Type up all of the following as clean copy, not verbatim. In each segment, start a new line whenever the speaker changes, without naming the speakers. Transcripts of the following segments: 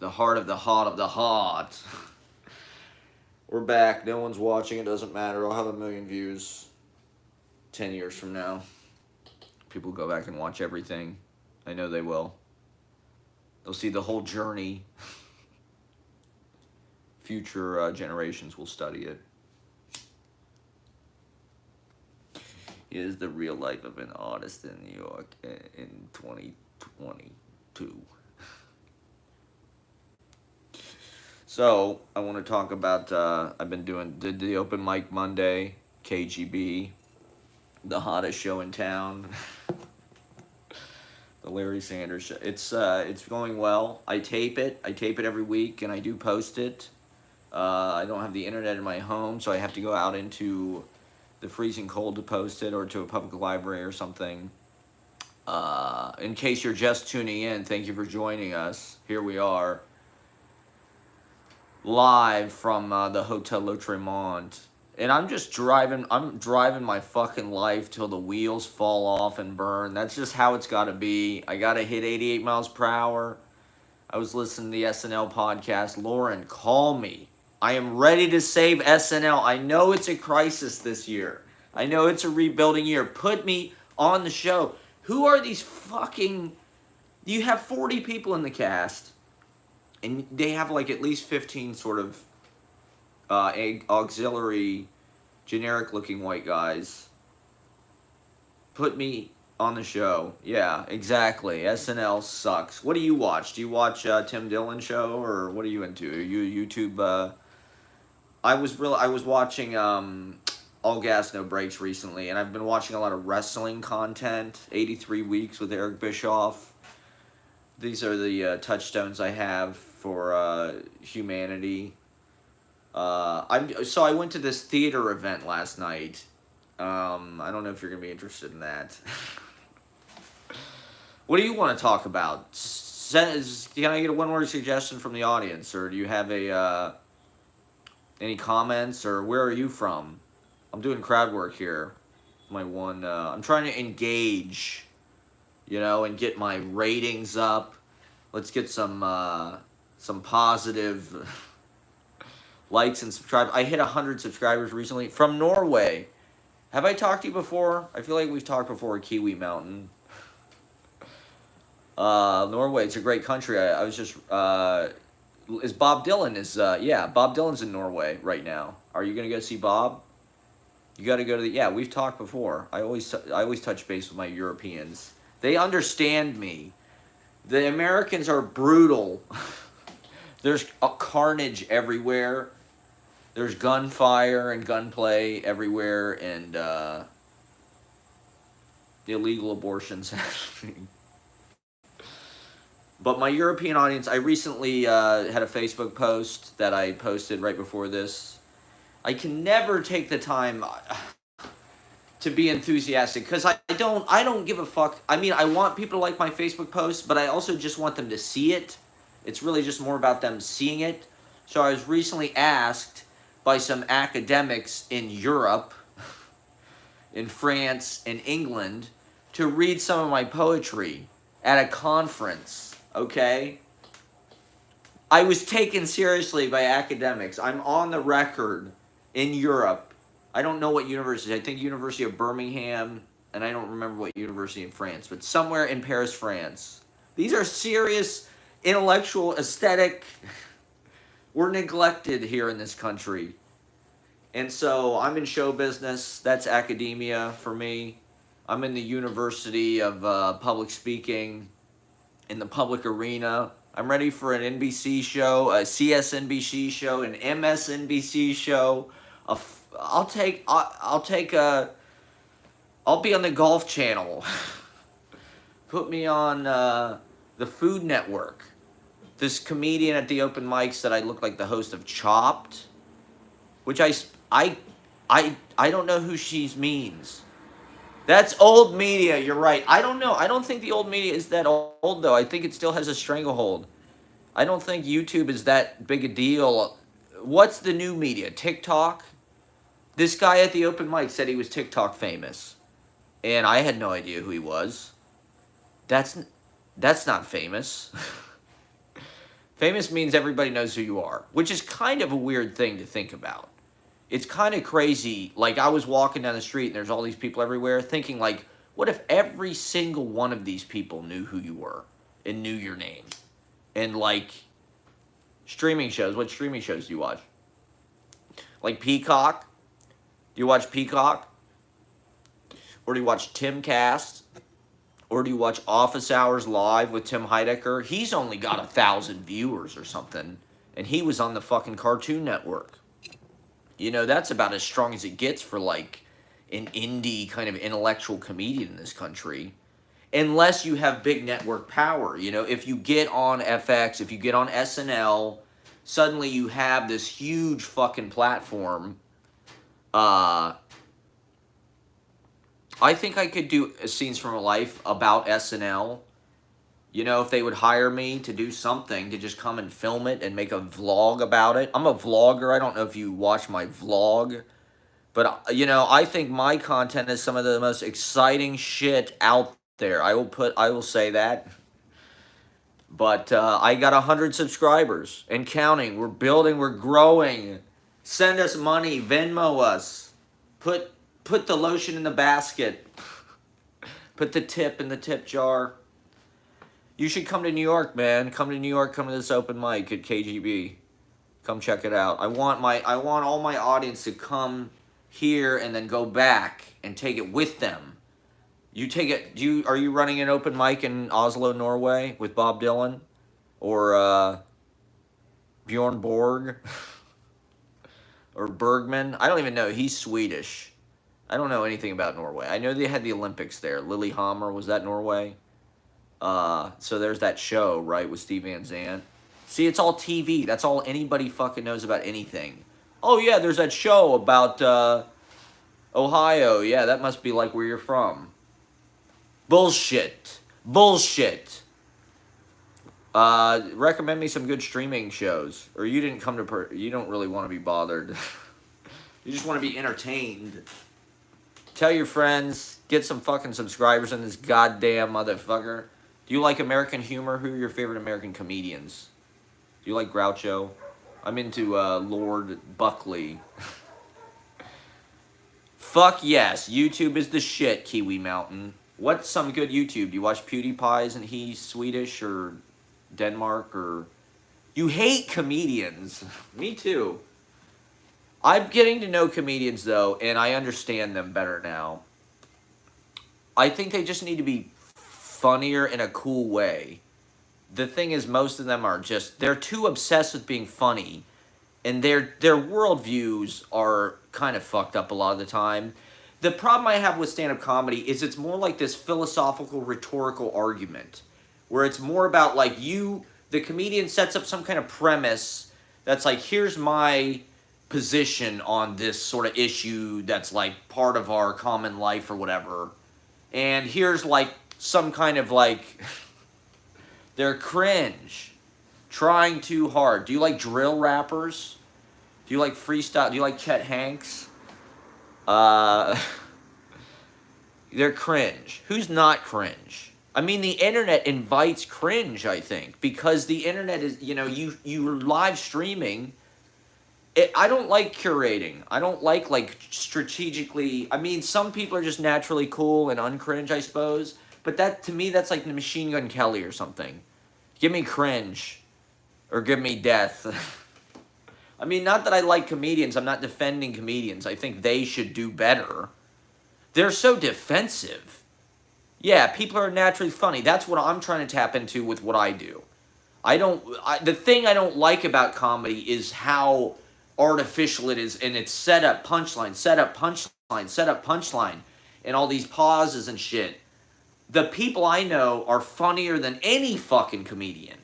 the heart of the hot of the hot. We're back. No one's watching. It doesn't matter. I'll have 1,000,000 views 10 years from now. People go back and watch everything. I know they will. They'll see the whole journey. Future generations will study it. He is the real life of an artist in New York in 2022. So, I want to talk about, I've been did the open mic Monday, KGB, the hottest show in town, the Larry Sanders Show. It's going well. I tape it every week, and I do post it. I don't have the internet in my home, so I have to go out into the freezing cold to post it, or to a public library or something. In case you're just tuning in, thank you for joining us. Here we are, live from the Hotel Lautréamont, and I'm driving my fucking life till the wheels fall off and burn. That's just how it's got to be. I gotta hit 88 miles per hour. I was listening to the SNL podcast. Lauren, call me. I am ready to save SNL. I know it's a crisis this year. I know it's a rebuilding year. Put me on the show. Who are these fucking... You have 40 people in the cast, and they have like at least 15 sort of auxiliary, generic-looking white guys. Put me on the show. Yeah, exactly. SNL sucks. What do you watch? Do you watch Tim Dillon show, or what are you into? Are you YouTube? I was watching All Gas No Breaks recently, and I've been watching a lot of wrestling content. 83 Weeks with Eric Bischoff. These are the touchstones I have for humanity. I went to this theater event last night. I don't know if you're gonna be interested in that. What do you want to talk about? Can I get a one-word suggestion from the audience, or do you have any comments, or where are you from? I'm doing crowd work here. I'm trying to engage, and get my ratings up. Let's get some positive likes and subscribe. I hit 100 subscribers recently from Norway. Have I talked to you before? I feel like we've talked before. Kiwi Mountain. Norway, it's a great country. I was just, is Bob Dylan Bob Dylan's in Norway right now. Are you going to go see Bob? You got to go to we've talked before. I always touch base with my Europeans. They understand me. The Americans are brutal. There's a carnage everywhere. There's gunfire and gunplay everywhere, and illegal abortions happening. But my European audience, I recently had a Facebook post that I posted right before this. I can never take the time to be enthusiastic, because I don't give a fuck. I mean, I want people to like my Facebook posts, but I also just want them to see it. It's really just more about them seeing it. So I was recently asked by some academics in Europe, in France, in England, to read some of my poetry at a conference, okay? I was taken seriously by academics. I'm on the record in Europe. I don't know what university. I think University of Birmingham, and I don't remember what university in France, but somewhere in Paris, France. These are serious, intellectual, aesthetic. We're neglected here in this country. And so I'm in show business. That's academia for me. I'm in the University of Public Speaking, in the public arena. I'm ready for an NBC show, a CSNBC show, an MSNBC show. I'll be on the Golf Channel. Put me on the Food Network. This comedian at the open mics said I look like the host of Chopped, which I don't know who she means. That's old media, you're right. I don't know. I don't think the old media is that old, though. I think it still has a stranglehold. I don't think YouTube is that big a deal. What's the new media? TikTok? This guy at the open mic said he was TikTok famous, and I had no idea who he was. That's not famous. Famous means everybody knows who you are, which is kind of a weird thing to think about. It's kind of crazy. Like, I was walking down the street and there's all these people everywhere thinking, like, what if every single one of these people knew who you were and knew your name? And, like, streaming shows. What streaming shows do you watch? Like Peacock? Do you watch Peacock? Or do you watch Timcast? Or do you watch Office Hours Live with Tim Heidecker? He's only got 1,000 viewers or something. And he was on the fucking Cartoon Network. You know, that's about as strong as it gets for, like, an indie kind of intellectual comedian in this country. Unless you have big network power. You know, if you get on FX, if you get on SNL, suddenly you have this huge fucking platform. I think I could do Scenes from a Life about SNL. You know, if they would hire me to do something, to just come and film it and make a vlog about it. I'm a vlogger. I don't know if you watch my vlog. But, you know, I think my content is some of the most exciting shit out there. I will say that. But I got 100 subscribers and counting. We're building. We're growing. Send us money. Venmo us. Put the lotion in the basket. Put the tip in the tip jar. You should come to New York, man. Come to New York. Come to this open mic at KGB. Come check it out. I want all my audience to come here and then go back and take it with them. You take it. Are you running an open mic in Oslo, Norway, with Bob Dylan, or Bjorn Borg, or Bergman? I don't even know. He's Swedish. I don't know anything about Norway. I know they had the Olympics there. Lillehammer, was that Norway? So there's that show, right, with Steve Van Zandt. See, it's all TV. That's all anybody fucking knows about anything. Oh yeah, there's that show about Ohio. Yeah, that must be like where you're from. Bullshit. Recommend me some good streaming shows. Or you didn't come to you don't really want to be bothered. You just want to be entertained. Tell your friends. Get some fucking subscribers in this goddamn motherfucker. Do you like American humor? Who are your favorite American comedians? Do you like Groucho? I'm into Lord Buckley. Fuck yes. YouTube is the shit, Kiwi Mountain. What's some good YouTube? Do you watch PewDiePie? Isn't he Swedish or Denmark? Or you hate comedians. Me too. I'm getting to know comedians, though, and I understand them better now. I think they just need to be funnier in a cool way. The thing is, most of them are just, they're too obsessed with being funny, and their worldviews are kind of fucked up a lot of the time. The problem I have with stand-up comedy is it's more like this philosophical, rhetorical argument, where it's more about, like, the comedian sets up some kind of premise that's like, here's my position on this sort of issue that's, like, part of our common life or whatever, and here's, like, some kind of, like, they're cringe, trying too hard. Do you like drill rappers? Do you like freestyle? Do you like Chet Hanks? They're cringe. Who's not cringe? I mean, the internet invites cringe, I think, because the internet is, you know, you're live streaming. I don't like curating. I don't like strategically. I mean, some people are just naturally cool and uncringe, I suppose. But that, to me, that's like the Machine Gun Kelly or something. Give me cringe. Or give me death. I mean, not that I like comedians. I'm not defending comedians. I think they should do better. They're so defensive. Yeah, people are naturally funny. That's what I'm trying to tap into with what I do. The thing I don't like about comedy is how artificial it is, and it's set up punchline, and all these pauses and shit. The people I know are funnier than any fucking comedian.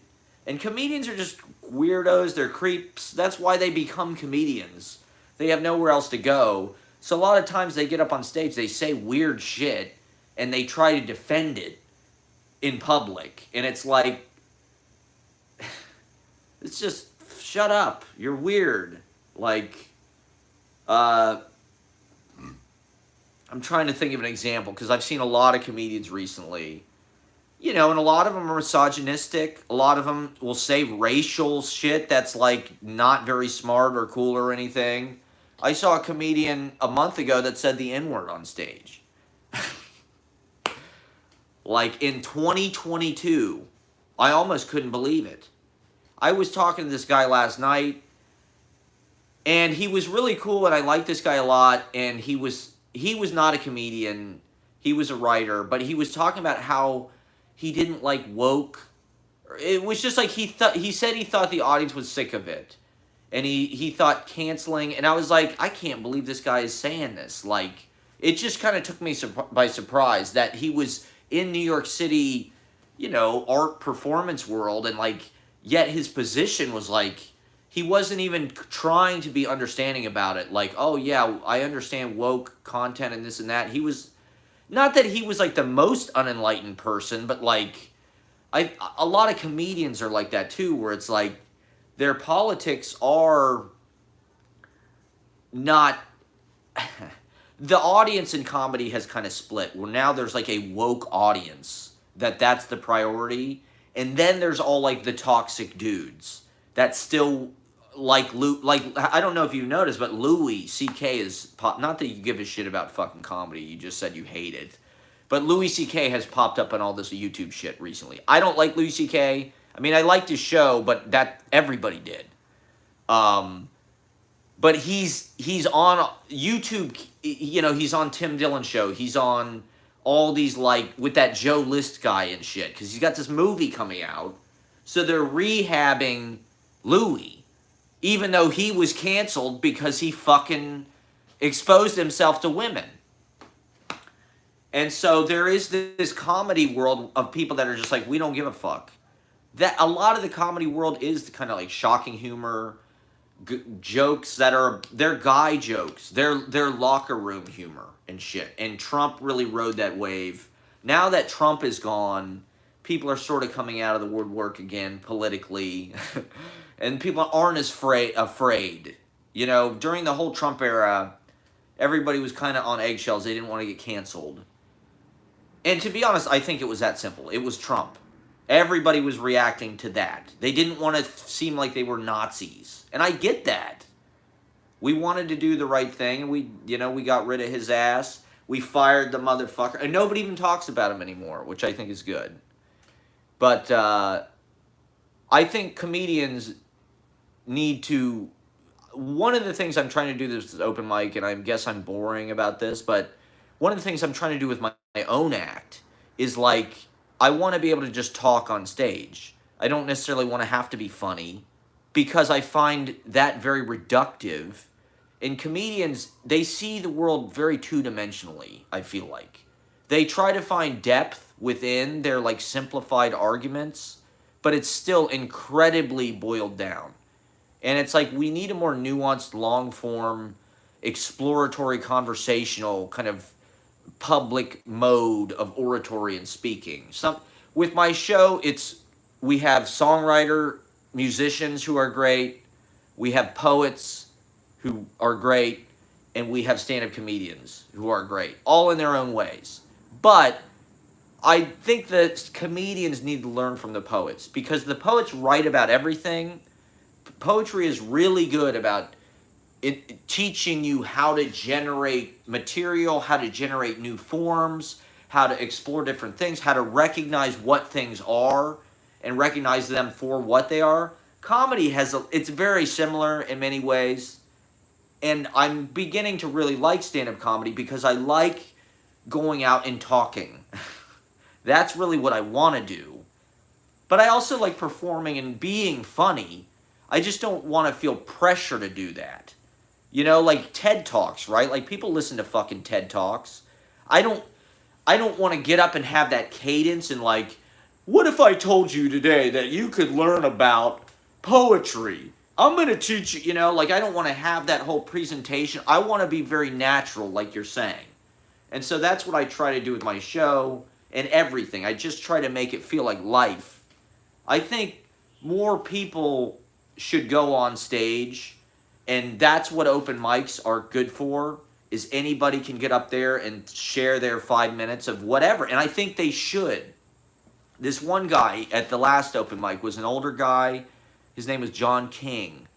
And comedians are just weirdos, they're creeps. That's why they become comedians. They have nowhere else to go. So a lot of times they get up on stage, they say weird shit, and they try to defend it in public. And it's like, it's just, shut up, you're weird. Like, I'm trying to think of an example, because I've seen a lot of comedians recently you know, and a lot of them are misogynistic. A lot of them will say racial shit that's like not very smart or cool or anything. I saw a comedian a month ago that said the N word on stage. Like in 2022. I almost couldn't believe it. I was talking to this guy last night, and he was really cool, and I liked this guy a lot, and he was not a comedian. He was a writer, but he was talking about how he didn't like woke. It was just like he said he thought the audience was sick of it. And he thought canceling, and I was like, I can't believe this guy is saying this. Like, it just kind of took me by surprise that he was in New York City, you know, art performance world, and like, yet his position was like, he wasn't even trying to be understanding about it. Like, oh yeah, I understand woke content and this and that. He was, not that he was like the most unenlightened person, but like, a lot of comedians are like that too, where it's like, their politics are not. The audience in comedy has kind of split. Well, now there's like a woke audience that's the priority, and then there's all like the toxic dudes that still like like I don't know if you've noticed, but Louis C.K. is not that you give a shit about fucking comedy. You just said you hate it, but Louis C.K. has popped up on all this YouTube shit recently. I don't like Louis C.K. I mean, I liked his show, but that everybody did. But he's on YouTube. You know, he's on Tim Dillon show. He's on all these, like, with that Joe List guy and shit, because he's got this movie coming out. So they're rehabbing Louis, even though he was canceled because he fucking exposed himself to women. And so there is this comedy world of people that are just like, we don't give a fuck. That a lot of the comedy world is the kind of like shocking humor, jokes that are, they're guy jokes, they're locker room humor and shit. And Trump really rode that wave. Now that Trump is gone, people are sort of coming out of the woodwork again politically, and people aren't as afraid. You know, during the whole Trump era, everybody was kind of on eggshells. They didn't want to get canceled. And to be honest, I think it was that simple. It was Trump. Everybody was reacting to that. They didn't want to seem like they were Nazis. And I get that. We wanted to do the right thing, and we got rid of his ass. We fired the motherfucker. And nobody even talks about him anymore, which I think is good. But I think comedians need to... One of the things I'm trying to do this open mic, and I guess I'm boring about this, but one of the things I'm trying to do with my own act is like, I want to be able to just talk on stage. I don't necessarily want to have to be funny, because I find that very reductive. And comedians, they see the world very two-dimensionally, I feel like. They try to find depth within their like simplified arguments, but it's still incredibly boiled down. And it's like, we need a more nuanced, long-form, exploratory, conversational kind of public mode of oratory and speaking. With my show, we have songwriter musicians who are great, we have poets who are great, and we have stand-up comedians who are great, all in their own ways. But I think that comedians need to learn from the poets, because the poets write about everything. Poetry is really good about teaching you how to generate material, how to generate new forms, how to explore different things, how to recognize what things are and recognize them for what they are. Comedy it's very similar in many ways, and I'm beginning to really like stand-up comedy because I like going out and talking. That's really what I want to do. But I also like performing and being funny. I just don't want to feel pressure to do that. You know, like TED Talks, right? Like, people listen to fucking TED Talks. I don't want to get up and have that cadence and like, what if I told you today that you could learn about poetry? I'm going to teach you, like, I don't want to have that whole presentation. I want to be very natural, like you're saying. And so that's what I try to do with my show and everything. I just try to make it feel like life. I think more people should go on stage, and that's what open mics are good for, is anybody can get up there and share their 5 minutes of whatever. And I think they should. this one guy at the last open mic was an older guy. His name was John King.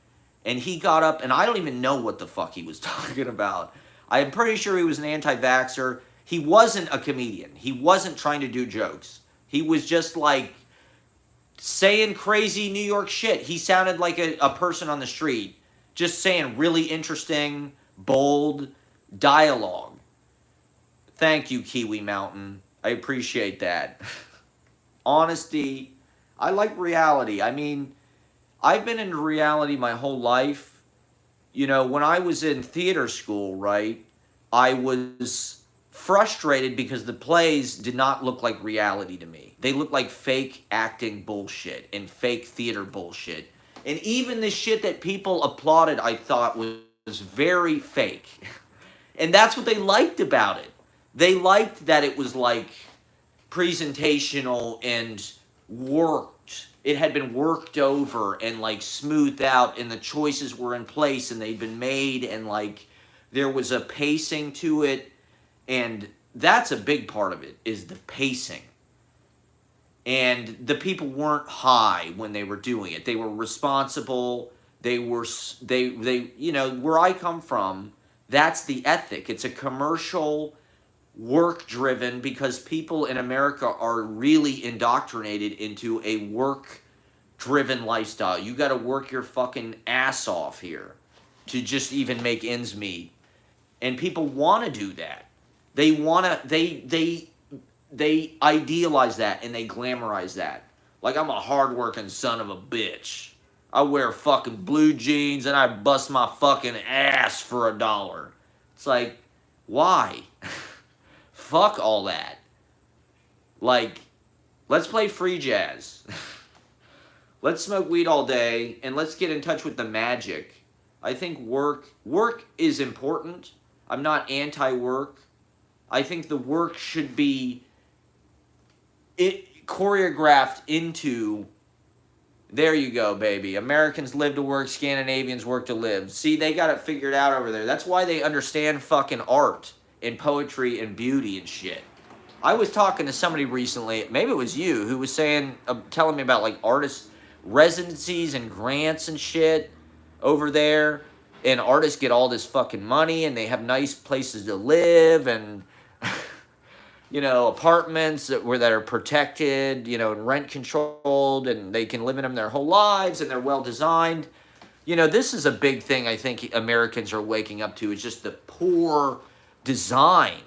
And he got up, and I don't even know what the fuck he was talking about. I'm pretty sure he was an anti-vaxxer. He wasn't a comedian. He wasn't trying to do jokes. He was just like saying crazy New York shit. He sounded like a person on the street, just saying really interesting, bold dialogue. Thank you, Kiwi Mountain. I appreciate that. Honesty. I like reality. I mean, I've been in reality my whole life. You know, when I was in theater school, right, I was frustrated because the plays did not look like reality to me. They looked like fake acting bullshit and fake theater bullshit. And even the shit that people applauded, I thought was very fake. And that's what they liked about it. They liked that it was like presentational and worked. It had been worked over and like smoothed out, and the choices were in place and they'd been made, and like there was a pacing to it. And that's a big part of it, is the pacing. And the people weren't high when they were doing it. They were responsible. They you know, where I come from, that's the ethic. It's a commercial, work driven, because people in America are really indoctrinated into a work driven lifestyle. You got to work your fucking ass off here to just even make ends meet. And people want to do that. They want to, they idealize that and they glamorize that. Like, I'm a hardworking son of a bitch. I wear fucking blue jeans and I bust my fucking ass for $1. It's like, why? Fuck all that. Like, let's play free jazz. Let's smoke weed all day and let's get in touch with the magic. I think work is important. I'm not anti-work. I think the work should be choreographed into, there you go, baby. Americans live to work, Scandinavians work to live. See, they got it figured out over there. That's why they understand fucking art and poetry and beauty and shit. I was talking to somebody recently, maybe it was you, who was saying, telling me about like artist residencies and grants and shit over there. And artists get all this fucking money and they have nice places to live and, you know, apartments that are protected, you know, and rent controlled, and they can live in them their whole lives and they're well designed. You know, this is a big thing I think Americans are waking up to, is just the poor design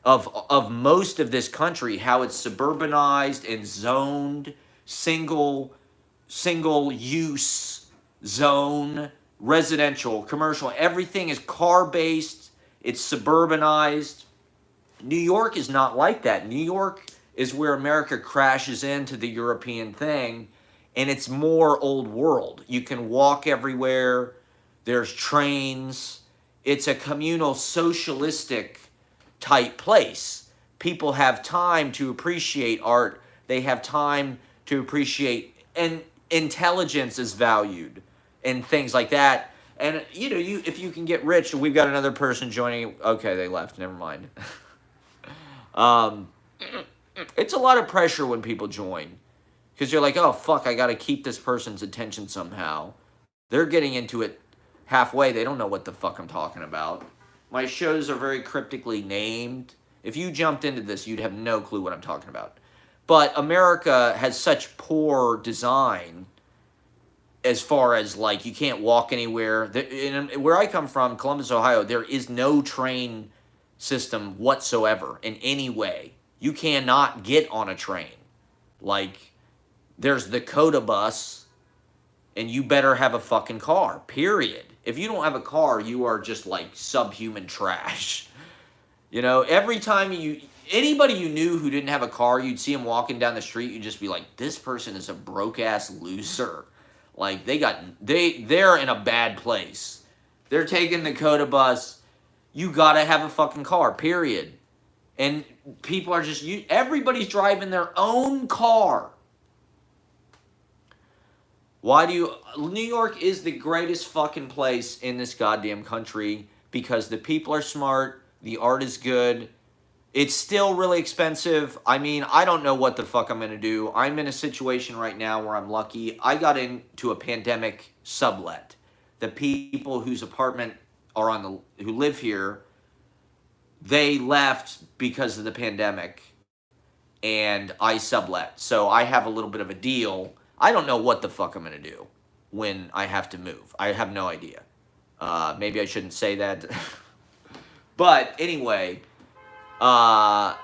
of most of this country, how it's suburbanized and zoned, single use zone, residential, commercial. Everything is car based. It's suburbanized. New York is not like that. New York is where America crashes into the European thing, and it's more old world. You can walk everywhere. There's trains. It's a communal, socialistic type place. People have time to appreciate art. They have time to appreciate, and intelligence is valued and things like that. And you know, if you can get rich, we've got another person joining. Okay, they left. Never mind. It's a lot of pressure when people join, because you're like, oh fuck, I got to keep this person's attention somehow. They're getting into it halfway. They don't know what the fuck I'm talking about. My shows are very cryptically named. If you jumped into this, you'd have no clue what I'm talking about. But America has such poor design as far as, like, you can't walk anywhere. Where I come from, Columbus, Ohio, there is no train system whatsoever in any way. You cannot get on a train. Like, there's the Coda bus, and you better have a fucking car, period. If you don't have a car, you are just, like, subhuman trash. You know, every time anybody you knew who didn't have a car, you'd see them walking down the street, you'd just be like, this person is a broke-ass loser. Like, they're in a bad place. They're taking the Coda bus. You gotta have a fucking car, period. And people are just, everybody's driving their own car. New York is the greatest fucking place in this goddamn country, because the people are smart, the art is good, It's still really expensive. I mean, I don't know what the fuck I'm going to do. I'm in a situation right now where I'm lucky. I got into a pandemic sublet. The people whose apartment are on the who live here, they left because of the pandemic and I sublet. So I have a little bit of a deal. I don't know what the fuck I'm going to do when I have to move. I have no idea. Maybe I shouldn't say that. But anyway, I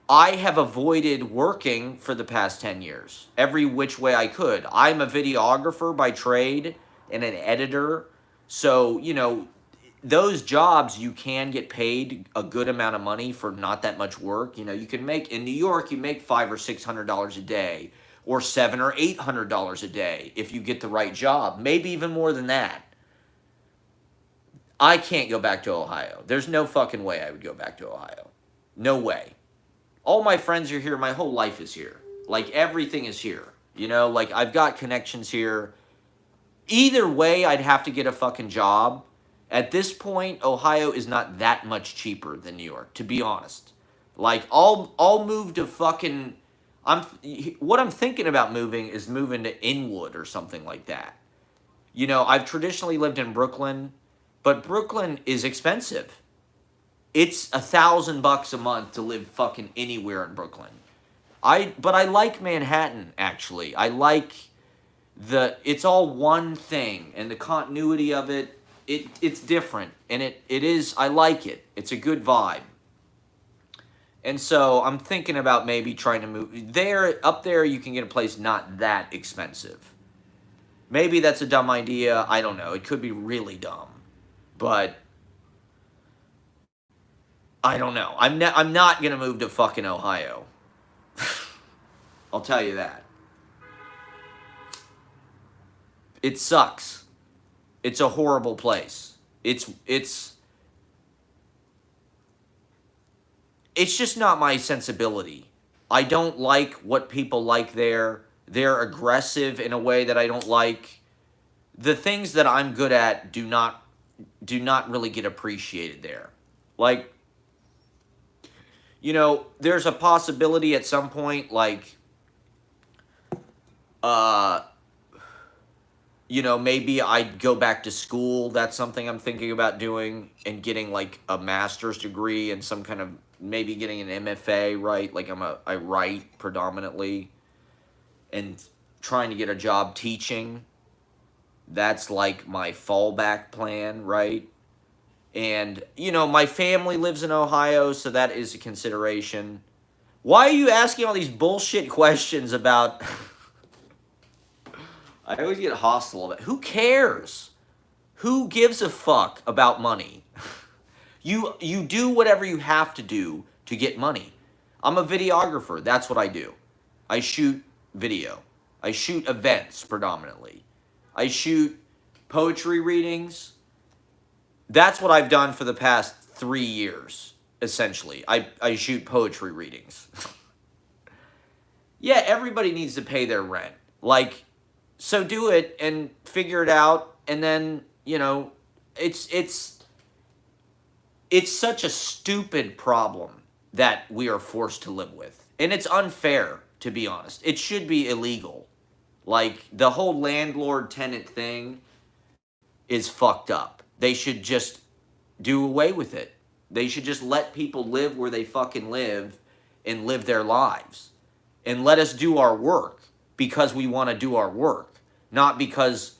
have avoided working for the past 10 years, every which way I could. I'm a videographer by trade and an editor. So, you know, those jobs you can get paid a good amount of money for not that much work. You know, you can make in New York, you make $500 or $600 a day, or $700 or $800 a day if you get the right job, maybe even more than that. I can't go back to Ohio. There's no fucking way I would go back to Ohio. No way. All my friends are here. My whole life is here. Like, everything is here. You know, like, I've got connections here. Either way, I'd have to get a fucking job. At this point, Ohio is not that much cheaper than New York, to be honest. Like, I'll move to fucking... What I'm thinking about moving is moving to Inwood or something like that. You know, I've traditionally lived in Brooklyn, but Brooklyn is expensive. It's $1,000 a month to live fucking anywhere in Brooklyn. But I like Manhattan, actually. I like it's all one thing, and the continuity of it's different, and it is, I like it. It's a good vibe. And so I'm thinking about maybe trying to move up there. You can get a place not that expensive. Maybe that's a dumb idea. I don't know. It could be really dumb, but I don't know. I'm not gonna move to fucking Ohio. I'll tell you that. It sucks. It's a horrible place. It's just not my sensibility. I don't like what people like there. They're aggressive in a way that I don't like. The things that I'm good at do not really get appreciated there. Like, you know, there's a possibility at some point, like, you know, maybe I'd go back to school. That's something I'm thinking about doing, and getting like a master's degree and some kind of, maybe getting an MFA, right? Like I write predominantly, and trying to get a job teaching. That's like my fallback plan, right? And, you know, my family lives in Ohio, so that is a consideration. Why are you asking all these bullshit questions about... I always get hostile about it. Who cares? Who gives a fuck about money? You do whatever you have to do to get money. I'm a videographer. That's what I do. I shoot video. I shoot events predominantly. I shoot poetry readings. That's what I've done for the past 3 years, essentially. I shoot poetry readings. Yeah, everybody needs to pay their rent. Like, so do it and figure it out, and then, you know, it's such a stupid problem that we are forced to live with. And it's unfair, to be honest. It should be illegal. Like, the whole landlord-tenant thing is fucked up. They should just do away with it. They should just let people live where they fucking live and live their lives. And let us do our work because we want to do our work. Not because,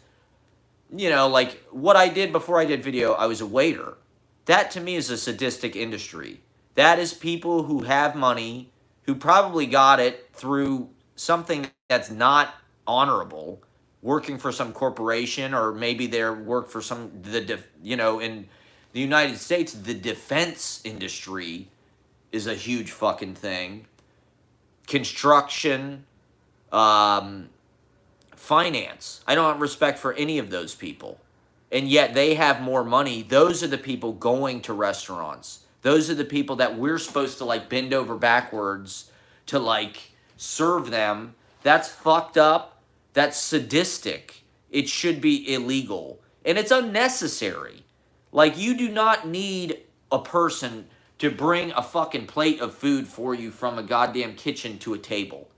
you know, like what I did before I did video, I was a waiter. That to me is a sadistic industry. That is people who have money, who probably got it through something that's not honorable, working for some corporation, or maybe they're work for some, you know, in the United States, the defense industry is a huge fucking thing. Construction, finance. I don't have respect for any of those people. And yet they have more money. Those are the people going to restaurants. Those are the people that we're supposed to like bend over backwards to like serve them. That's fucked up. That's sadistic. It should be illegal. And it's unnecessary. Like, you do not need a person to bring a fucking plate of food for you from a goddamn kitchen to a table.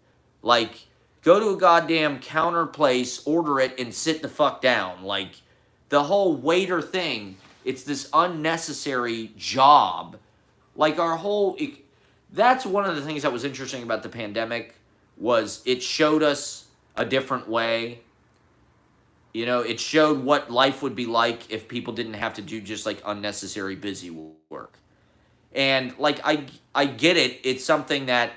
Like, go to a goddamn counter place, order it, and sit the fuck down. Like, the whole waiter thing, it's this unnecessary job. Like, that's one of the things that was interesting about the pandemic, was it showed us a different way. You know, it showed what life would be like if people didn't have to do just, like, unnecessary busy work. And, like, I get it. It's something that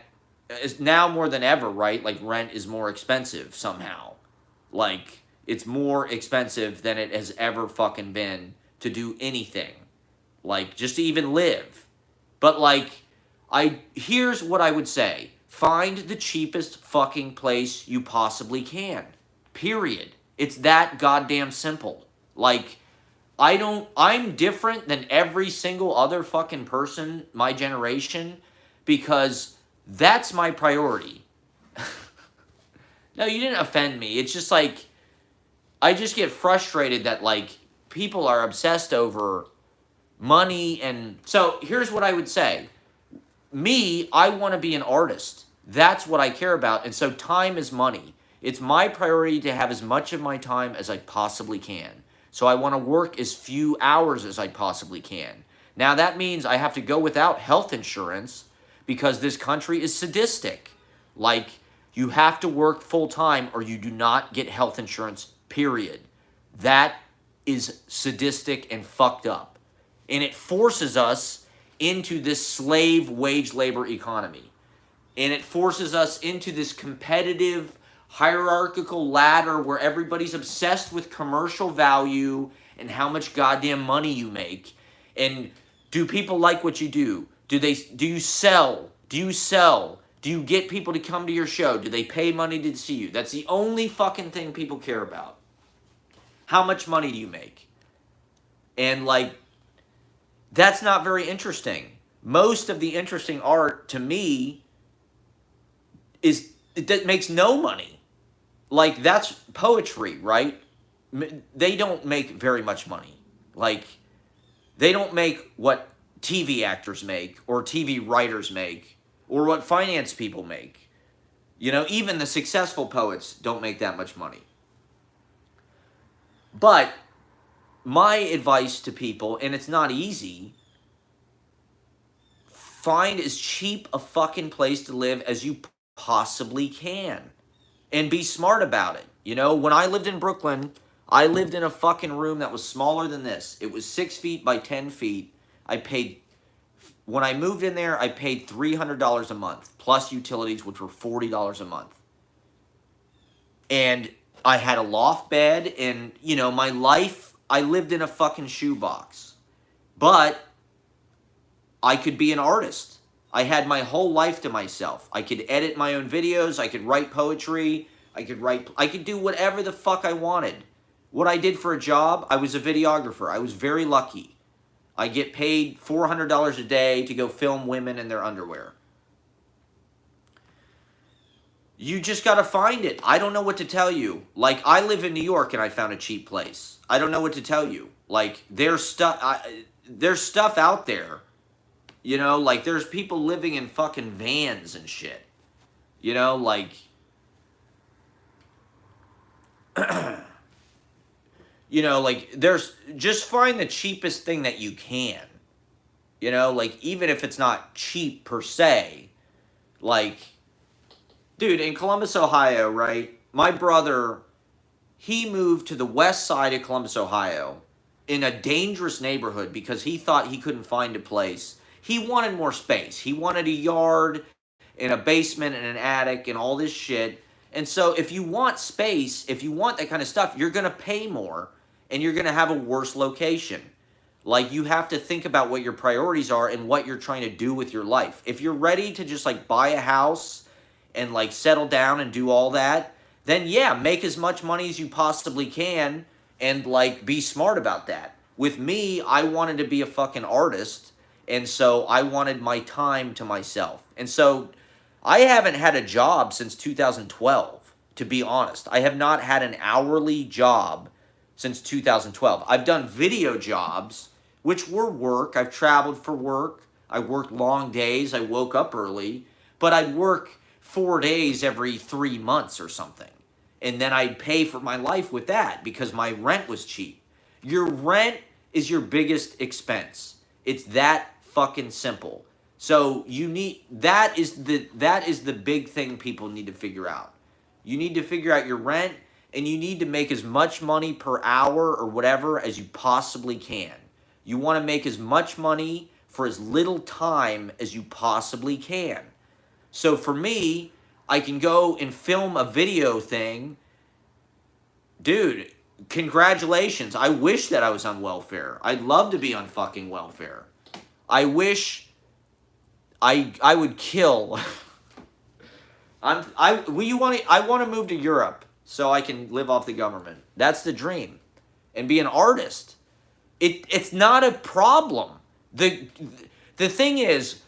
is now more than ever, right? Like, rent is more expensive somehow. Like, it's more expensive than it has ever fucking been to do anything. Like, just to even live. But, like, here's what I would say. Find the cheapest fucking place you possibly can. Period. It's that goddamn simple. Like, I'm different than every single other fucking person my generation, because that's my priority. No, you didn't offend me. It's just like, I just get frustrated that, like, people are obsessed over money. And so here's what I would say. Me, I want to be an artist. That's what I care about. And so time is money. It's my priority to have as much of my time as I possibly can. So I want to work as few hours as I possibly can. Now that means I have to go without health insurance because this country is sadistic. Like, you have to work full time or you do not get health insurance, period. That is sadistic and fucked up. And it forces us into this slave wage labor economy. And it forces us into this competitive hierarchical ladder where everybody's obsessed with commercial value and how much goddamn money you make. And do people like what you do? Do you sell? Do you sell? Do you get people to come to your show? Do they pay money to see you? That's the only fucking thing people care about. How much money do you make? And, like, that's not very interesting. Most of the interesting art to me that makes no money. Like, that's poetry, right? They don't make very much money. Like, they don't make what TV actors make or TV writers make or what finance people make. You know, even the successful poets don't make that much money. But my advice to people, and it's not easy, find as cheap a fucking place to live as you possibly can. And be smart about it. You know, when I lived in Brooklyn, I lived in a fucking room that was smaller than this. It was 6 feet by 10 feet. When I moved in there, I paid $300 a month, plus utilities, which were $40 a month. And I had a loft bed, and, you know, my life, I lived in a fucking shoebox. But I could be an artist. I had my whole life to myself. I could edit my own videos. I could write poetry. I could do whatever the fuck I wanted. What I did for a job, I was a videographer. I was very lucky. I get paid $400 a day to go film women in their underwear. You just got to find it. I don't know what to tell you. Like, I live in New York and I found a cheap place. I don't know what to tell you. Like, there's stuff out there. You know, like, there's people living in fucking vans and shit. You know, like, you know, like, just find the cheapest thing that you can. You know, like, even if it's not cheap per se. Like, dude, in Columbus, Ohio, right? My brother, he moved to the west side of Columbus, Ohio, in a dangerous neighborhood because he thought he couldn't find a place. He wanted more space. He wanted a yard and a basement and an attic and all this shit. And so if you want space, if you want that kind of stuff, you're going to pay more and you're going to have a worse location. Like, you have to think about what your priorities are and what you're trying to do with your life. If you're ready to just, like, buy a house and, like, settle down and do all that, then yeah, make as much money as you possibly can and, like, be smart about that. With me, I wanted to be a fucking artist. And so I wanted my time to myself. And so I haven't had a job since 2012, to be honest. I have not had an hourly job since 2012. I've done video jobs, which were work. I've traveled for work. I worked long days. I woke up early, but I'd work 4 days every 3 months or something. And then I'd pay for my life with that because my rent was cheap. Your rent is your biggest expense. It's that fucking simple. So you need that is the big thing people need to figure out. You need to figure out your rent, and you need to make as much money per hour or whatever as you possibly can. You want to make as much money for as little time as you possibly can. So for me, I can go and film a video thing. Dude, congratulations. I wish that I was on welfare. I'd love to be on fucking welfare. I wish I would kill. I want to move to Europe so I can live off the government. That's the dream. And be an artist. It's not a problem. The thing is,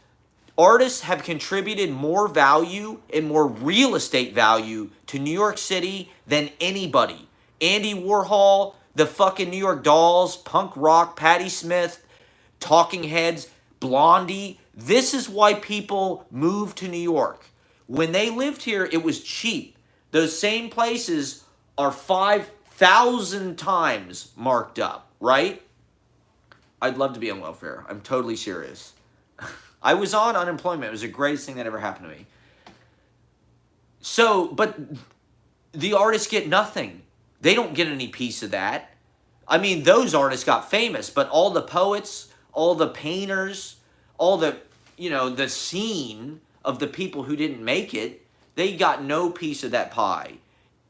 artists have contributed more value and more real estate value to New York City than anybody. Andy Warhol, the fucking New York Dolls, punk rock, Patti Smith, Talking Heads, Blondie. This is why people move to New York. When they lived here, it was cheap. Those same places are 5,000 times marked up, right? I'd love to be on welfare. I'm totally serious. I was on unemployment. It was the greatest thing that ever happened to me. So, but the artists get nothing. They don't get any piece of that. I mean, those artists got famous, but all the poets, all the painters, all the, the scene of the people who didn't make it, they got no piece of that pie.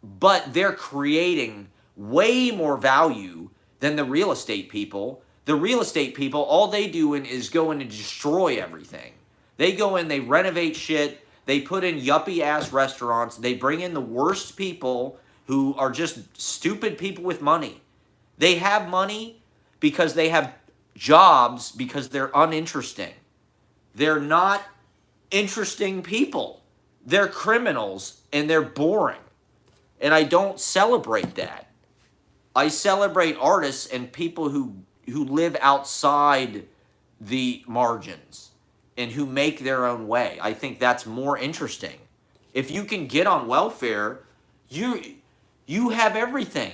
But they're creating way more value than the real estate people. The real estate people, all they do is go in and destroy everything. They go in, they renovate shit, they put in yuppie-ass restaurants, they bring in the worst people who are just stupid people with money. They have money because they have jobs because they're uninteresting. They're not interesting people. They're criminals and they're boring. And I don't celebrate that. I celebrate artists and people who live outside the margins and who make their own way. I think that's more interesting. If you can get on welfare, you have everything.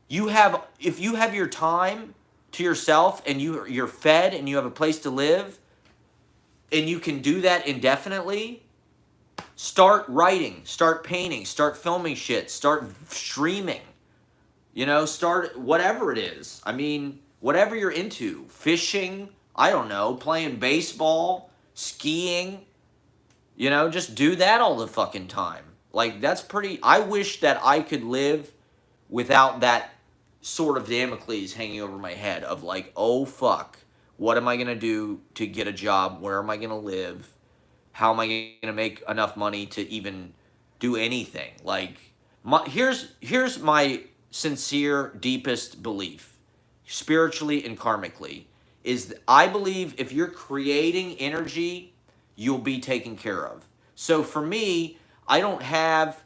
If you have your time to yourself and you're fed and you have a place to live and you can do that indefinitely, start writing, start painting, start filming shit, start streaming. Start whatever it is. I mean, whatever you're into, fishing, I don't know, playing baseball, skiing, just do that all the fucking time. Like, I wish that I could live without that sort of Damocles hanging over my head of like, oh fuck, what am I going to do to get a job? Where am I going to live? How am I going to make enough money to even do anything? Like, here's my sincere, deepest belief, spiritually and karmically, is I believe if you're creating energy, you'll be taken care of. So for me, I don't have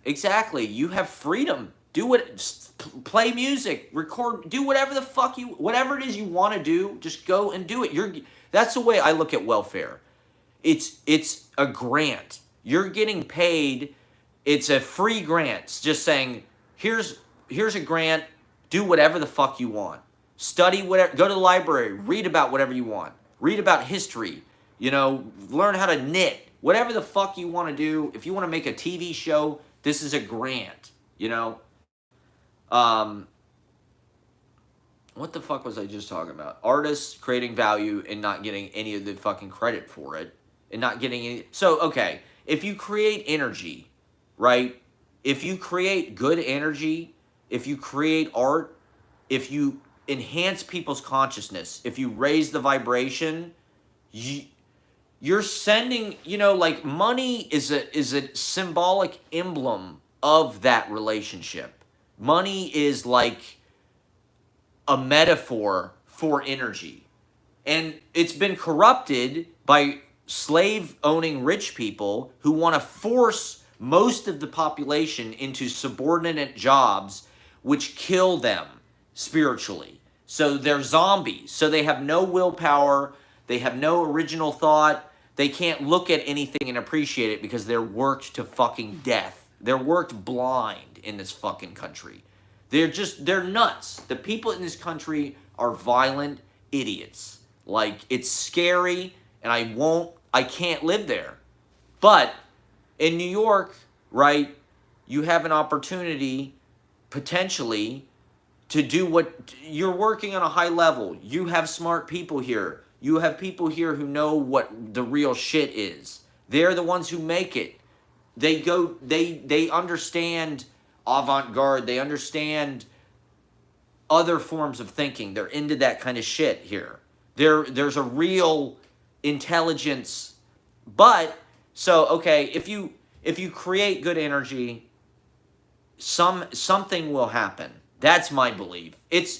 exactly, you have freedom. Play music, record, do whatever the fuck whatever it is you want to do, just go and do it. That's the way I look at welfare. It's a grant. You're getting paid. It's a free grant. It's just saying, here's a grant, do whatever the fuck you want. Study whatever, go to the library, read about whatever you want. Read about history, learn how to knit. Whatever the fuck you want to do. If you want to make a TV show, this is a grant, what the fuck was I just talking about? Artists creating value and not getting any of the fucking credit for it. And not getting any... So, okay, if you create energy, right? If you create good energy, if you create art, if you enhance people's consciousness, if you raise the vibration, you're sending, like money is a symbolic emblem of that relationship. Money is like a metaphor for energy. And it's been corrupted by slave-owning rich people who want to force most of the population into subordinate jobs which kill them spiritually. So they're zombies. So they have no willpower. They have no original thought. They can't look at anything and appreciate it because they're worked to fucking death. They're worked blind in this fucking country. They're nuts. The people in this country are violent idiots. Like, it's scary, and I can't live there. But in New York, right, you have an opportunity, potentially, to do what you're working on a high level. You have smart people here. You have people here who know what the real shit is. They're the ones who make it. They understand avant-garde. They understand other forms of thinking. They're into that kind of shit here. There's a real intelligence. But so okay, if you create good energy, something will happen. That's my belief. It's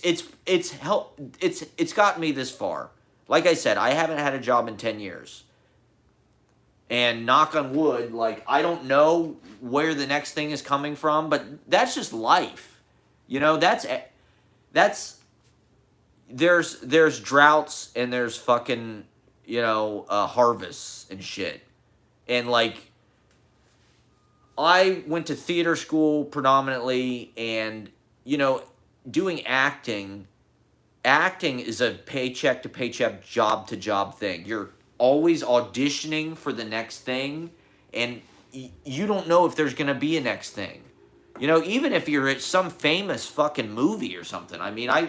gotten me this far. Like I said, I haven't had a job in 10 years. And knock on wood, like, I don't know where the next thing is coming from, but that's just life. You know, there's droughts and there's fucking, harvests and shit. And, like, I went to theater school predominantly, and, doing acting is a paycheck to paycheck, job to job thing. You're always auditioning for the next thing, and you don't know if there's going to be a next thing. Even if you're at some famous fucking movie or something. I mean, I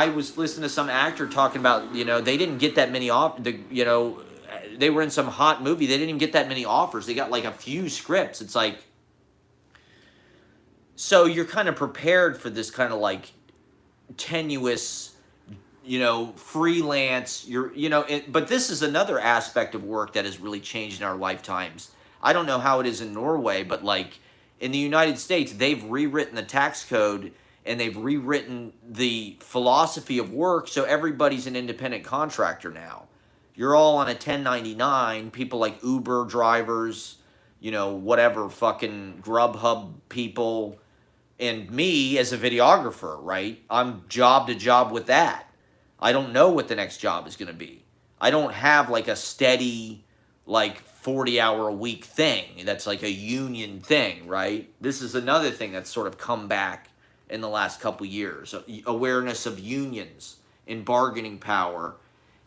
was listening to some actor talking about, they didn't get that many they were in some hot movie. They didn't even get that many offers. They got like a few scripts. It's like, so you're kind of prepared for this kind of like tenuous, freelance, but this is another aspect of work that has really changed in our lifetimes. I don't know how it is in Norway, but like in the United States, they've rewritten the tax code and they've rewritten the philosophy of work. So everybody's an independent contractor now. You're all on a 1099, people like Uber drivers, whatever, fucking Grubhub people, and me as a videographer, right? I'm job to job with that. I don't know what the next job is going to be. I don't have like a steady, like 40-hour-a-week thing that's like a union thing, right? This is another thing that's sort of come back in the last couple years. Awareness of unions and bargaining power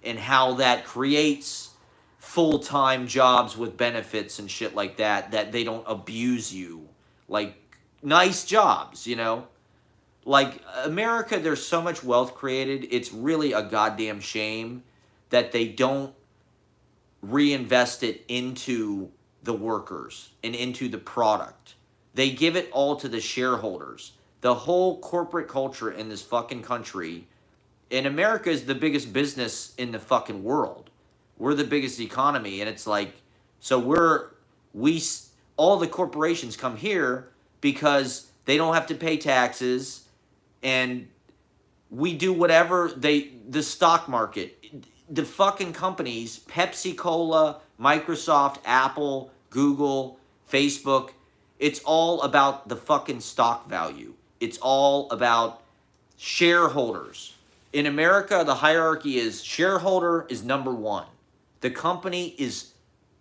and how that creates full-time jobs with benefits and shit like that they don't abuse you. Like, nice jobs, Like, America, there's so much wealth created, it's really a goddamn shame that they don't reinvest it into the workers and into the product. They give it all to the shareholders. The whole corporate culture in this fucking country, and America is the biggest business in the fucking world. We're the biggest economy, and it's like, so all the corporations come here because they don't have to pay taxes, and we do whatever the stock market, the fucking companies, Pepsi Cola, Microsoft, Apple, Google, Facebook, it's all about the fucking stock value. It's all about shareholders. In America, the hierarchy is shareholder is number one. The company is,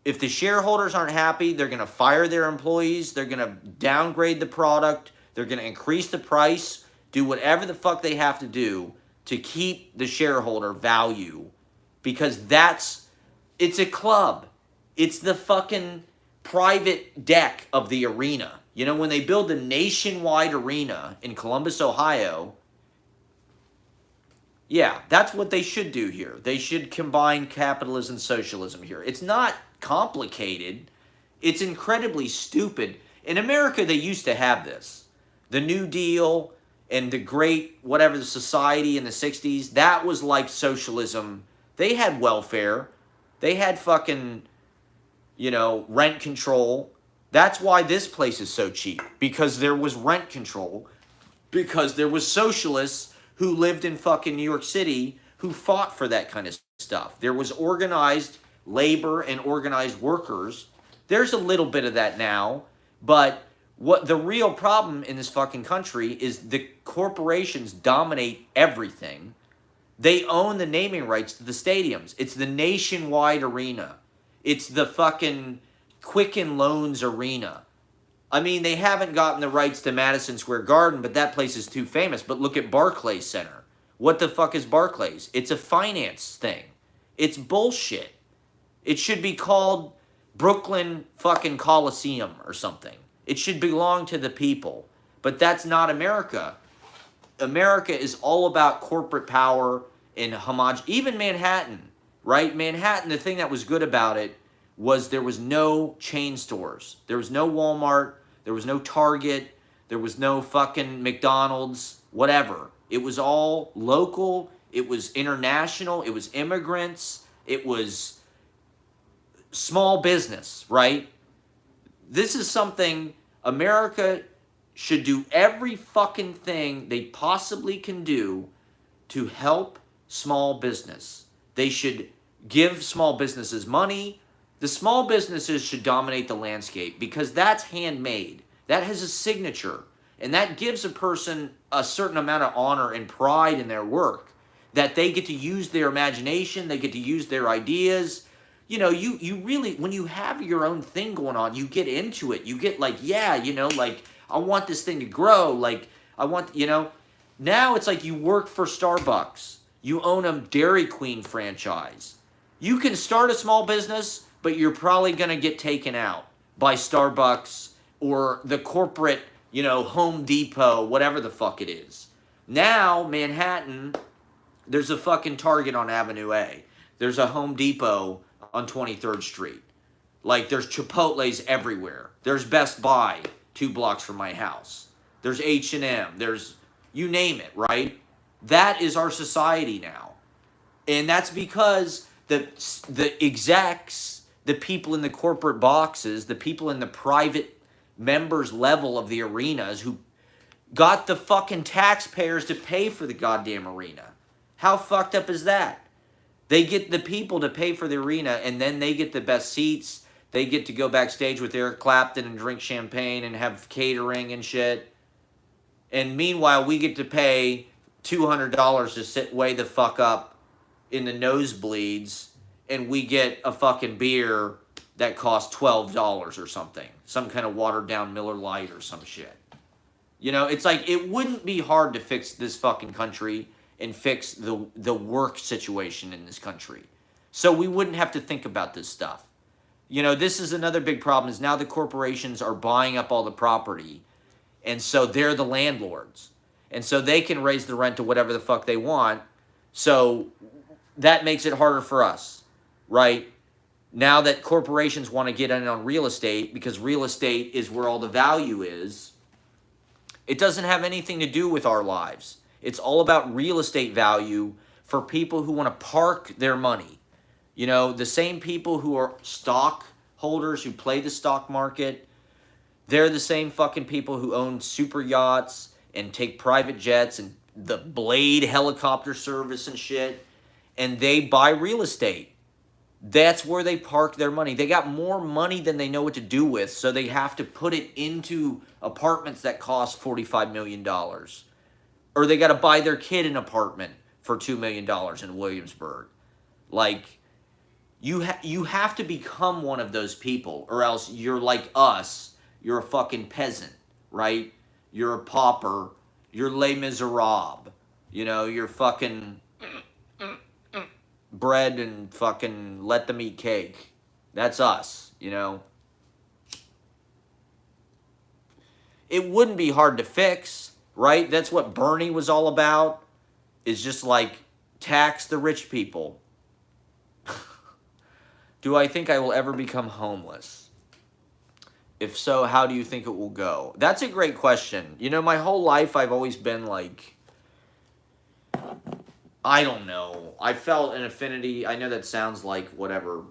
if the shareholders aren't happy, they're going to fire their employees. They're going to downgrade the product. They're going to increase the price, do whatever the fuck they have to do to keep the shareholder value, because it's a club. It's the fucking private deck of the arena. When they build a nationwide arena in Columbus, Ohio, yeah, that's what they should do here. They should combine capitalism and socialism here. It's not complicated. It's incredibly stupid. In America, they used to have this. The New Deal and the great whatever the society in the 60s, that was like socialism. They had welfare. They had fucking, rent control. That's why this place is so cheap, because there was rent control, because there was socialists who lived in fucking New York City who fought for that kind of stuff. There was organized labor and organized workers. There's a little bit of that now, but What the real problem in this fucking country is the corporations dominate everything. They own the naming rights to the stadiums. It's the Nationwide Arena. It's the fucking Quicken Loans Arena. I mean, they haven't gotten the rights to Madison Square Garden, but that place is too famous. But look at Barclays Center. What the fuck is Barclays? It's a finance thing. It's bullshit. It should be called Brooklyn fucking Coliseum or something. It should belong to the people. But that's not America. America is all about corporate power and even Manhattan, right? Manhattan, the thing that was good about it was there was no chain stores. There was no Walmart. There was no Target. There was no fucking McDonald's, whatever. It was all local. It was international. It was immigrants. It was small business, right? This is something America should do every fucking thing they possibly can do to help small business. They should give small businesses money. The small businesses should dominate the landscape because that's handmade. That has a signature. And that gives a person a certain amount of honor and pride in their work. That they get to use their imagination. They get to use their ideas. You know, you really, when you have your own thing going on, you get into it. You get like, yeah, you know, like, I want this thing to grow. Like, I want, you know. Now it's like you work for Starbucks. You own a Dairy Queen franchise. You can start a small business, but you're probably going to get taken out by Starbucks or the corporate, you know, Home Depot, whatever the fuck it is. Now, Manhattan, there's a fucking Target on Avenue A. There's a Home Depot on 23rd Street. Like, there's Chipotle's everywhere. There's Best Buy 2 blocks from my house. There's H&M. There's, you name it, right? That is our society now. And that's because the execs, the people in the corporate boxes, the people in the private members level of the arenas who got the fucking taxpayers to pay for the goddamn arena. How fucked up is that? They get the people to pay for the arena, and then they get the best seats. They get to go backstage with Eric Clapton and drink champagne and have catering and shit. And meanwhile, we get to pay $200 to sit way the fuck up in the nosebleeds, and we get a fucking beer that costs $12 or something. Some kind of watered down Miller Lite or some shit. You know, it's like, it wouldn't be hard to fix this fucking country and fix the work situation in this country. So we wouldn't have to think about this stuff. You know, this is another big problem, is now the corporations are buying up all the property, and so they're the landlords. And so they can raise the rent to whatever the fuck they want. So that makes it harder for us, right? Now that corporations want to get in on real estate, because real estate is where all the value is, it doesn't have anything to do with our lives. It's all about real estate value for people who want to park their money. You know, the same people who are stockholders who play the stock market, they're the same fucking people who own super yachts and take private jets and the Blade helicopter service and shit. And they buy real estate. That's where they park their money. They got more money than they know what to do with, so they have to put it into apartments that cost $45 million. Or they got to buy their kid an apartment for $2 million in Williamsburg. Like, you have to become one of those people, or else you're like us. You're a fucking peasant, right? You're a pauper. You're Les Miserables. You know, you're fucking bread and fucking let them eat cake. That's us, you know. It wouldn't be hard to fix, right? That's what Bernie was all about, is just like tax the rich people. Do I think I will ever become homeless? If so, how do you think it will go? That's a great question. You know, my whole life I've always been like, I don't know. I felt an affinity. I know that sounds like whatever,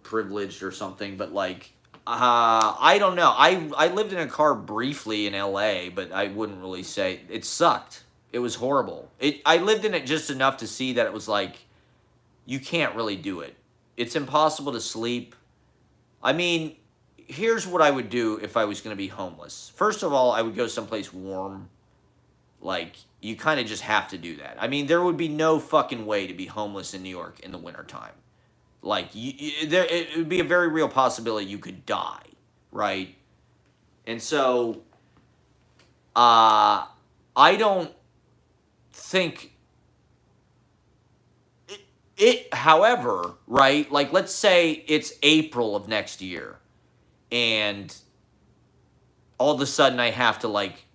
privileged or something, but like, I don't know. I lived in a car briefly in LA, but I wouldn't really say it sucked. It was horrible. I lived in it just enough to see that it was like, you can't really do it. It's impossible to sleep. I mean, here's what I would do if I was going to be homeless. First of all, I would go someplace warm. Like, you kind of just have to do that. I mean, there would be no fucking way to be homeless in New York in the wintertime. Like, there, it would be a very real possibility you could die, right? And so, I don't think however, right? Like, let's say it's April of next year, and all of a sudden I have to, like,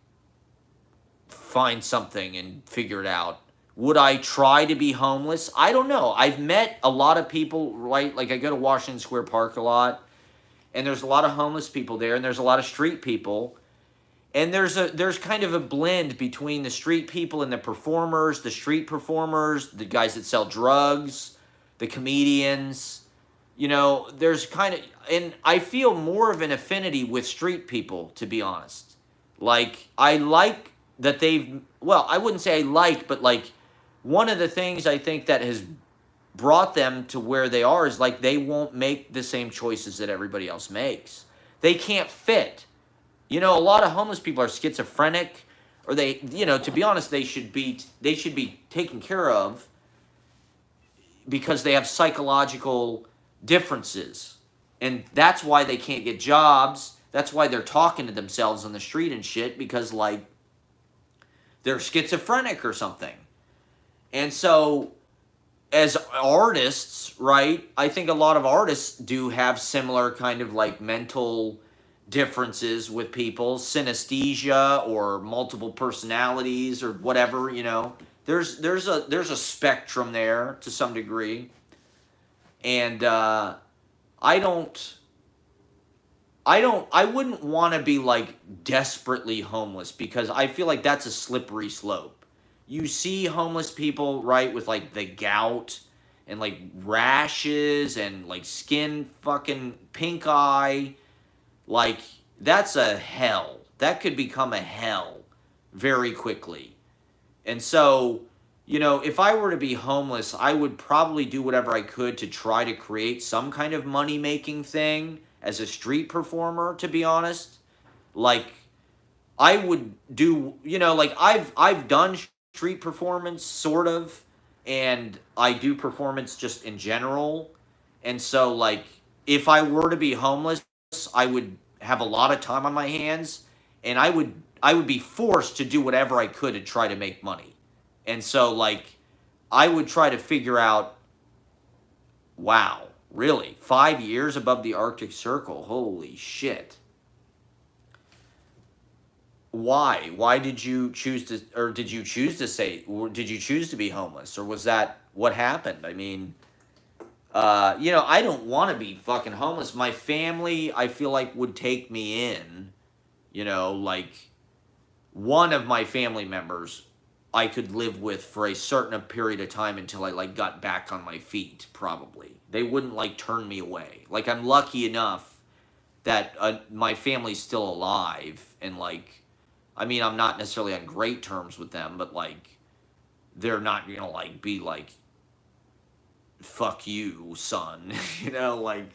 find something and figure it out. Would I try to be homeless? I don't know. I've met a lot of people, right? Like, I go to Washington Square Park a lot, and there's a lot of homeless people there, and there's a lot of street people. And there's kind of a blend between the street people and the performers, the street performers, the guys that sell drugs, the comedians. You know, there's kind of, and I feel more of an affinity with street people, to be honest. Like, I like that well, I wouldn't say I like, but like, one of the things I think that has brought them to where they are is like they won't make the same choices that everybody else makes. They can't fit. You know, a lot of homeless people are schizophrenic, or they, you know, to be honest, they should be taken care of because they have psychological differences. And that's why they can't get jobs. That's why they're talking to themselves on the street and shit, because like they're schizophrenic or something. And so as artists, right, I think a lot of artists do have similar kind of like mental differences with people, synesthesia or multiple personalities or whatever, you know. There's a spectrum there to some degree. And I wouldn't want to be like desperately homeless, because I feel like that's a slippery slope. You see homeless people, right, with like the gout and like rashes and like skin fucking pink eye. Like, that's a hell. That could become a hell very quickly. And so, you know, if I were to be homeless, I would probably do whatever I could to try to create some kind of money-making thing as a street performer, to be honest. Like, I would do, you know, like, I've done street performance, sort of, and I do performance just in general. And so, like, if I were to be homeless, I would have a lot of time on my hands, and I would be forced to do whatever I could to try to make money. And so, like, I would try to figure out, wow, really, 5 years above the Arctic Circle, holy shit. Why did you choose to, or did you choose to say, or did you choose to be homeless, or was that what happened? I mean, you know, I don't want to be fucking homeless. My family, I feel like, would take me in. You know, like, one of my family members I could live with for a certain period of time until I, like, got back on my feet, probably. They wouldn't, like, turn me away. Like, I'm lucky enough that my family's still alive, and, like, I mean, I'm not necessarily on great terms with them, but, like, they're not gonna, like, be like, fuck you, son. You know, like,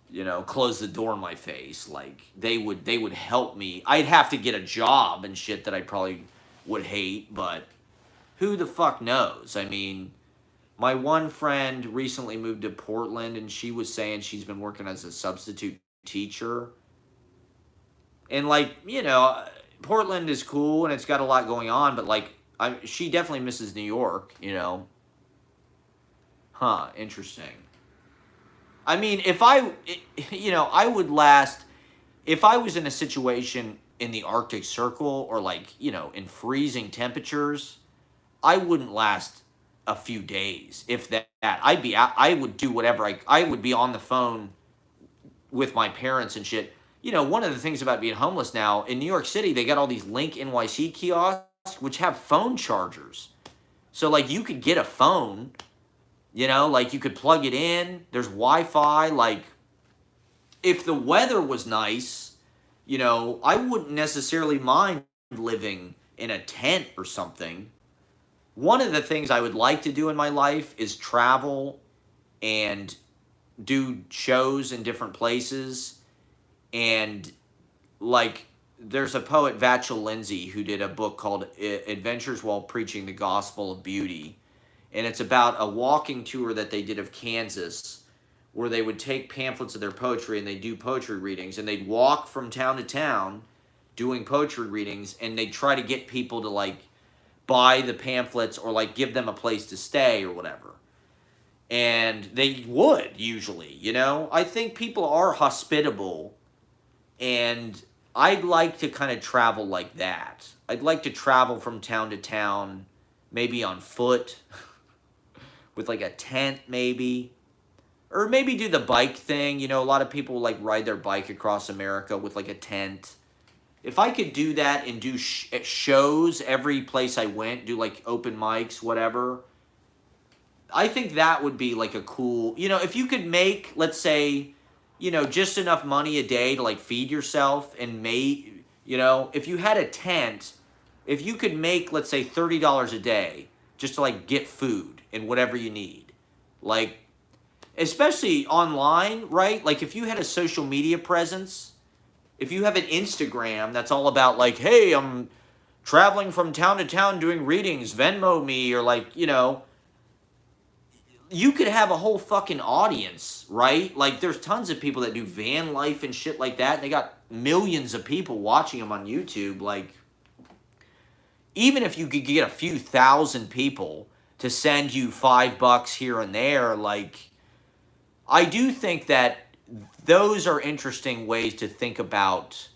you know, close the door in my face. Like, they would help me. I'd have to get a job and shit that I probably would hate, but who the fuck knows? I mean, my one friend recently moved to Portland, and she was saying she's been working as a substitute teacher. And, like, you know, Portland is cool and it's got a lot going on, but, like, she definitely misses New York, you know. Huh, interesting. I mean, you know, I would last, if I was in a situation in the Arctic Circle, or, like, you know, in freezing temperatures, I wouldn't last a few days, if that. I would do whatever, I would be on the phone with my parents and shit. You know, one of the things about being homeless now, in New York City, they got all these Link NYC kiosks, which have phone chargers. So, like, you could get a phone. You know, like, you could plug it in. There's Wi-Fi. Like, if the weather was nice, you know, I wouldn't necessarily mind living in a tent or something. One of the things I would like to do in my life is travel and do shows in different places, and like there's a poet, Vachel Lindsay, who did a book called Adventures While Preaching the Gospel of Beauty, and it's about a walking tour that they did of Kansas, where they would take pamphlets of their poetry and they do poetry readings, and they'd walk from town to town doing poetry readings, and they'd try to get people to like buy the pamphlets or like give them a place to stay or whatever. And they would usually, you know. I think people are hospitable, and I'd like to kind of travel like that. I'd like to travel from town to town, maybe on foot, with like a tent maybe. Or maybe do the bike thing. You know, a lot of people like ride their bike across America with like a tent. If I could do that and do shows every place I went, do like open mics, whatever, I think that would be like a cool, you know, if you could make, let's say, you know, just enough money a day to like feed yourself and make, you know, if you had a tent, if you could make, let's say, $30 a day just to like get food and whatever you need, like, especially online, right? Like if you had a social media presence, if you have an Instagram that's all about like, hey, I'm traveling from town to town doing readings, Venmo me, or like, you know, you could have a whole fucking audience, right? Like there's tons of people that do van life and shit like that. And they got millions of people watching them on YouTube. Like, even if you could get a few thousand people to send you $5 here and there, like, I do think that those are interesting ways to think about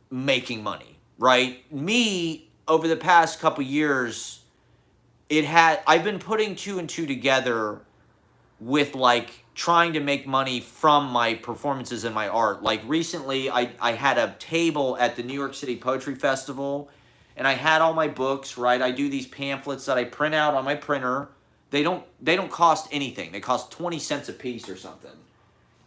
making money, right? Me, over the past couple years, I've been putting two and two together with like trying to make money from my performances and my art. Like recently I had a table at the New York City Poetry Festival, and I had all my books, right? I do these pamphlets that I print out on my printer. They don't cost anything. They cost 20 cents a piece or something.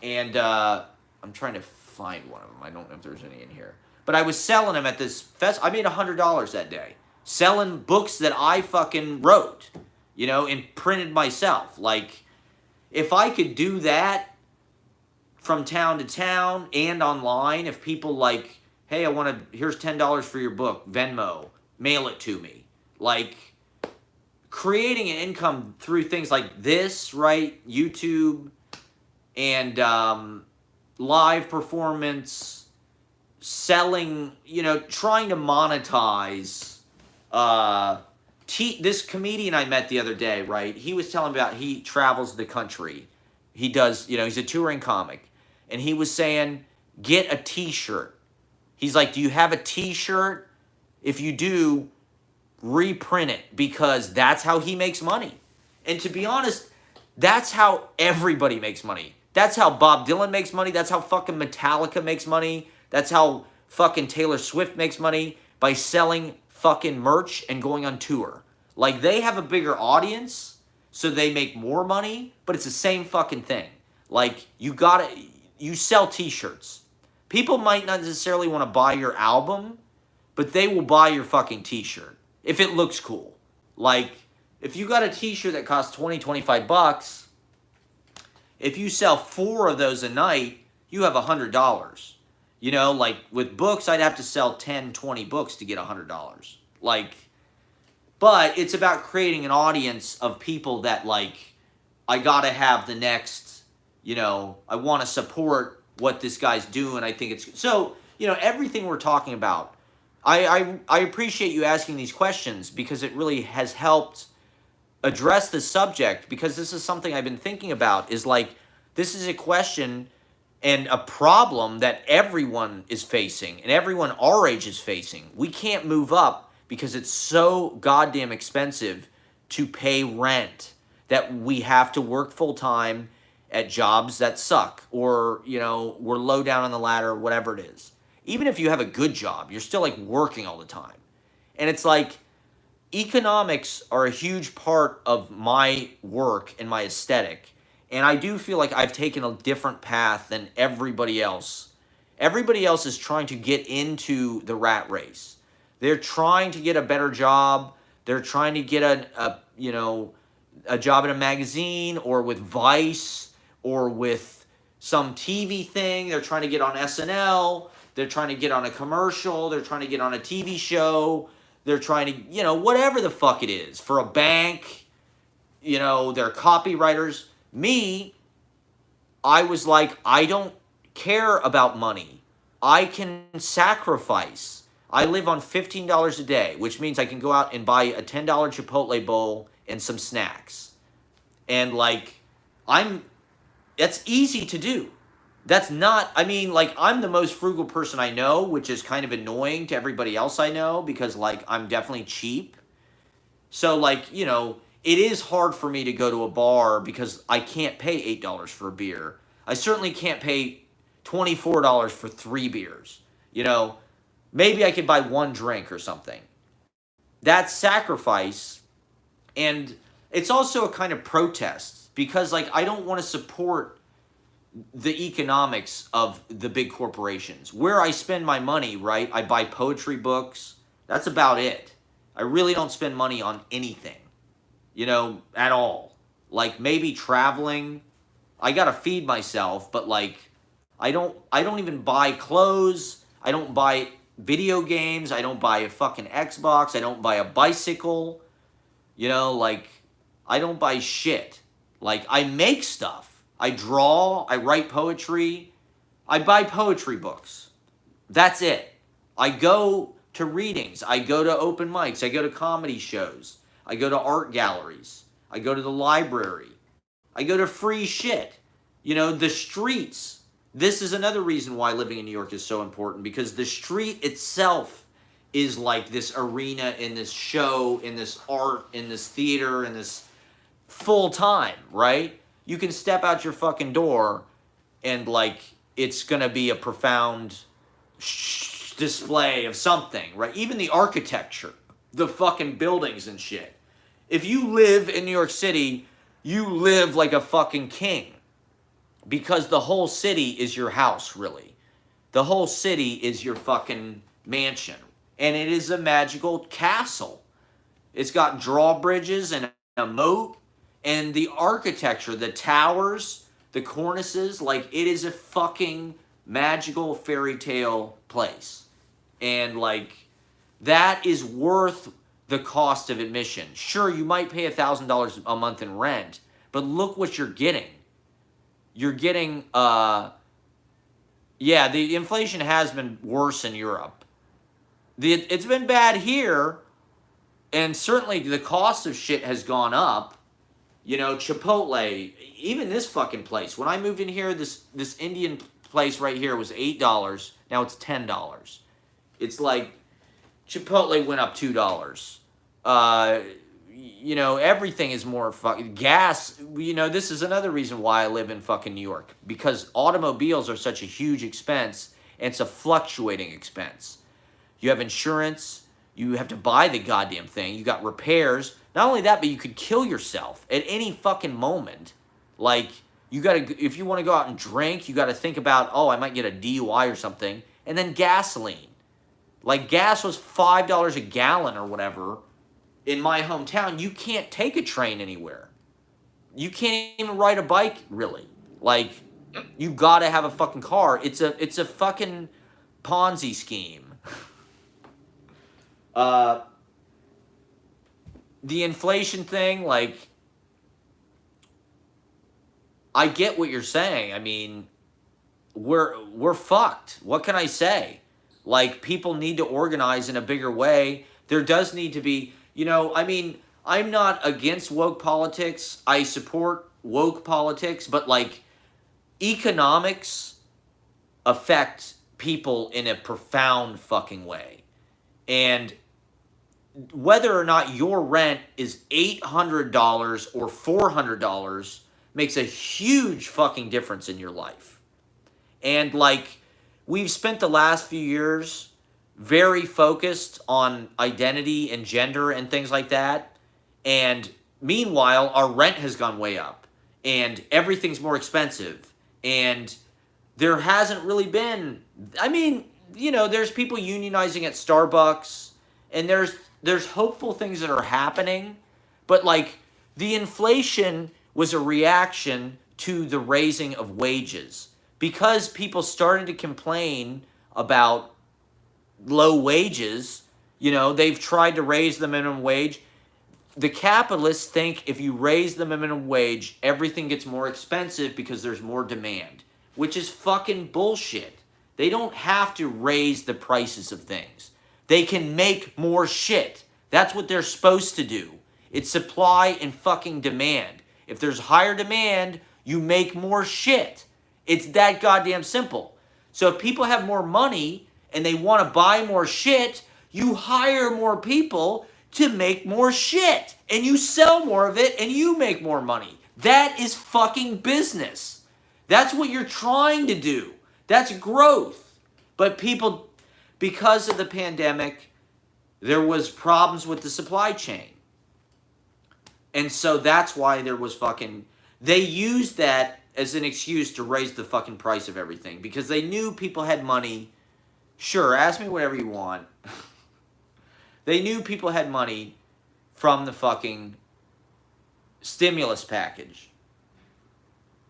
And I'm trying to find one of them. I don't know if there's any in here. But I was selling them at this fest. I made $100 that day selling books that I fucking wrote, you know, and printed myself. Like, if I could do that from town to town and online, if people like, hey, here's $10 for your book, Venmo, mail it to me. Like, creating an income through things like this, right? YouTube and live performance, selling, you know, trying to monetize. This comedian I met the other day, right? He was telling me about, he travels the country. He does, you know, he's a touring comic. And he was saying, get a t-shirt. He's like, do you have a t-shirt? If you do, reprint it, because that's how he makes money. And to be honest, that's how everybody makes money. That's how Bob Dylan makes money. That's how fucking Metallica makes money. That's how fucking Taylor Swift makes money, by selling fucking merch and going on tour. Like, they have a bigger audience, so they make more money, but it's the same fucking thing. Like, you sell t-shirts. People might not necessarily want to buy your album, but they will buy your fucking t-shirt if it looks cool. Like, if you got a t-shirt that costs $25, if you sell 4 of those a night, you have $100. You know, like with books, I'd have to sell 10, 20 books to get $100. Like, but it's about creating an audience of people that like, I gotta have the next, you know, I want to support what this guy's doing. I think it's, so, you know, everything we're talking about, I appreciate you asking these questions, because it really has helped address the subject, because this is something I've been thinking about, is like, this is a question and a problem that everyone is facing, and everyone our age is facing. We can't move up because it's so goddamn expensive to pay rent, that we have to work full time at jobs that suck, or, you know, we're low down on the ladder, whatever it is. Even if you have a good job, you're still like working all the time. And it's like, economics are a huge part of my work and my aesthetic. And I do feel like I've taken a different path than everybody else. Everybody else is trying to get into the rat race. They're trying to get a better job. They're trying to get a job in a magazine, or with Vice, or with some TV thing. They're trying to get on SNL. They're trying to get on a commercial. They're trying to get on a TV show. They're trying to, whatever the fuck it is. For a bank, they're copywriters. Me, I was like, I don't care about money. I can sacrifice. I live on $15 a day, which means I can go out and buy a $10 Chipotle bowl and some snacks. And that's easy to do. That's not, I'm the most frugal person I know, which is kind of annoying to everybody else I know because, I'm definitely cheap. So, it is hard for me to go to a bar because I can't pay $8 for a beer. I certainly can't pay $24 for 3 beers. Maybe I could buy 1 drink or something. That's sacrifice. And it's also a kind of protest because, I don't want to support the economics of the big corporations. Where I spend my money, right? I buy poetry books. That's about it. I really don't spend money on anything, at all. Maybe traveling. I gotta feed myself, but I don't even buy clothes. I don't buy video games. I don't buy a fucking Xbox. I don't buy a bicycle. I don't buy shit. I make stuff. I draw, I write poetry, I buy poetry books. That's it. I go to readings, I go to open mics, I go to comedy shows, I go to art galleries, I go to the library, I go to free shit. The streets. This is another reason why living in New York is so important, because the street itself is like this arena in this show, in this art, in this theater, in this full time, right? You can step out your fucking door and it's going to be a profound display of something, right? Even the architecture, the fucking buildings and shit. If you live in New York City, you live like a fucking king because the whole city is your house, really. The whole city is your fucking mansion. And it is a magical castle. It's got drawbridges and a moat. And the architecture, the towers, the cornices, it is a fucking magical fairy tale place. And that is worth the cost of admission. Sure, you might pay $1,000 a month in rent, but look what you're getting. You're getting, the inflation has been worse in Europe. It's been bad here, and certainly the cost of shit has gone up. Chipotle, even this fucking place. When I moved in here, this Indian place right here was $8. Now it's $10. It's Chipotle went up $2. Everything is more fucking gas. This is another reason why I live in fucking New York, because automobiles are such a huge expense, and it's a fluctuating expense. You have insurance. You have to buy the goddamn thing. You got repairs. Not only that, but you could kill yourself at any fucking moment. You gotta, if you want to go out and drink, you got to think about, I might get a DUI or something. And then gasoline. Gas was $5 a gallon or whatever in my hometown. You can't take a train anywhere. You can't even ride a bike, really. You got to have a fucking car. It's a fucking Ponzi scheme. The inflation thing, I get what you're saying. We're fucked. What can I say? People need to organize in a bigger way. There does need to be, I'm not against woke politics. I support woke politics, but economics affect people in a profound fucking way. And whether or not your rent is $800 or $400 makes a huge fucking difference in your life. And we've spent the last few years very focused on identity and gender and things like that. And meanwhile, our rent has gone way up and everything's more expensive. And there hasn't really been, there's people unionizing at Starbucks, and there's hopeful things that are happening, but the inflation was a reaction to the raising of wages. Because people started to complain about low wages, you know, they've tried to raise the minimum wage. The capitalists think if you raise the minimum wage, everything gets more expensive because there's more demand, which is fucking bullshit. They don't have to raise the prices of things. They can make more shit. That's what they're supposed to do. It's supply and fucking demand. If there's higher demand, you make more shit. It's that goddamn simple. So if people have more money and they want to buy more shit, you hire more people to make more shit. And you sell more of it and you make more money. That is fucking business. That's what you're trying to do. That's growth. But people, because of the pandemic, there was problems with the supply chain. And so that's why there was fucking... They used that as an excuse to raise the fucking price of everything. Because they knew people had money. Sure, ask me whatever you want. They knew people had money from the stimulus package.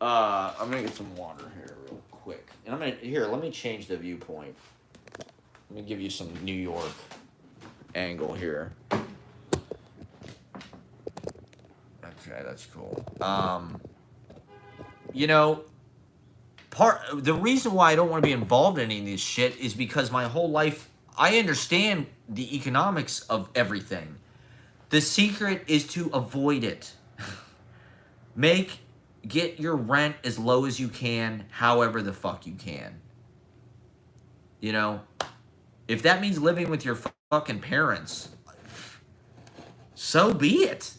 I'm going to get some water here real quick. And let me change the viewpoint. Let me give you some New York angle here. Okay, that's cool. The reason why I don't want to be involved in any of this shit is because my whole life, I understand the economics of everything. The secret is to avoid it. Get your rent as low as you can, however the fuck you can. You know, if that means living with your fucking parents, so be it.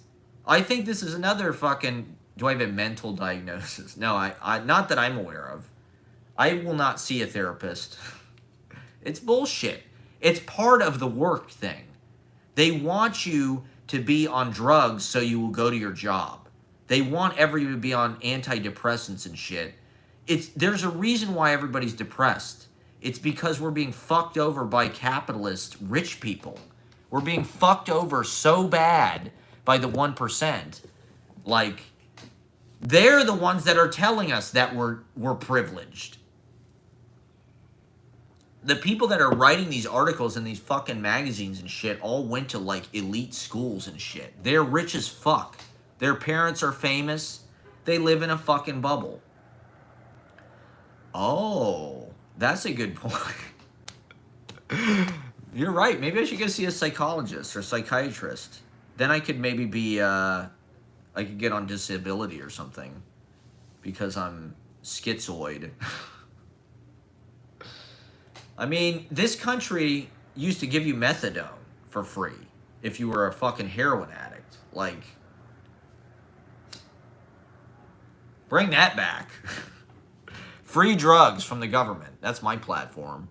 I think this is another fucking, do I have a mental diagnosis? No, I not that I'm aware of. I will not see a therapist. It's bullshit. It's part of the work thing. They want you to be on drugs so you will go to your job. They want everybody to be on antidepressants and shit. There's a reason why everybody's depressed. It's because we're being fucked over by capitalist rich people. We're being fucked over so bad by the 1%. Like, they're the ones that are telling us that we're privileged. The people that are writing these articles in these fucking magazines and shit all went to, like, elite schools and shit. They're rich as fuck. Their parents are famous. They live in a fucking bubble. Oh, that's a good point. You're right. Maybe I should go see a psychologist or psychiatrist. Then I could maybe be, I could get on disability or something. Because I'm schizoid. I mean, this country used to give you methadone for free if you were a fucking heroin addict. Like, bring that back. Free drugs from the government. That's my platform.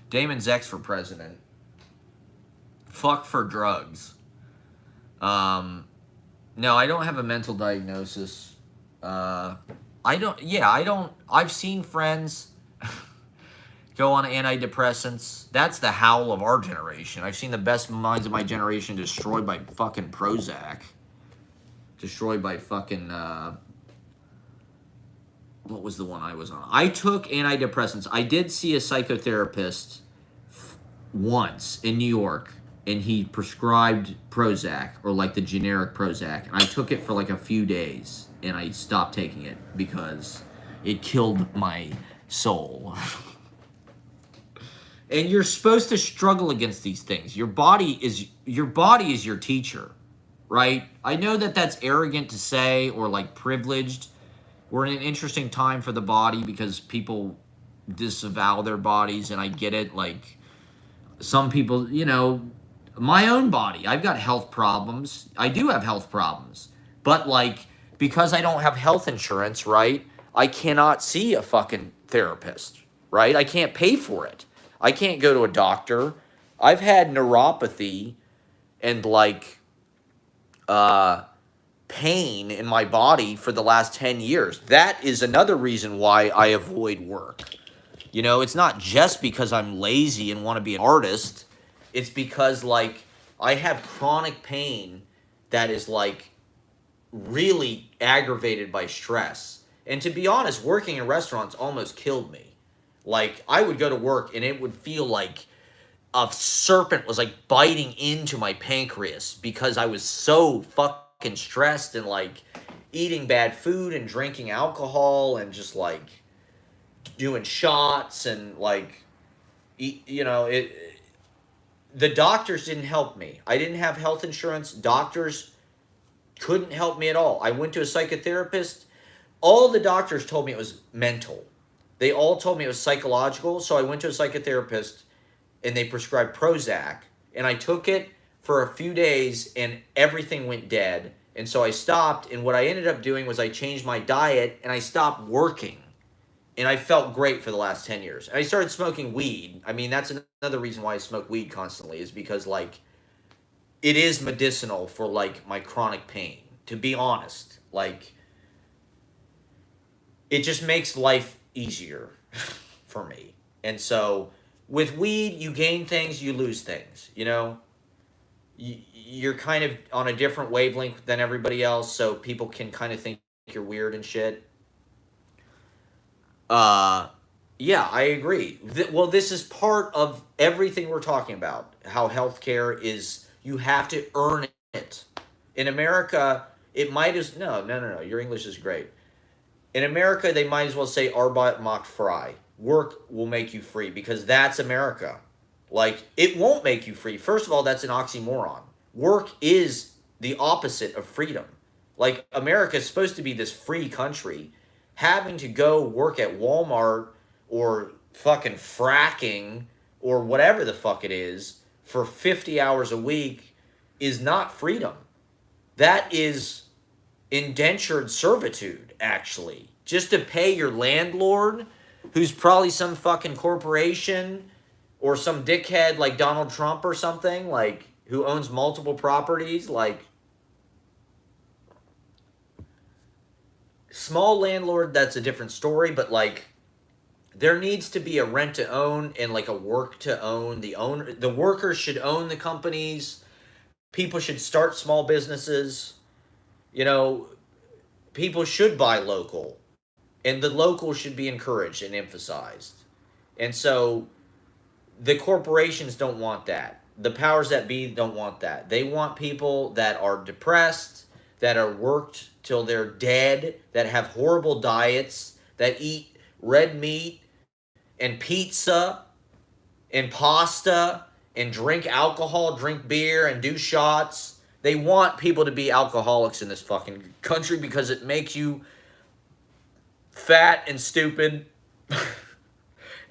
Damon's ex for president. Fuck for drugs. No, I don't have a mental diagnosis. I've seen friends go on antidepressants. That's the howl of our generation. I've seen the best minds of my generation destroyed by fucking Prozac. Destroyed by fucking, what was the one I was on? I took antidepressants. I did see a psychotherapist once in New York, and he prescribed Prozac, or like the generic Prozac, and I took it for like a few days, and I stopped taking it because it killed my soul. And you're supposed to struggle against these things. Your body is your teacher, right? I know that that's arrogant to say, or like privileged. We're in an interesting time for the body because people disavow their bodies, and I get it. Like, some people, you know, my own body, I've got health problems. I do have health problems. But, like, because I don't have health insurance, right, I cannot see a fucking therapist, right? I can't pay for it. I can't go to a doctor. I've had neuropathy and, like, pain in my body for the last 10 years. That is another reason why I avoid work. You know, it's not just because I'm lazy and want to be an artist. It's because, like, I have chronic pain that is, like, really aggravated by stress. And to be honest, working in restaurants almost killed me. Like, I would go to work and it would feel like a serpent was like biting into my pancreas because I was so fucking stressed and like eating bad food and drinking alcohol and just like doing shots and like you know it. The doctors didn't help me. I didn't have health insurance. Doctors couldn't help me at all. I went to a psychotherapist. All the doctors told me it was mental. They all told me it was psychological. So I went to a psychotherapist and they prescribed Prozac. And I took it for a few days and everything went dead. And so I stopped. And what I ended up doing was I changed my diet and I stopped working. And I felt great for the last 10 years. And I started smoking weed. I mean, that's another reason why I smoke weed constantly, is because, like, it is medicinal for, like, my chronic pain, to be honest. Like, it just makes life easier for me. And so, with weed, you gain things, you lose things, you know? You're kind of on a different wavelength than everybody else, so people can kind of think you're weird and shit. Uh, yeah, I agree. Well, this is part of everything we're talking about. How healthcare is, you have to earn it. In America, it might as, no. Your English is great. In America, they might as well say Arbeit macht frei. Work will make you free, because that's America. Like, it won't make you free. First of all, that's an oxymoron. Work is the opposite of freedom. Like, America is supposed to be this free country. Having to go work at Walmart or fucking fracking or whatever the fuck it is for 50 hours a week is not freedom. That is indentured servitude, actually. Just to pay your landlord, who's probably some fucking corporation or some dickhead like Donald Trump or something, like, who owns multiple properties, like, small landlord, that's a different story, but like, there needs to be a rent to own and like a work to own. The workers should own the companies. People should start small businesses. You know, people should buy local, and the local should be encouraged and emphasized. And so the corporations don't want that. The powers that be don't want that. They want people that are depressed, that are worked till they're dead, that have horrible diets, that eat red meat and pizza and pasta and drink alcohol, drink beer and do shots. They want people to be alcoholics in this fucking country because it makes you fat and stupid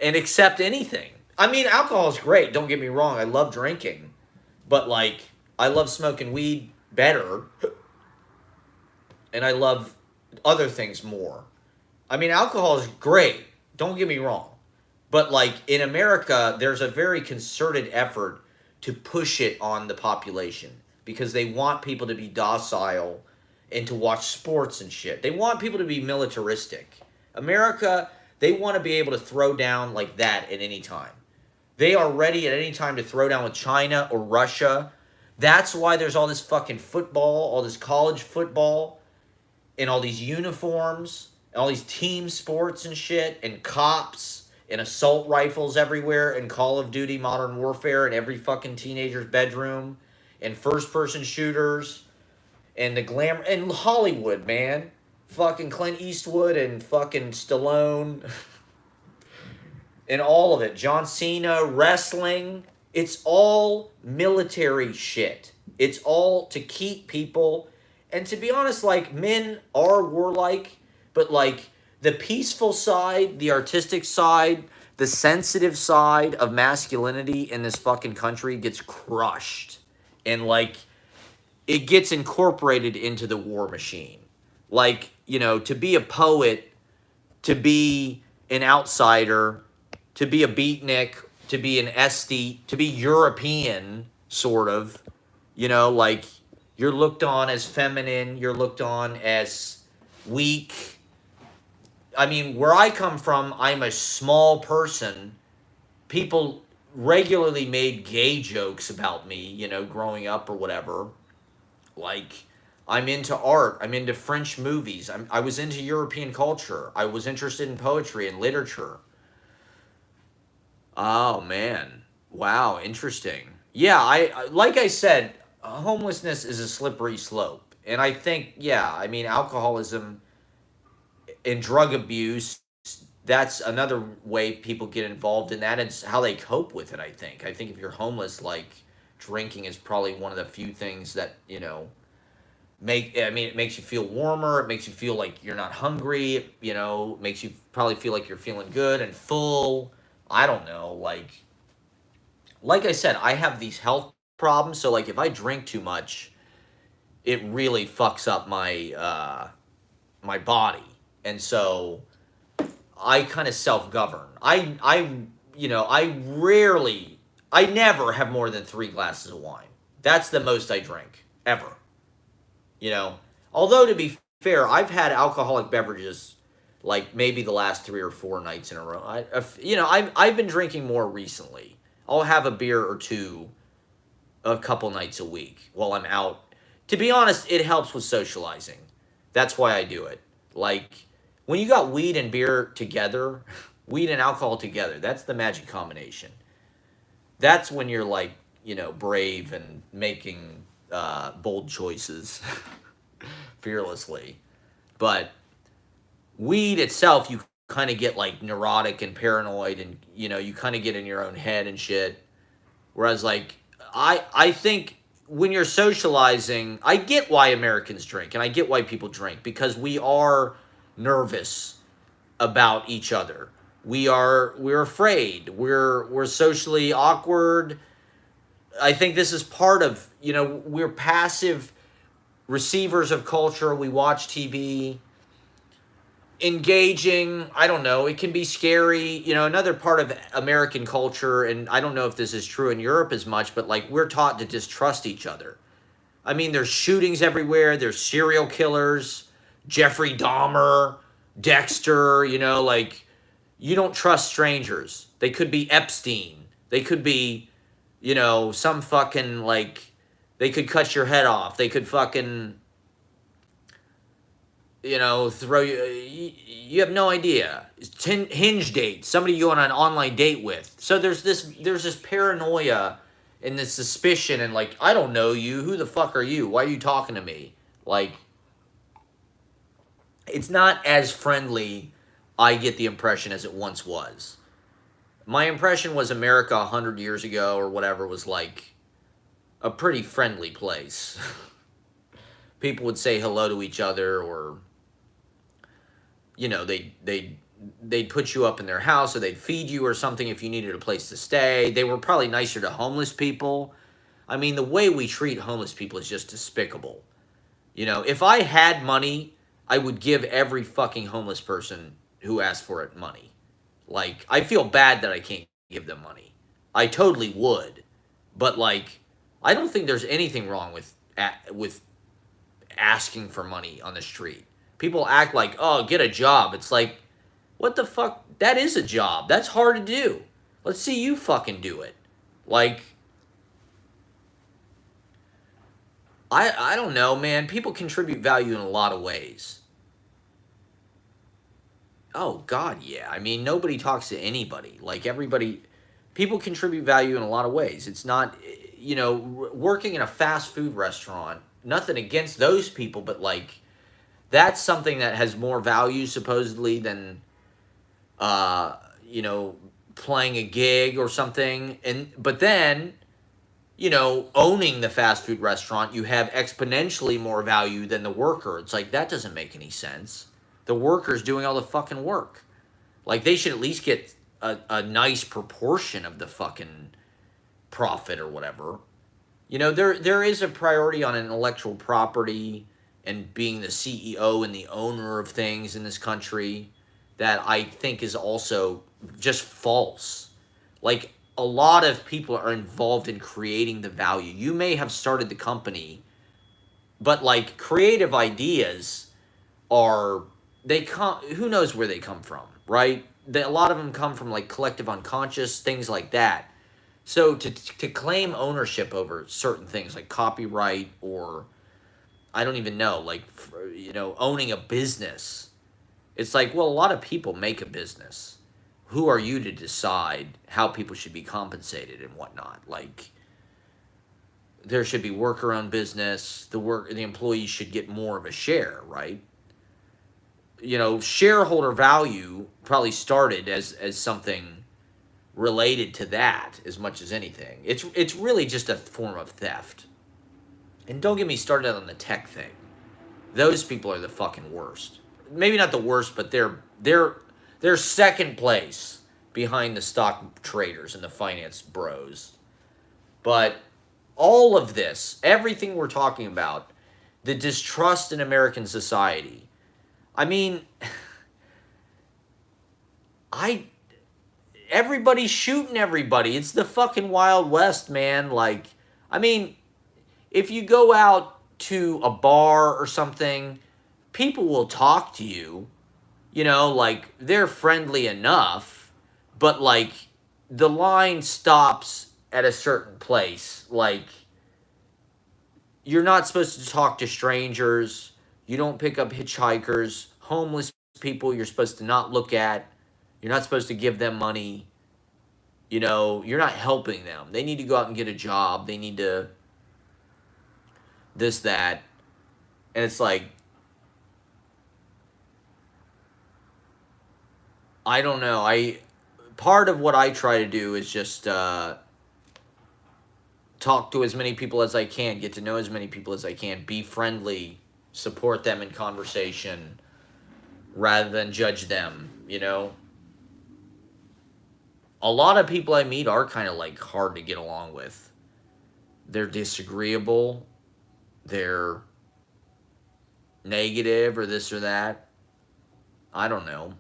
and accept anything. I mean, alcohol is great, don't get me wrong. I love drinking. But, like, I love smoking weed better. And I love other things more. I mean, alcohol is great, don't get me wrong. But, like, in America, there's a very concerted effort to push it on the population because they want people to be docile and to watch sports and shit. They want people to be militaristic. America, they want to be able to throw down like that at any time. They are ready at any time to throw down with China or Russia. That's why there's all this fucking football, all this college football, and all these uniforms, and all these team sports and shit, and cops, and assault rifles everywhere, and Call of Duty Modern Warfare in every fucking teenager's bedroom, and first-person shooters, and the glamour, and Hollywood, man. Fucking Clint Eastwood and fucking Stallone. And all of it. John Cena, wrestling. It's all military shit. It's all to keep people. And to be honest, like, men are warlike, but, like, the peaceful side, the artistic side, the sensitive side of masculinity in this fucking country gets crushed. And, like, it gets incorporated into the war machine. Like, you know, to be a poet, to be an outsider, to be a beatnik, to be an aesthete, to be European, sort of, you know, like, you're looked on as feminine, you're looked on as weak. I mean, where I come from, I'm a small person. People regularly made gay jokes about me, you know, growing up or whatever. Like, I'm into art. I'm into French movies. I was into European culture. I was interested in poetry and literature. Oh man. Wow, interesting. Yeah, like I said, homelessness is a slippery slope. And I think, yeah, I mean alcoholism and drug abuse, that's another way people get involved in that. It's how they cope with it, I think. I think if you're homeless, like drinking is probably one of the few things that, it makes you feel warmer, it makes you feel like you're not hungry, makes you probably feel like you're feeling good and full. I don't know, like I said, I have these health problems, so like if I drink too much, it really fucks up my body. And so I kind of self-govern. I never have more than 3 glasses of wine. That's the most I drink ever. Although to be fair, I've had alcoholic beverages like maybe the last 3 or 4 nights in a row. I've been drinking more recently. I'll have a beer or two a couple nights a week while I'm out. To be honest, it helps with socializing. That's why I do it. Like when you got weed and beer together, weed and alcohol together, that's the magic combination. That's when you're like, brave and making bold choices fearlessly. But weed itself, you kind of get like neurotic and paranoid, and you kind of get in your own head and shit. Whereas like I think when you're socializing, I get why Americans drink and I get why people drink, because we are nervous about each other. We're afraid. We're socially awkward. I think this is part of, we're passive receivers of culture. We watch TV. Engaging, I don't know, it can be scary. Another part of American culture, and I don't know if this is true in Europe as much, but like we're taught to distrust each other. I mean, there's shootings everywhere, there's serial killers, Jeffrey Dahmer, Dexter, like you don't trust strangers. They could be Epstein. They could be, some fucking like, they could cut your head off. They could fucking, throw you have no idea. Hinge date, somebody you go on an online date with. So there's this paranoia and this suspicion and like, I don't know you. Who the fuck are you? Why are you talking to me? Like, it's not as friendly, I get the impression, as it once was. My impression was America 100 years ago or whatever was like a pretty friendly place. People would say hello to each other, or they'd put you up in their house, or they'd feed you or something if you needed a place to stay. They were probably nicer to homeless people. I mean, the way we treat homeless people is just despicable. If I had money, I would give every fucking homeless person who asked for it money. Like, I feel bad that I can't give them money. I totally would. But like, I don't think there's anything wrong with asking for money on the street. People act like, oh, get a job. It's like, what the fuck? That is a job. That's hard to do. Let's see you fucking do it. Like, I don't know, man. People contribute value in a lot of ways. Oh, God, yeah. I mean, nobody talks to anybody. Like, people contribute value in a lot of ways. It's not, working in a fast food restaurant, nothing against those people, but like, that's something that has more value supposedly than, playing a gig or something. But then, owning the fast food restaurant, you have exponentially more value than the worker. It's like, that doesn't make any sense. The worker's doing all the fucking work. Like, they should at least get a nice proportion of the fucking profit or whatever. There is a priority on intellectual property and being the CEO and the owner of things in this country that I think is also just false. Like, a lot of people are involved in creating the value. You may have started the company, but like, creative ideas who knows where they come from, right? A lot of them come from like collective unconscious, things like that. So to claim ownership over certain things like copyright or I don't even know, like, owning a business. It's like, well, a lot of people make a business. Who are you to decide how people should be compensated and whatnot? Like, there should be worker-owned business. The employees should get more of a share, right? Shareholder value probably started as something related to that as much as anything. It's really just a form of theft. And don't get me started on the tech thing. Those people are the fucking worst. Maybe not the worst, but they're second place behind the stock traders and the finance bros. But all of this, everything we're talking about, the distrust in American society. I mean, everybody's shooting everybody. It's the fucking Wild West, man. Like, I mean, if you go out to a bar or something, people will talk to you. Like, they're friendly enough, but, like, the line stops at a certain place. Like, you're not supposed to talk to strangers. You don't pick up hitchhikers. Homeless people you're supposed to not look at. You're not supposed to give them money. You're not helping them. They need to go out and get a job. They need to this, that. And it's like, I don't know. Part of what I try to do is just talk to as many people as I can, get to know as many people as I can, be friendly, support them in conversation rather than judge them, A lot of people I meet are kind of like hard to get along with. They're disagreeable. They're negative or this or that. I don't know.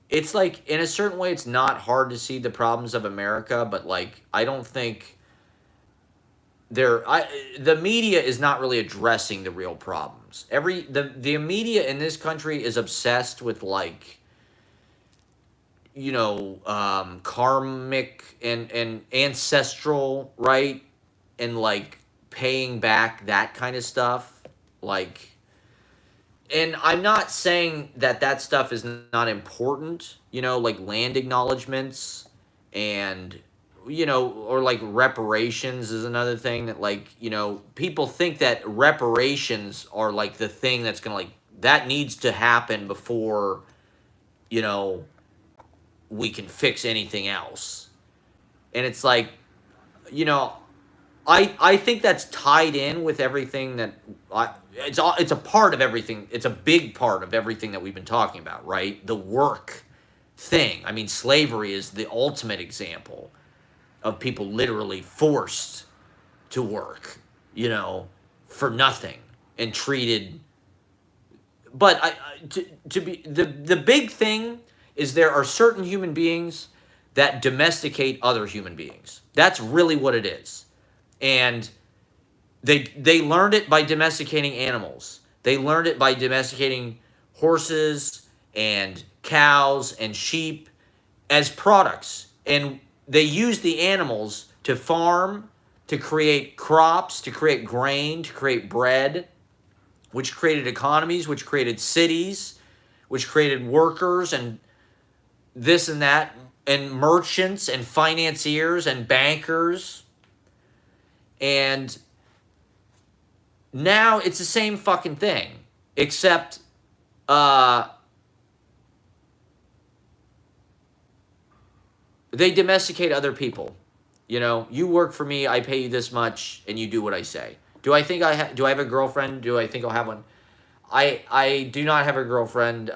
It's like, in a certain way, it's not hard to see the problems of America, but, like, I don't think the media is not really addressing the real problems. The media in this country is obsessed with, like, karmic and ancestral, right? And, like, paying back that kind of stuff. Like, and I'm not saying that stuff is not important, like land acknowledgements and, or like reparations is another thing that, like, people think that reparations are like the thing that's going to, like, that needs to happen before, we can fix anything else. And it's like, I think that's tied in with everything that it's a part of everything. It's a big part of everything that we've been talking about, right? The work thing. I mean, slavery is the ultimate example of people literally forced to work, for nothing and treated. But to be the big thing is there are certain human beings that domesticate other human beings. That's really what it is. And they learned it by domesticating animals. They learned it by domesticating horses and cows and sheep as products. And they used the animals to farm, to create crops, to create grain, to create bread, which created economies, which created cities, which created workers and this and that, and merchants and financiers and bankers. And now it's the same fucking thing, except they domesticate other people. You work for me, I pay you this much, and you do what I say. Do I think do I have a girlfriend? Do I think I'll have one? I do not have a girlfriend.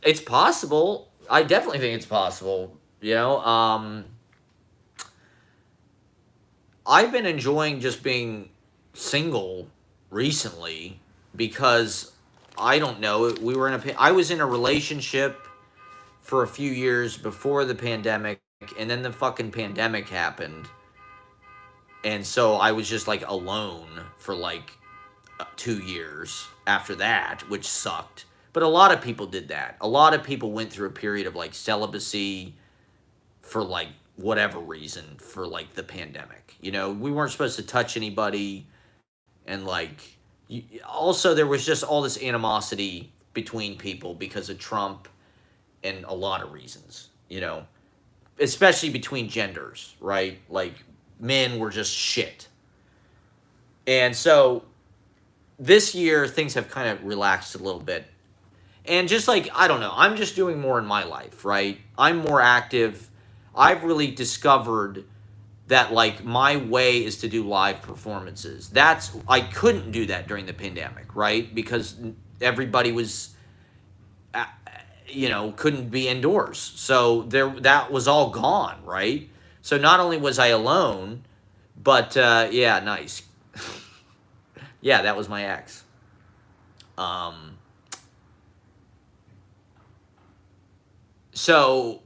It's possible. I definitely think it's possible. I've been enjoying just being single recently because I don't know. I was in a relationship for a few years before the pandemic, and then the fucking pandemic happened, and so I was just like alone for like 2 years after that, which sucked. But a lot of people did that. A lot of people went through a period of like celibacy for like whatever reason for like the pandemic. You know, we weren't supposed to touch anybody, and like also there was just all this animosity between people because of Trump and a lot of reasons, you know, especially between genders, right? Like men were just shit. And so this year things have kind of relaxed a little bit. And just like, I don't know, I'm just doing more in my life, right? I'm more active. I've really discovered that like my way is to do live performances. I couldn't do that during the pandemic, right? Because everybody was couldn't be indoors. So that was all gone, right? So not only was I alone, but yeah, nice. Yeah, that was my ex. So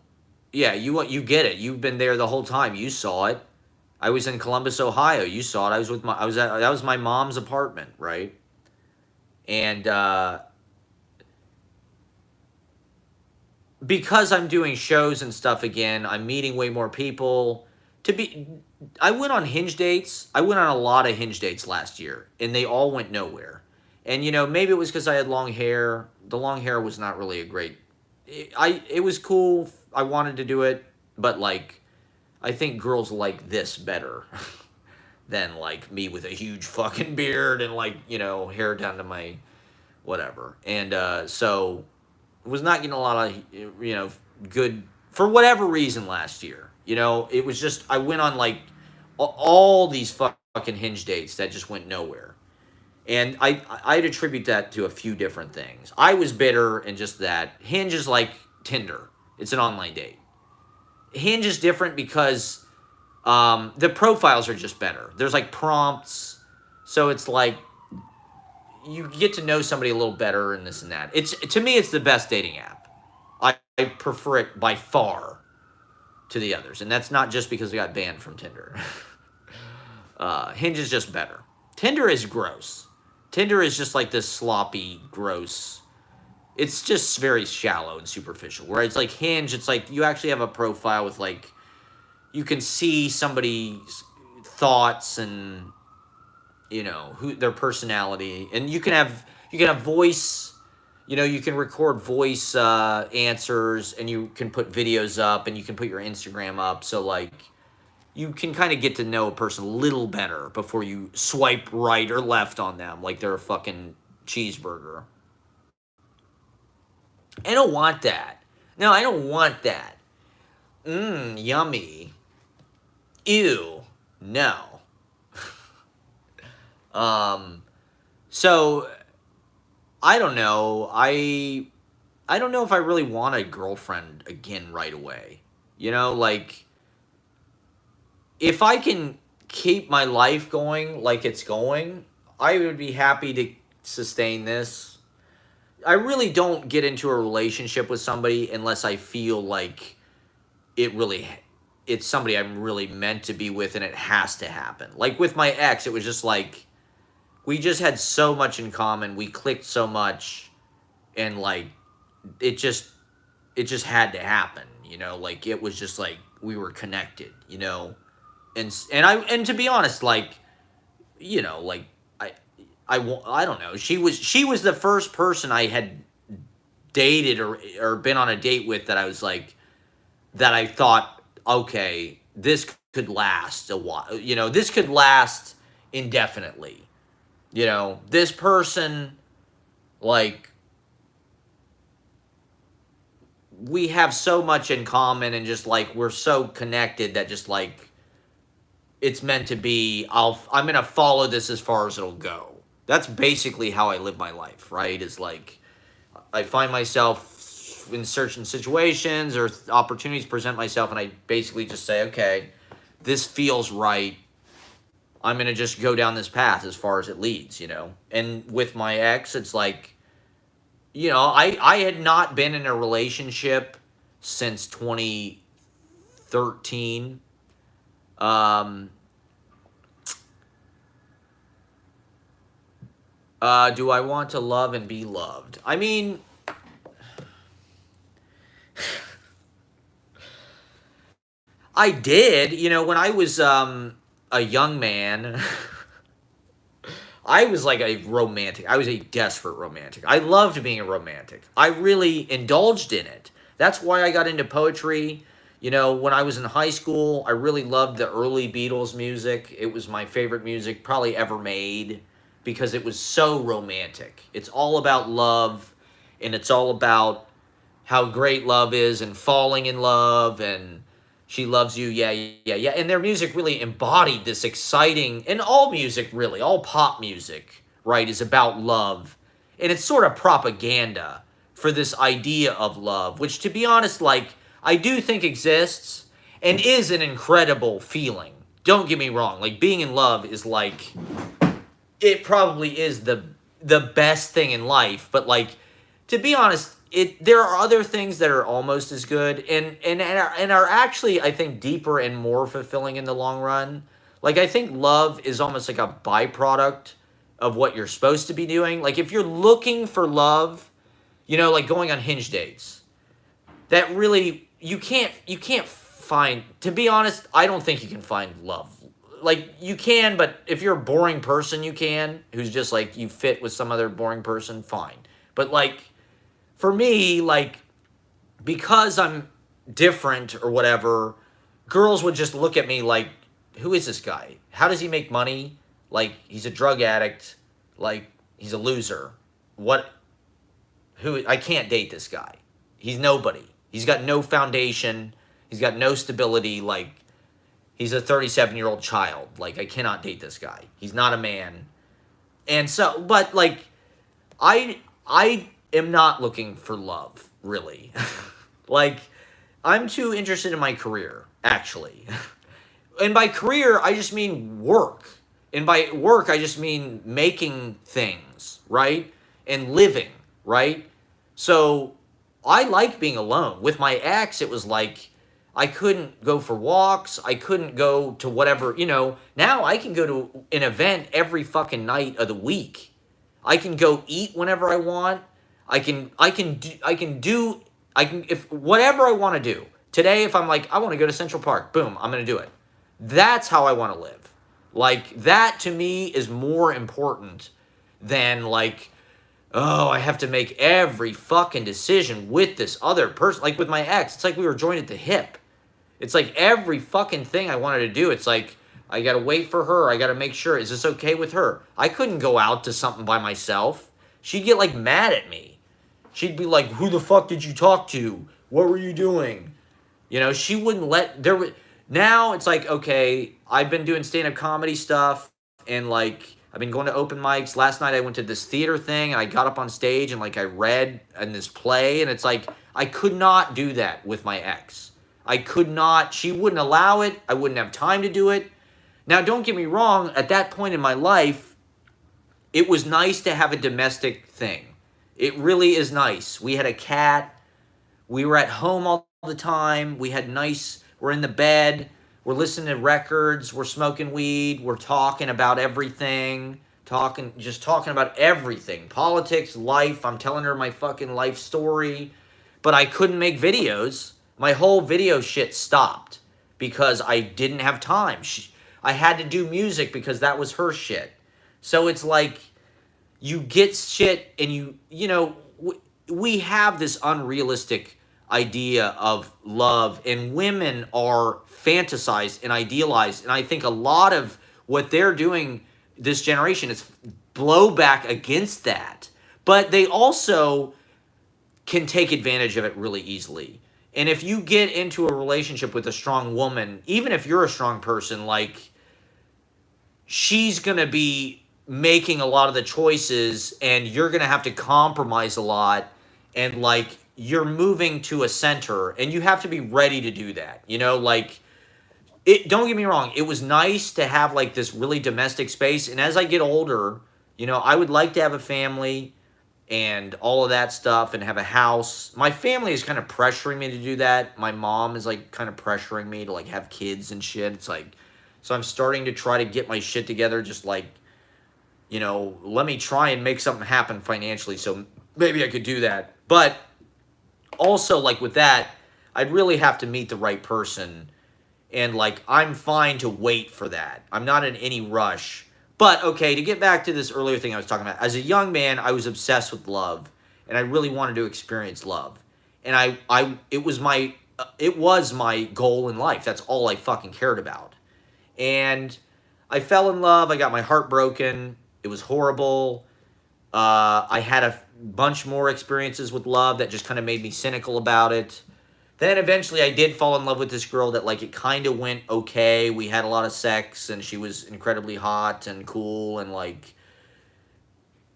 yeah, you get it. You've been there the whole time. You saw it. I was in Columbus, Ohio. You saw it. That was my mom's apartment, right? And because I'm doing shows and stuff again, I'm meeting way more people. I went on Hinge dates. I went on a lot of Hinge dates last year, and they all went nowhere. And maybe it was because I had long hair. The long hair was not really a great. It was cool. I wanted to do it, but like, I think girls like this better than like me with a huge fucking beard and like hair down to my whatever. And so was not getting a lot of good for whatever reason last year. It was just I went on like all these fucking Hinge dates that just went nowhere. And I'd attribute that to a few different things. I was bitter and just that. Hinge is like Tinder. It's an online date. Hinge is different because the profiles are just better. There's like prompts. So it's like you get to know somebody a little better and this and that. To me, it's the best dating app. I prefer it by far to the others. And that's not just because I got banned from Tinder. Hinge is just better. Tinder is gross. Tinder is just like this sloppy, gross. It's just very shallow and superficial. Where it's like Hinge, it's like you actually have a profile with like, you can see somebody's thoughts and who their personality, and you can have voice. You can record voice answers, and you can put videos up, and you can put your Instagram up. So like, you can kind of get to know a person a little better before you swipe right or left on them like they're a fucking cheeseburger. I don't want that. No, I don't want that. Yummy. Ew. No. So I don't know. I don't know if I really want a girlfriend again right away. Like if I can keep my life going like it's going, I would be happy to sustain this. I really don't get into a relationship with somebody unless I feel like it's somebody I'm really meant to be with and it has to happen. Like with my ex, it was just like we just had so much in common. We clicked so much, and like it just had to happen, like it was just like we were connected, and to be honest, like like I don't know. She was the first person I had dated or been on a date with that I was like that I thought, okay, this could last a while. This could last indefinitely. This person, like, we have so much in common and just like we're so connected that just like it's meant to be. I'm gonna follow this as far as it'll go. That's basically how I live my life, right? Is like I find myself in certain situations or opportunities present myself, and I basically just say, okay, this feels right. I'm going to just go down this path as far as it leads, And with my ex, it's like, I had not been in a relationship since 2013. Do I want to love and be loved? I mean, I did. You know, when I was a young man, I was like a romantic. I was a desperate romantic. I loved being a romantic. I really indulged in it. That's why I got into poetry. You know, when I was in high school, I really loved the early Beatles music. It was my favorite music probably ever made because it was so romantic. It's all about love, and it's all about how great love is and falling in love and she loves you, yeah, yeah, yeah. And their music really embodied this exciting, and all music really, all pop music, right, is about love. And it's sort of propaganda for this idea of love, which, to be honest, like, I do think exists and is an incredible feeling. Don't get me wrong. Like, being in love is like, it probably is the best thing in life, but like, to be honest, there are other things that are almost as good and are actually, I think, deeper and more fulfilling in the long run. Like, I think love is almost like a byproduct of what you're supposed to be doing. Like, if you're looking for love, like going on Hinge dates, that really, you can't find, to be honest, I don't think you can find love. Like, you can, but if you're a boring person, you can, who's just like, you fit with some other boring person, fine. But like, for me, like, because I'm different or whatever, girls would just look at me like, who is this guy? How does he make money? Like, he's a drug addict. Like, he's a loser. What? Who? I can't date this guy. He's nobody. He's got no foundation. He's got no stability. Like, he's a 37-year-old child. Like, I cannot date this guy. He's not a man. And so, but like, I am not looking for love, really. Like, I'm too interested in my career, actually. And by career, I just mean work. And by work, I just mean making things, right? And living, right? So I like being alone. With my ex, it was like I couldn't go for walks. I couldn't go to whatever, Now I can go to an event every fucking night of the week. I can go eat whenever I want. If whatever I want to do. Today, if I'm like, I want to go to Central Park, boom, I'm going to do it. That's how I want to live. Like, that to me is more important than like, oh, I have to make every fucking decision with this other person. Like with my ex, it's like we were joined at the hip. It's like every fucking thing I wanted to do, it's like, I gotta wait for her. I gotta make sure, is this okay with her? I couldn't go out to something by myself. She'd get like mad at me. She'd be like, who the fuck did you talk to? What were you doing? She wouldn't let, now it's like, okay, I've been doing stand-up comedy stuff, and like, I've been going to open mics. Last night I went to this theater thing, and I got up on stage, and like, I read in this play, and it's like, I could not do that with my ex. I could not, she wouldn't allow it. I wouldn't have time to do it. Now, don't get me wrong, at that point in my life, it was nice to have a domestic thing. It really is nice. We had a cat. We were at home all the time. We're in the bed. We're listening to records. We're smoking weed. We're talking about everything. Just talking about everything. Politics, life. I'm telling her my fucking life story. But I couldn't make videos. My whole video shit stopped because I didn't have time. I had to do music because that was her shit. So it's like, you get shit and we have this unrealistic idea of love, and women are fantasized and idealized. And I think a lot of what they're doing this generation is blowback against that. But they also can take advantage of it really easily. And if you get into a relationship with a strong woman, even if you're a strong person, like, she's going to be making a lot of the choices, and you're going to have to compromise a lot, and like, you're moving to a center, and you have to be ready to do that. Like, don't get me wrong, it was nice to have like this really domestic space, and as I get older, I would like to have a family and all of that stuff and have a house. My family is kind of pressuring me to do that. My mom is like kind of pressuring me to like have kids and shit. It's like, so I'm starting to try to get my shit together, just like, you know, let me try and make something happen financially so maybe I could do that. But also, like, with that, I'd really have to meet the right person. And, like, I'm fine to wait for that. I'm not in any rush. But, okay, to get back to this earlier thing I was talking about. As a young man, I was obsessed with love. And I really wanted to experience love. And it was my goal in life. That's all I fucking cared about. And I fell in love. I got my heart broken. It was horrible. I had a bunch more experiences with love that just kind of made me cynical about it. Then eventually I did fall in love with this girl that, like, it kind of went okay. We had a lot of sex, and she was incredibly hot and cool, and, like,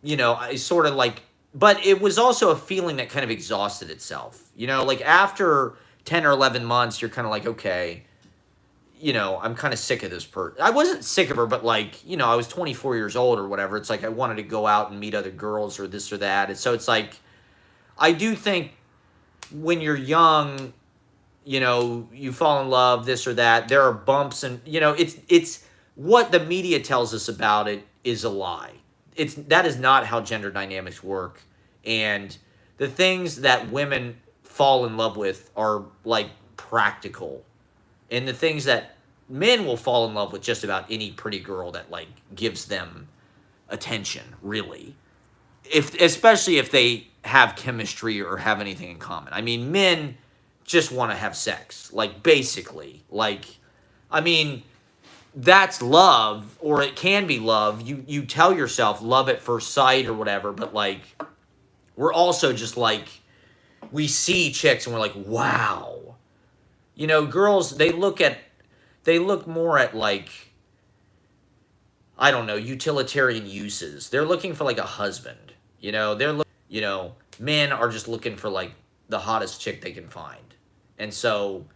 you know, I sort of, like, but it was also a feeling that kind of exhausted itself. You know, like, after 10 or 11 months, you're kind of like, okay, you know, I'm kind of sick of this person. I wasn't sick of her, but, like, you know, I was 24 years old or whatever. It's like I wanted to go out and meet other girls or this or that. And so it's like, I do think when you're young, you know, you fall in love, this or that, there are bumps, and, you know, it's what the media tells us about it is a lie. That is not how gender dynamics work. And the things that women fall in love with are, like, practical. And the things that men will fall in love with just about any pretty girl that, like, gives them attention, really. Especially if they have chemistry or have anything in common. I mean, men just want to have sex, like, basically. Like, I mean, that's love, or it can be love. You tell yourself love at first sight or whatever, but, like, we're also just, like, we see chicks and we're like, wow. You know, girls, they look more at, like, I don't know, utilitarian uses. They're looking for, like, a husband. You know, men are just looking for, like, the hottest chick they can find. And so,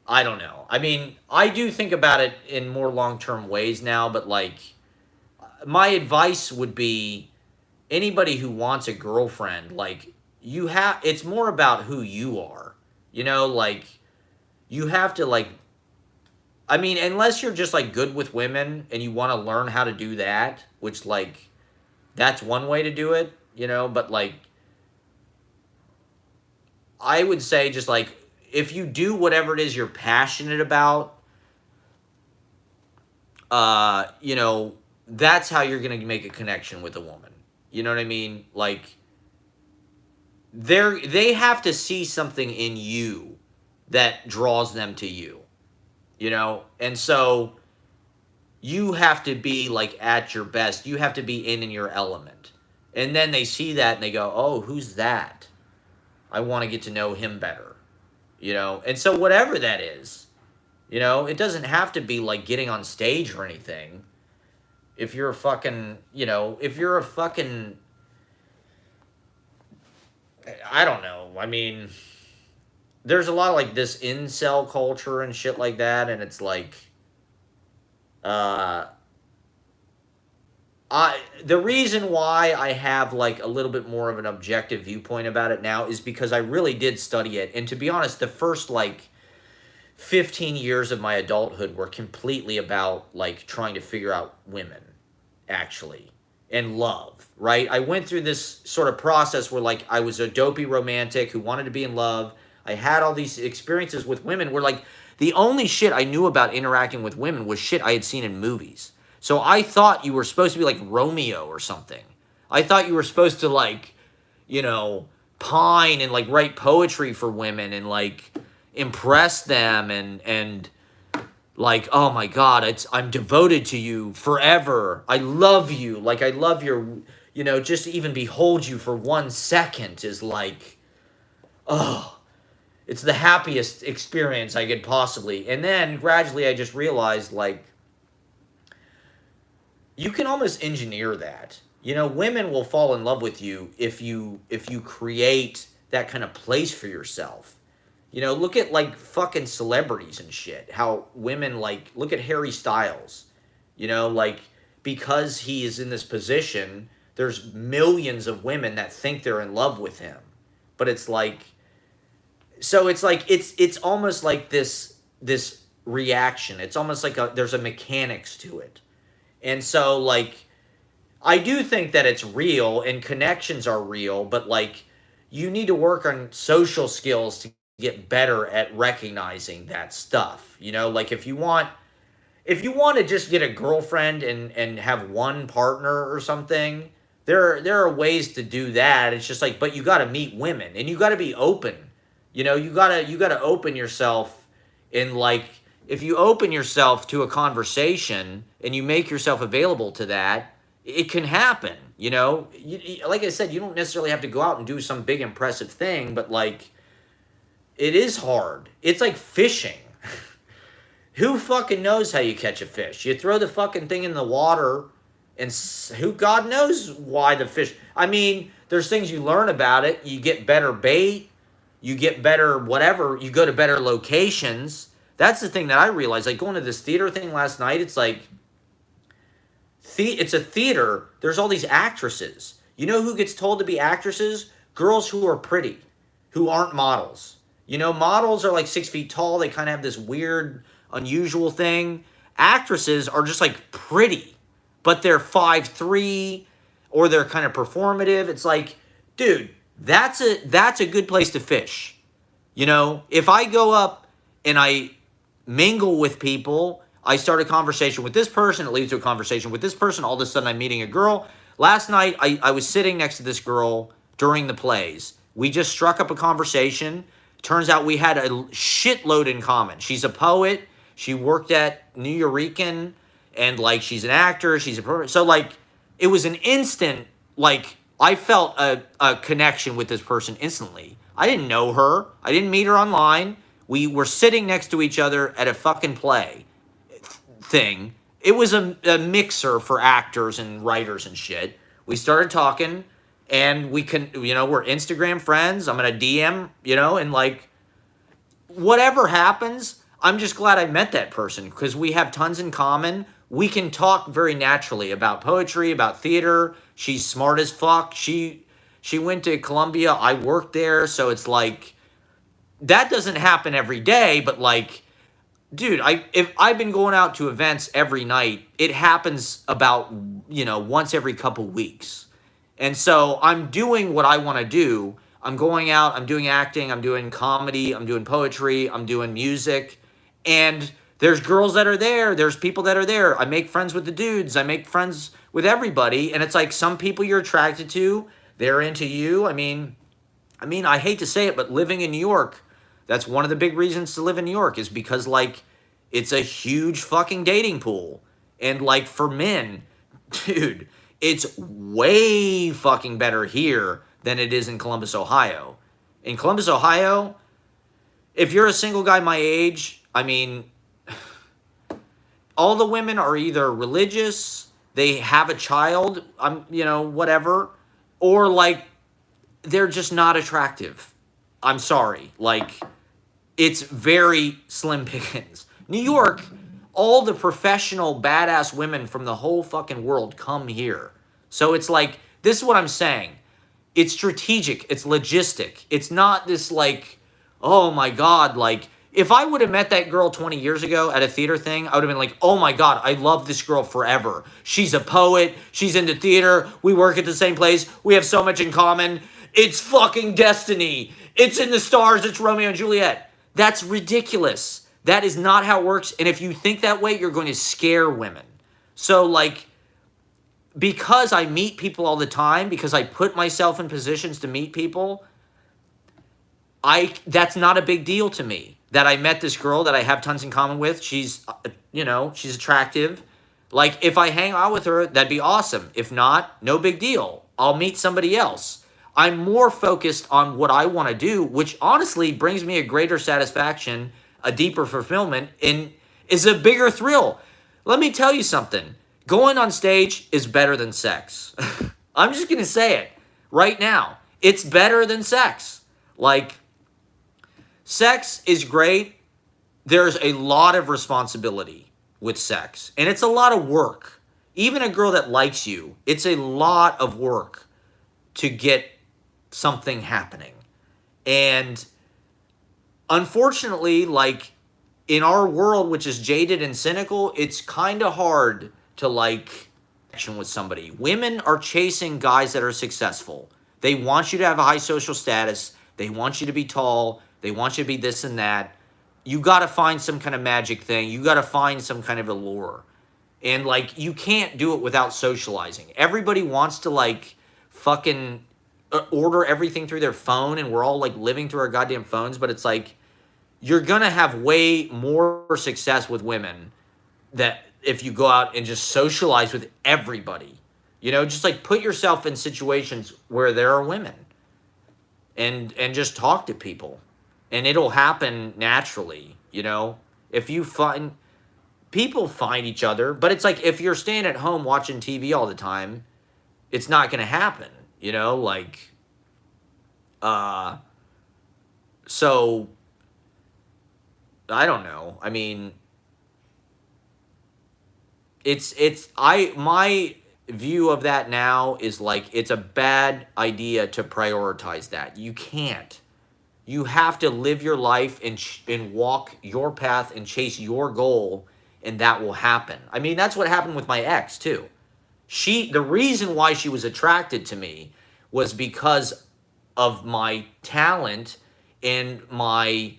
I don't know. I mean, I do think about it in more long-term ways now, but, like, my advice would be anybody who wants a girlfriend, like, it's more about who you are. You know, like, you have to, like, I mean, unless you're just, like, good with women and you want to learn how to do that, which, like, that's one way to do it, you know, but, like, I would say just, like, if you do whatever it is you're passionate about, you know, that's how you're going to make a connection with a woman. You know what I mean? Like, they have to see something in you that draws them to you, you know? And so you have to be, like, at your best. You have to be in your element. And then they see that and they go, oh, who's that? I want to get to know him better, you know? And so whatever that is, you know, it doesn't have to be, like, getting on stage or anything. If you're a fucking, you know, I don't know. I mean, there's a lot of, like, this incel culture and shit like that, and it's like, the reason why I have, like, a little bit more of an objective viewpoint about it now is because I really did study it. And to be honest, the first, like, 15 years of my adulthood were completely about, like, trying to figure out women, actually, and love, right? I went through this sort of process where, like, I was a dopey romantic who wanted to be in love. I had all these experiences with women where, like, the only shit I knew about interacting with women was shit I had seen in movies. So I thought you were supposed to be like Romeo or something. I thought you were supposed to, like, you know, pine and, like, write poetry for women and, like, impress them and like, oh my God, I'm devoted to you forever. I love you. Like, I love your, you know, just to even behold you for 1 second is like, oh, it's the happiest experience I could possibly. And then gradually I just realized, like, you can almost engineer that. You know, women will fall in love with you if you create that kind of place for yourself. You know, look at, like, fucking celebrities and shit. How women, like, look at Harry Styles. You know, like, because he is in this position, there's millions of women that think they're in love with him. But it's like, so it's like, it's almost like this reaction. It's almost like there's a mechanics to it. And so, like, I do think that it's real and connections are real, but like you need to work on social skills to get better at recognizing that stuff. You know, like if you want to just get a girlfriend and have one partner or something, there are ways to do that. It's just like, but you got to meet women and you got to be open. You know, you got to open yourself in like if you open yourself to a conversation and you make yourself available to that, it can happen. You know, like I said, you don't necessarily have to go out and do some big impressive thing, but like it is hard. It's like fishing. Who fucking knows how you catch a fish? You throw the fucking thing in the water, and who God knows why the fish. I mean, there's things you learn about it. You get better bait. You get better whatever. You go to better locations. That's the thing that I realized. Like going to this theater thing last night. It's like, it's a theater. There's all these actresses. You know who gets told to be actresses? Girls who are pretty, who aren't models. You know, models are like 6 feet tall. They kind of have this weird, unusual thing. Actresses are just like pretty, but they're 5'3", or they're kind of performative. It's like, dude, that's a good place to fish. You know, if I go up and I mingle with people, I start a conversation with this person, it leads to a conversation with this person, all of a sudden I'm meeting a girl. Last night, I was sitting next to this girl during the plays. We just struck up a conversation. Turns out we had a shitload in common. She's a poet. She worked at New Eurekan, and like she's an actor. She's a so like it was an instant like I felt a connection with this person instantly. I didn't know her. I didn't meet her online. We were sitting next to each other at a fucking play thing. It was a mixer for actors and writers and shit. We started talking, and we can, you know, we're Instagram friends. I'm gonna DM, you know, and like whatever happens, I'm just glad I met that person because we have tons in common. We can talk very naturally about poetry, about theater. She's smart as fuck. She went to Columbia. I worked there, so it's like that doesn't happen every day, but like, dude, if I've been going out to events every night, it happens about, you know, once every couple weeks. And so I'm doing what I want to do. I'm going out, I'm doing acting, I'm doing comedy, I'm doing poetry, I'm doing music. And there's girls that are there, there's people that are there. I make friends with the dudes, I make friends with everybody. And it's like some people you're attracted to, they're into you. I mean, I hate to say it, but living in New York, that's one of the big reasons to live in New York is because like it's a huge fucking dating pool. And like for men, dude, it's way fucking better here than it is in Columbus, Ohio. In Columbus, Ohio, if you're a single guy my age, I mean, all the women are either religious, they have a child, you know, whatever, or like they're just not attractive. I'm sorry. Like, it's very slim pickings. New York, all the professional badass women from the whole fucking world come here. So it's like, this is what I'm saying. It's strategic. It's logistic. It's not this like, oh my God, like, if I would have met that girl 20 years ago at a theater thing, I would have been like, oh my God, I love this girl forever. She's a poet. She's into theater. We work at the same place. We have so much in common. It's fucking destiny. It's in the stars. It's Romeo and Juliet. That's ridiculous. That is not how it works. And if you think that way, you're going to scare women. So like, because I meet people all the time, because I put myself in positions to meet people, that's not a big deal to me. That I met this girl that I have tons in common with. She's, you know, she's attractive. Like, if I hang out with her, that'd be awesome. If not, no big deal. I'll meet somebody else. I'm more focused on what I want to do, which honestly brings me a greater satisfaction, a deeper fulfillment, and is a bigger thrill. Let me tell you something. Going on stage is better than sex. I'm just going to say it right now. It's better than sex. Like, sex is great. There's a lot of responsibility with sex, and it's a lot of work. Even a girl that likes you, it's a lot of work to get something happening. And unfortunately, like in our world, which is jaded and cynical, it's kind of hard to like with somebody. Women are chasing guys that are successful. They want you to have a high social status. They want you to be tall. They want you to be this and that. You got to find some kind of magic thing. You got to find some kind of allure. And like, you can't do it without socializing. Everybody wants to like fucking order everything through their phone, and we're all like living through our goddamn phones. But it's like, you're going to have way more success with women that if you go out and just socialize with everybody. You know, just like put yourself in situations where there are women and just talk to people, and it'll happen naturally. You know, if you find people find each other, but it's like if you're staying at home watching TV all the time, it's not going to happen, you know, like so I don't know. I mean, my view of that now is like it's a bad idea to prioritize that. You can't. You have to live your life and walk your path and chase your goal, and that will happen. I mean, that's what happened with my ex too. The reason why she was attracted to me was because of my talent and my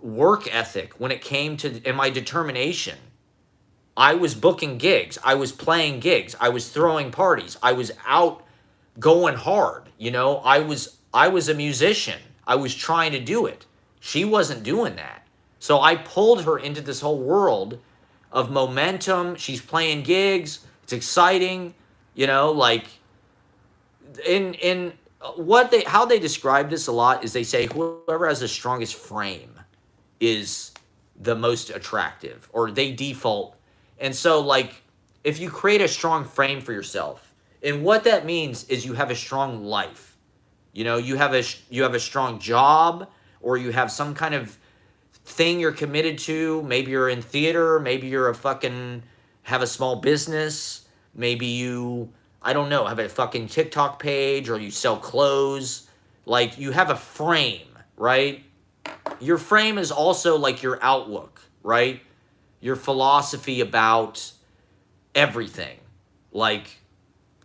work ethic when it came to, and my determination. I was booking gigs. I was playing gigs. I was throwing parties. I was out going hard. You know, I was a musician. I was trying to do it. She wasn't doing that. So I pulled her into this whole world of momentum. She's playing gigs. It's exciting. You know, like in how they describe this a lot is they say whoever has the strongest frame is the most attractive, or they default. And so like if you create a strong frame for yourself, and what that means is you have a strong life. You know, you have a strong job, or you have some kind of thing you're committed to. Maybe you're in theater, maybe you're have a small business, maybe you, I don't know, have a fucking TikTok page, or you sell clothes. Like, you have a frame, right? Your frame is also like your outlook, right? Your philosophy about everything, like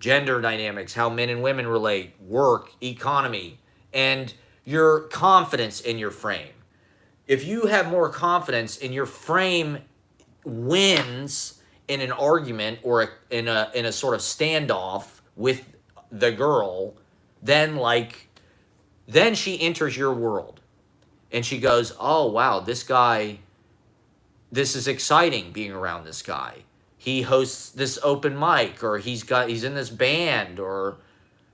gender dynamics, how men and women relate, work, economy, and your confidence in your frame. If you have more confidence in your frame wins in an argument or in a sort of standoff with the girl, then she enters your world and she goes, "Oh wow, this is exciting being around this guy. He hosts this open mic, or he's in this band, or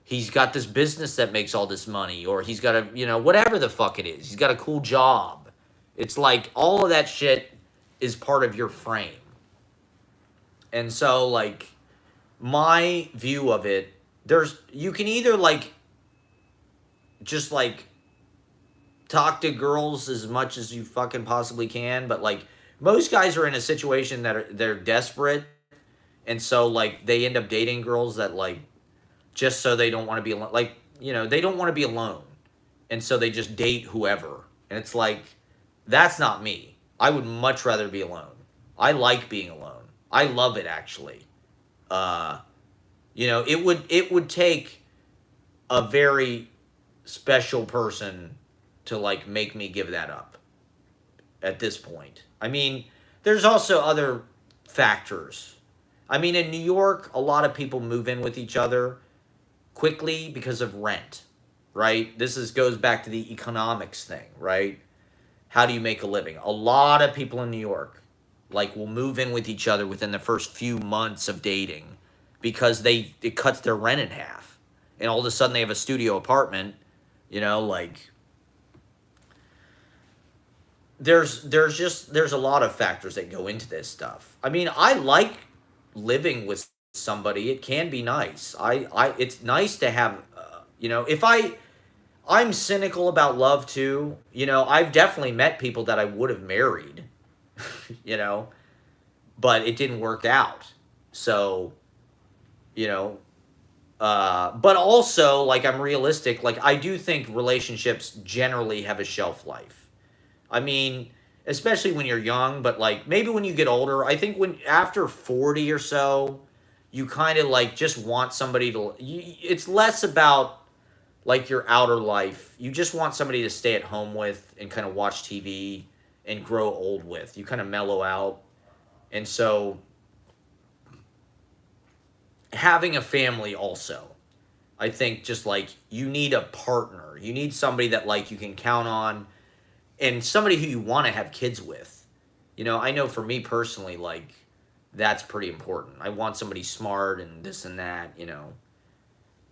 he's got this business that makes all this money, or he's got whatever the fuck it is. He's got a cool job." It's like all of that shit is part of your frame. And so like my view of it, you can either just talk to girls as much as you fucking possibly can, but like most guys are in a situation that they're desperate, and so like they end up dating girls that like just so they don't want to be alone. Like, they don't want to be alone, and so they just date whoever. And it's like, that's not me. I would much rather be alone. I like being alone. I love it, actually. It would take a very special person to like make me give that up at this point. I mean, there's also other factors. I mean, in New York, a lot of people move in with each other quickly because of rent, right? This goes back to the economics thing, right? How do you make a living? A lot of people in New York will move in with each other within the first few months of dating because it cuts their rent in half. And all of a sudden they have a studio apartment, there's a lot of factors that go into this stuff. I mean, I like living with somebody. It can be nice. It's nice to have, I'm cynical about love too. I've definitely met people that I would have married, but it didn't work out. So, but also, I'm realistic. I do think relationships generally have a shelf life. I mean, especially when you're young, but like maybe when you get older, I think when after 40 or so, you kind of like just want somebody to it's less about like your outer life. You just want somebody to stay at home with and kind of watch TV and grow old with. You kind of mellow out. And so having a family also, I think just like you need a partner. You need somebody that like you can count on and somebody who you want to have kids with. You know, I know for me personally, like that's pretty important. I want somebody smart and this and that, you know,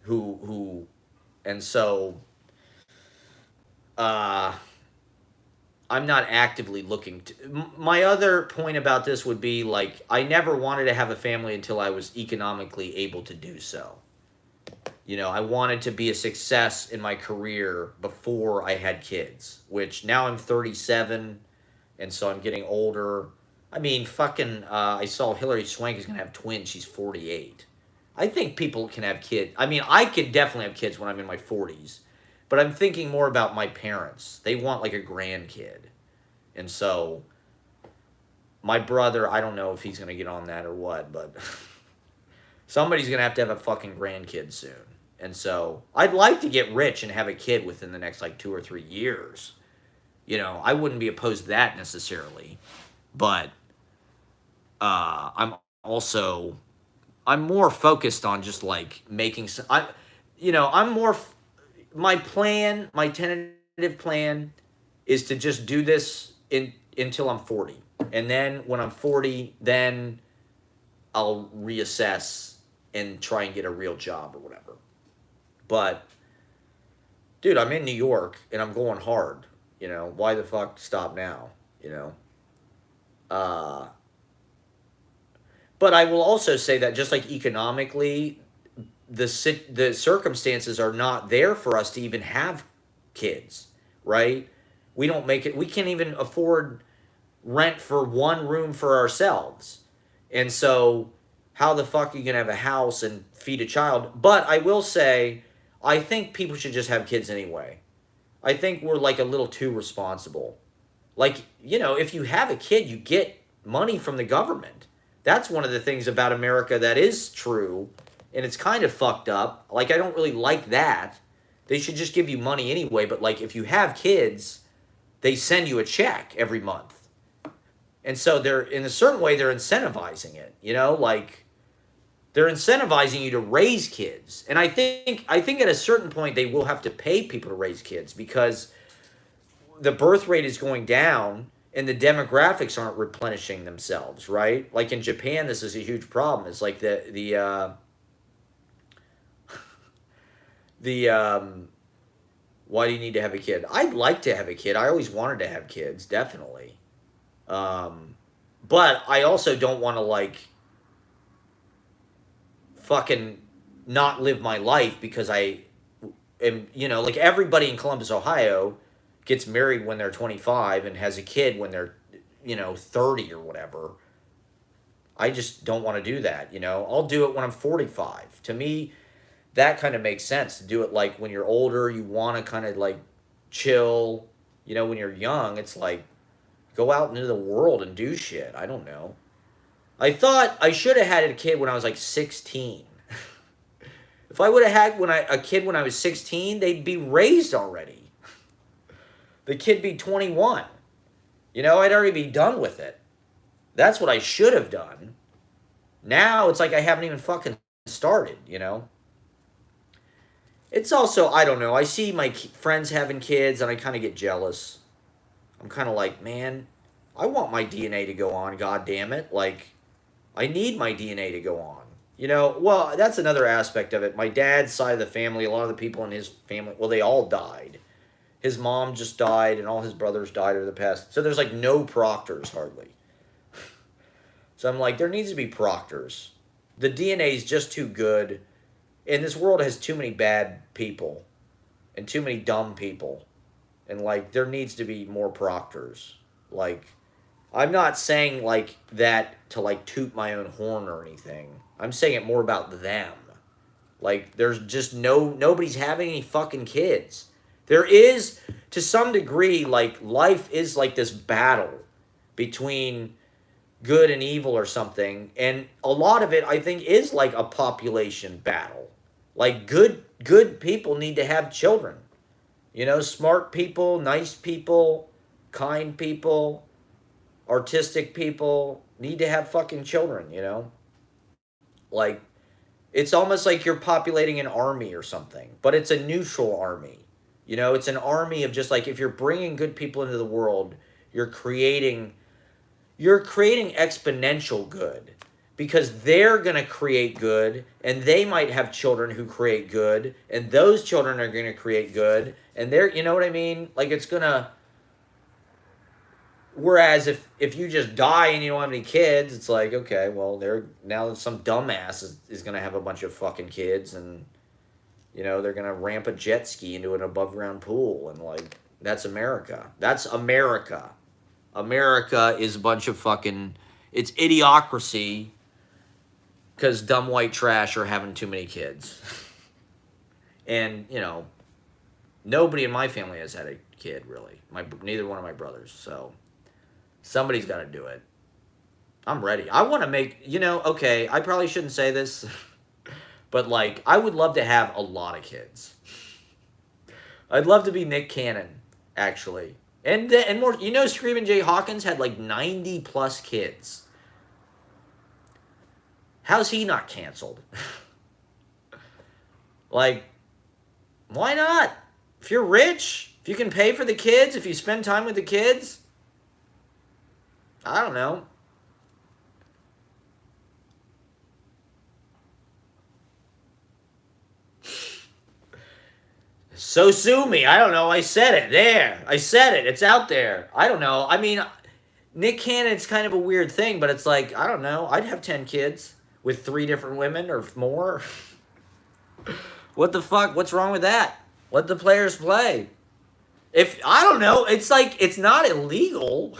who and so uh I'm not actively looking to. My other point about this would be like I never wanted to have a family until I was economically able to do so. You know, I wanted to be a success in my career before I had kids, which now I'm 37, and so I'm getting older. I mean, fucking, I saw Hillary Swank is going to have twins. She's 48. I think people can have kids. I mean, I could definitely have kids when I'm in my 40s, but I'm thinking more about my parents. They want like a grandkid. And so my brother, I don't know if he's going to get on that or what, but somebody's going to have a fucking grandkid soon. And so I'd like to get rich and have a kid within the next like 2 or 3 years. You know, I wouldn't be opposed to that necessarily, but I'm also I'm more focused on just like making some. I'm more. My plan, my tentative plan, is to just do this until I'm 40, and then when I'm 40, then I'll reassess and try and get a real job or whatever. But dude, I'm in New York and I'm going hard. You know, why the fuck stop now? You know. Uh, but I will also say that just like economically, the circumstances are not there for us to even have kids, right? We don't make it. We can't even afford rent for one room for ourselves, and so how the fuck are you gonna have a house and feed a child? But I will say, I think people should just have kids anyway. I think we're like a little too responsible. Like, you know, if you have a kid, you get money from the government. That's one of the things about America that is true, and it's kind of fucked up. Like, I don't really like that. They should just give you money anyway, but like if you have kids, they send you a check every month. And so they're in a certain way they're incentivizing it, you know, like they're incentivizing you to raise kids. And I think at a certain point they will have to pay people to raise kids because the birth rate is going down and the demographics aren't replenishing themselves, right? Like in Japan, this is a huge problem. It's like the why do you need to have a kid? I'd like to have a kid. I always wanted to have kids, definitely. But I also don't want to like fucking not live my life because I am, you know, like everybody in Columbus, Ohio gets married when they're 25 and has a kid when they're, you know, 30 or whatever. I just don't want to do that, you know. I'll do it when I'm 45. To me, that kind of makes sense to do it like when you're older, you want to kind of like chill. You know, when you're young, it's like go out into the world and do shit. I don't know. I thought I should have had a kid when I was like 16. If I would have had a kid when I was 16, they'd be raised already. The kid be 21. You know, I'd already be done with it. That's what I should have done. Now it's like I haven't even fucking started, you know? It's also, I don't know, I see my friends having kids and I kind of get jealous. I'm kind of like, man, I want my DNA to go on, god damn it. Like, I need my DNA to go on. You know, well, that's another aspect of it. My dad's side of the family, a lot of the people in his family, well, they all died. His mom just died and all his brothers died over the past. So there's like no proctors hardly. So I'm like, there needs to be proctors. The DNA is just too good. And this world has too many bad people and too many dumb people. And like, there needs to be more proctors. Like, I'm not saying like that to like toot my own horn or anything. I'm saying it more about them. Like, there's just nobody's having any fucking kids. There is, to some degree, like, life is like this battle between good and evil or something. And a lot of it, I think, is like a population battle. Like, good people need to have children. You know, smart people, nice people, kind people, artistic people need to have fucking children, you know? Like, it's almost like you're populating an army or something, but it's a neutral army. You know, it's an army of just like, if you're bringing good people into the world, you're creating exponential good, because they're going to create good, and they might have children who create good, and those children are going to create good, and they're, you know what I mean? Like, it's going to, whereas if you just die and you don't have any kids, it's like, okay, well, now some dumbass is going to have a bunch of fucking kids, and, you know, they're going to ramp a jet ski into an above ground pool, and, like, that's America. That's America. America is a bunch of fucking, it's idiocracy because dumb white trash are having too many kids. And, you know, nobody in my family has had a kid, really. Neither one of my brothers, so somebody's got to do it. I'm ready. I want to make, you know, okay, I probably shouldn't say this, but, like, I would love to have a lot of kids. I'd love to be Nick Cannon, actually. And more, you know, Screaming Jay Hawkins had like 90 plus kids. How's he not canceled? Like, why not? If you're rich, if you can pay for the kids, if you spend time with the kids, I don't know. So sue me. I don't know. I said it. There. I said it. It's out there. I don't know. I mean, Nick Cannon's kind of a weird thing, but it's like, I don't know. I'd have 10 kids with 3 different women or more. What the fuck? What's wrong with that? Let the players play. I don't know. It's like, it's not illegal.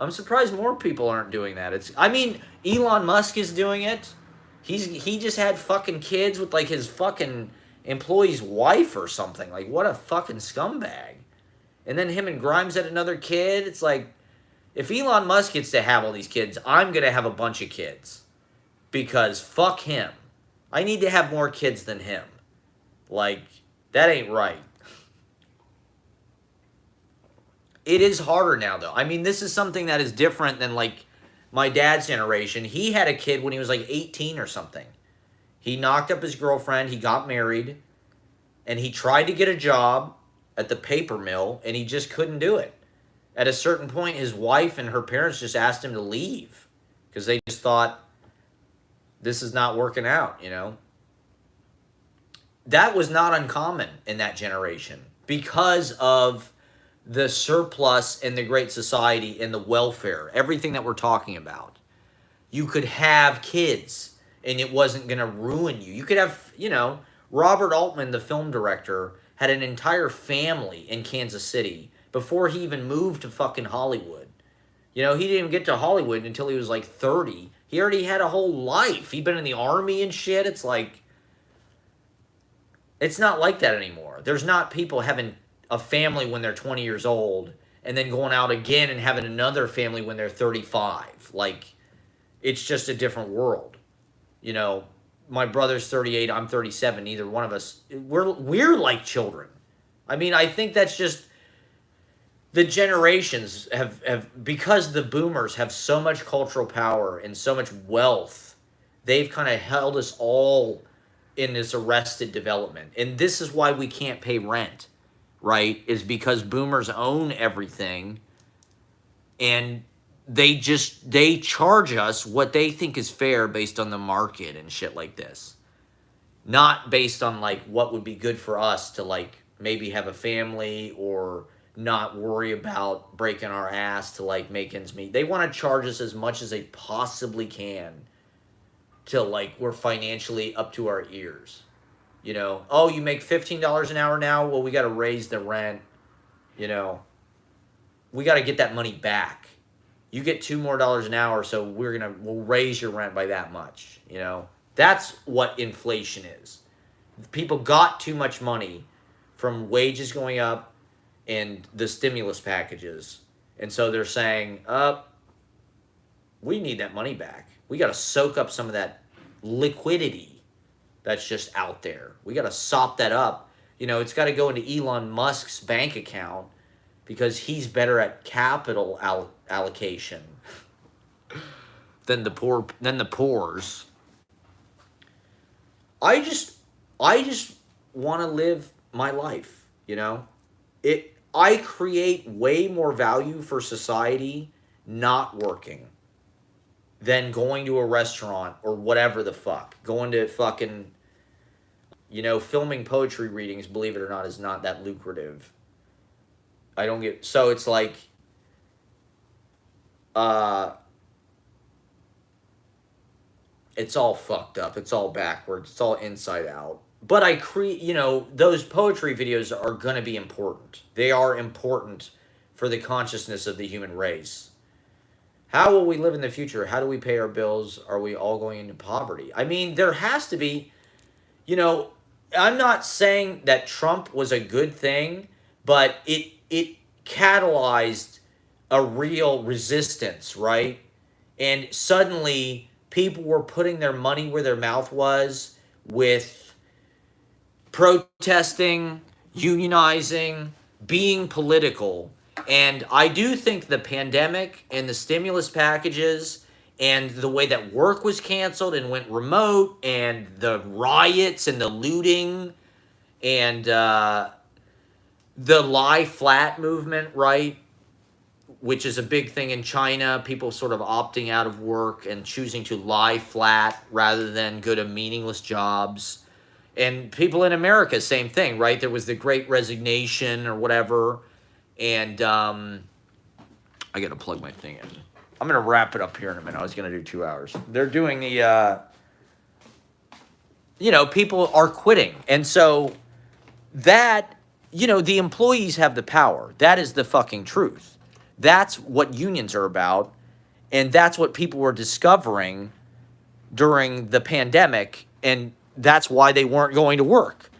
I'm surprised more people aren't doing that. I mean, Elon Musk is doing it. He just had fucking kids with, like, his fucking employee's wife or something. Like, what a fucking scumbag. And then him and Grimes had another kid. It's like, if Elon Musk gets to have all these kids, I'm going to have a bunch of kids. Because fuck him. I need to have more kids than him. Like, that ain't right. It is harder now, though. I mean, this is something that is different than, like, my dad's generation. He had a kid when he was, like, 18 or something. He knocked up his girlfriend, he got married, and he tried to get a job at the paper mill, and he just couldn't do it. At a certain point, his wife and her parents just asked him to leave because they just thought, this is not working out, you know? That was not uncommon in that generation because of the surplus and the Great Society and the welfare, everything that we're talking about. You could have kids and it wasn't going to ruin you. You could have, you know, Robert Altman, the film director, had an entire family in Kansas City before he even moved to fucking Hollywood. You know, he didn't even get to Hollywood until he was like 30. He already had a whole life. He'd been in the army and shit. It's like, it's not like that anymore. There's not people having a family when they're 20 years old and then going out again and having another family when they're 35. Like, it's just a different world. You know, my brother's 38, I'm 37. Neither one of us, we're like children. I mean, I think that's just the generations have because the boomers have so much cultural power and so much wealth, they've kind of held us all in this arrested development. And this is why we can't pay rent, right? Is because boomers own everything and they charge us what they think is fair based on the market and shit like this. Not based on, like, what would be good for us to, like, maybe have a family or not worry about breaking our ass to, like, make ends meet. They want to charge us as much as they possibly can till, like, we're financially up to our ears. You know, oh, you make $15 an hour now? Well, we got to raise the rent. You know, we got to get that money back. You get $2 more an hour, so we'll raise your rent by that much. You know, that's what inflation is. People got too much money from wages going up and the stimulus packages. And so they're saying, we need that money back. We got to soak up some of that liquidity that's just out there. We got to sop that up. It's got to go into Elon Musk's bank account because he's better at capital allocation than the poor's. I just want to live my life, I create way more value for society not working than going to a restaurant or whatever the fuck. Going to fucking, filming poetry readings, believe it or not, is not that lucrative. So it's like, it's all fucked up. It's all backwards. It's all inside out. But I create, those poetry videos are going to be important. They are important for the consciousness of the human race. How will we live in the future? How do we pay our bills? Are we all going into poverty? I mean, there has to be, I'm not saying that Trump was a good thing, but it catalyzed a real resistance, right? And suddenly people were putting their money where their mouth was with protesting, unionizing, being political. And I do think the pandemic and the stimulus packages and the way that work was canceled and went remote and the riots and the looting and the lie flat movement, right? Which is a big thing in China, people sort of opting out of work and choosing to lie flat rather than go to meaningless jobs. And people in America, same thing, right? There was the Great Resignation or whatever. And I got to plug my thing in. I'm going to wrap it up here in a minute. I was going to do 2 hours. They're doing the, people are quitting. And so that, the employees have the power. That is the fucking truth. That's what unions are about. And that's what people were discovering during the pandemic. And that's why they weren't going to work.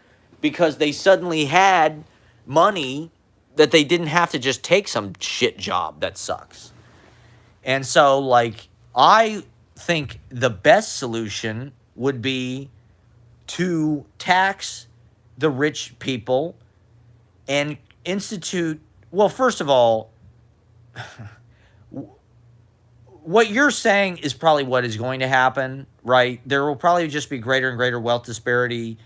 Because they suddenly had money that they didn't have to just take some shit job that sucks. And so, I think the best solution would be to tax the rich people and institute, well, first of all, what you're saying is probably what is going to happen, right? There will probably just be greater and greater wealth disparity.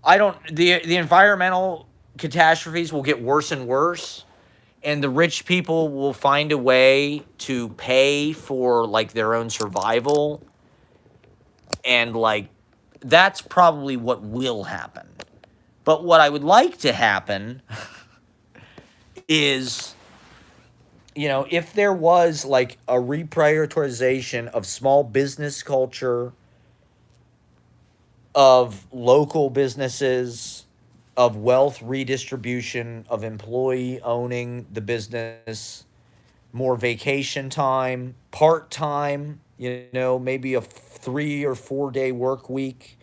The environmental catastrophes will get worse and worse, and the rich people will find a way to pay for their own survival, and that's probably what will happen. But what I would like to happen is, if there was a reprioritization of small business culture, of local businesses, of wealth redistribution, of employee owning the business, more vacation time, part-time, maybe a 3 or 4 day work week,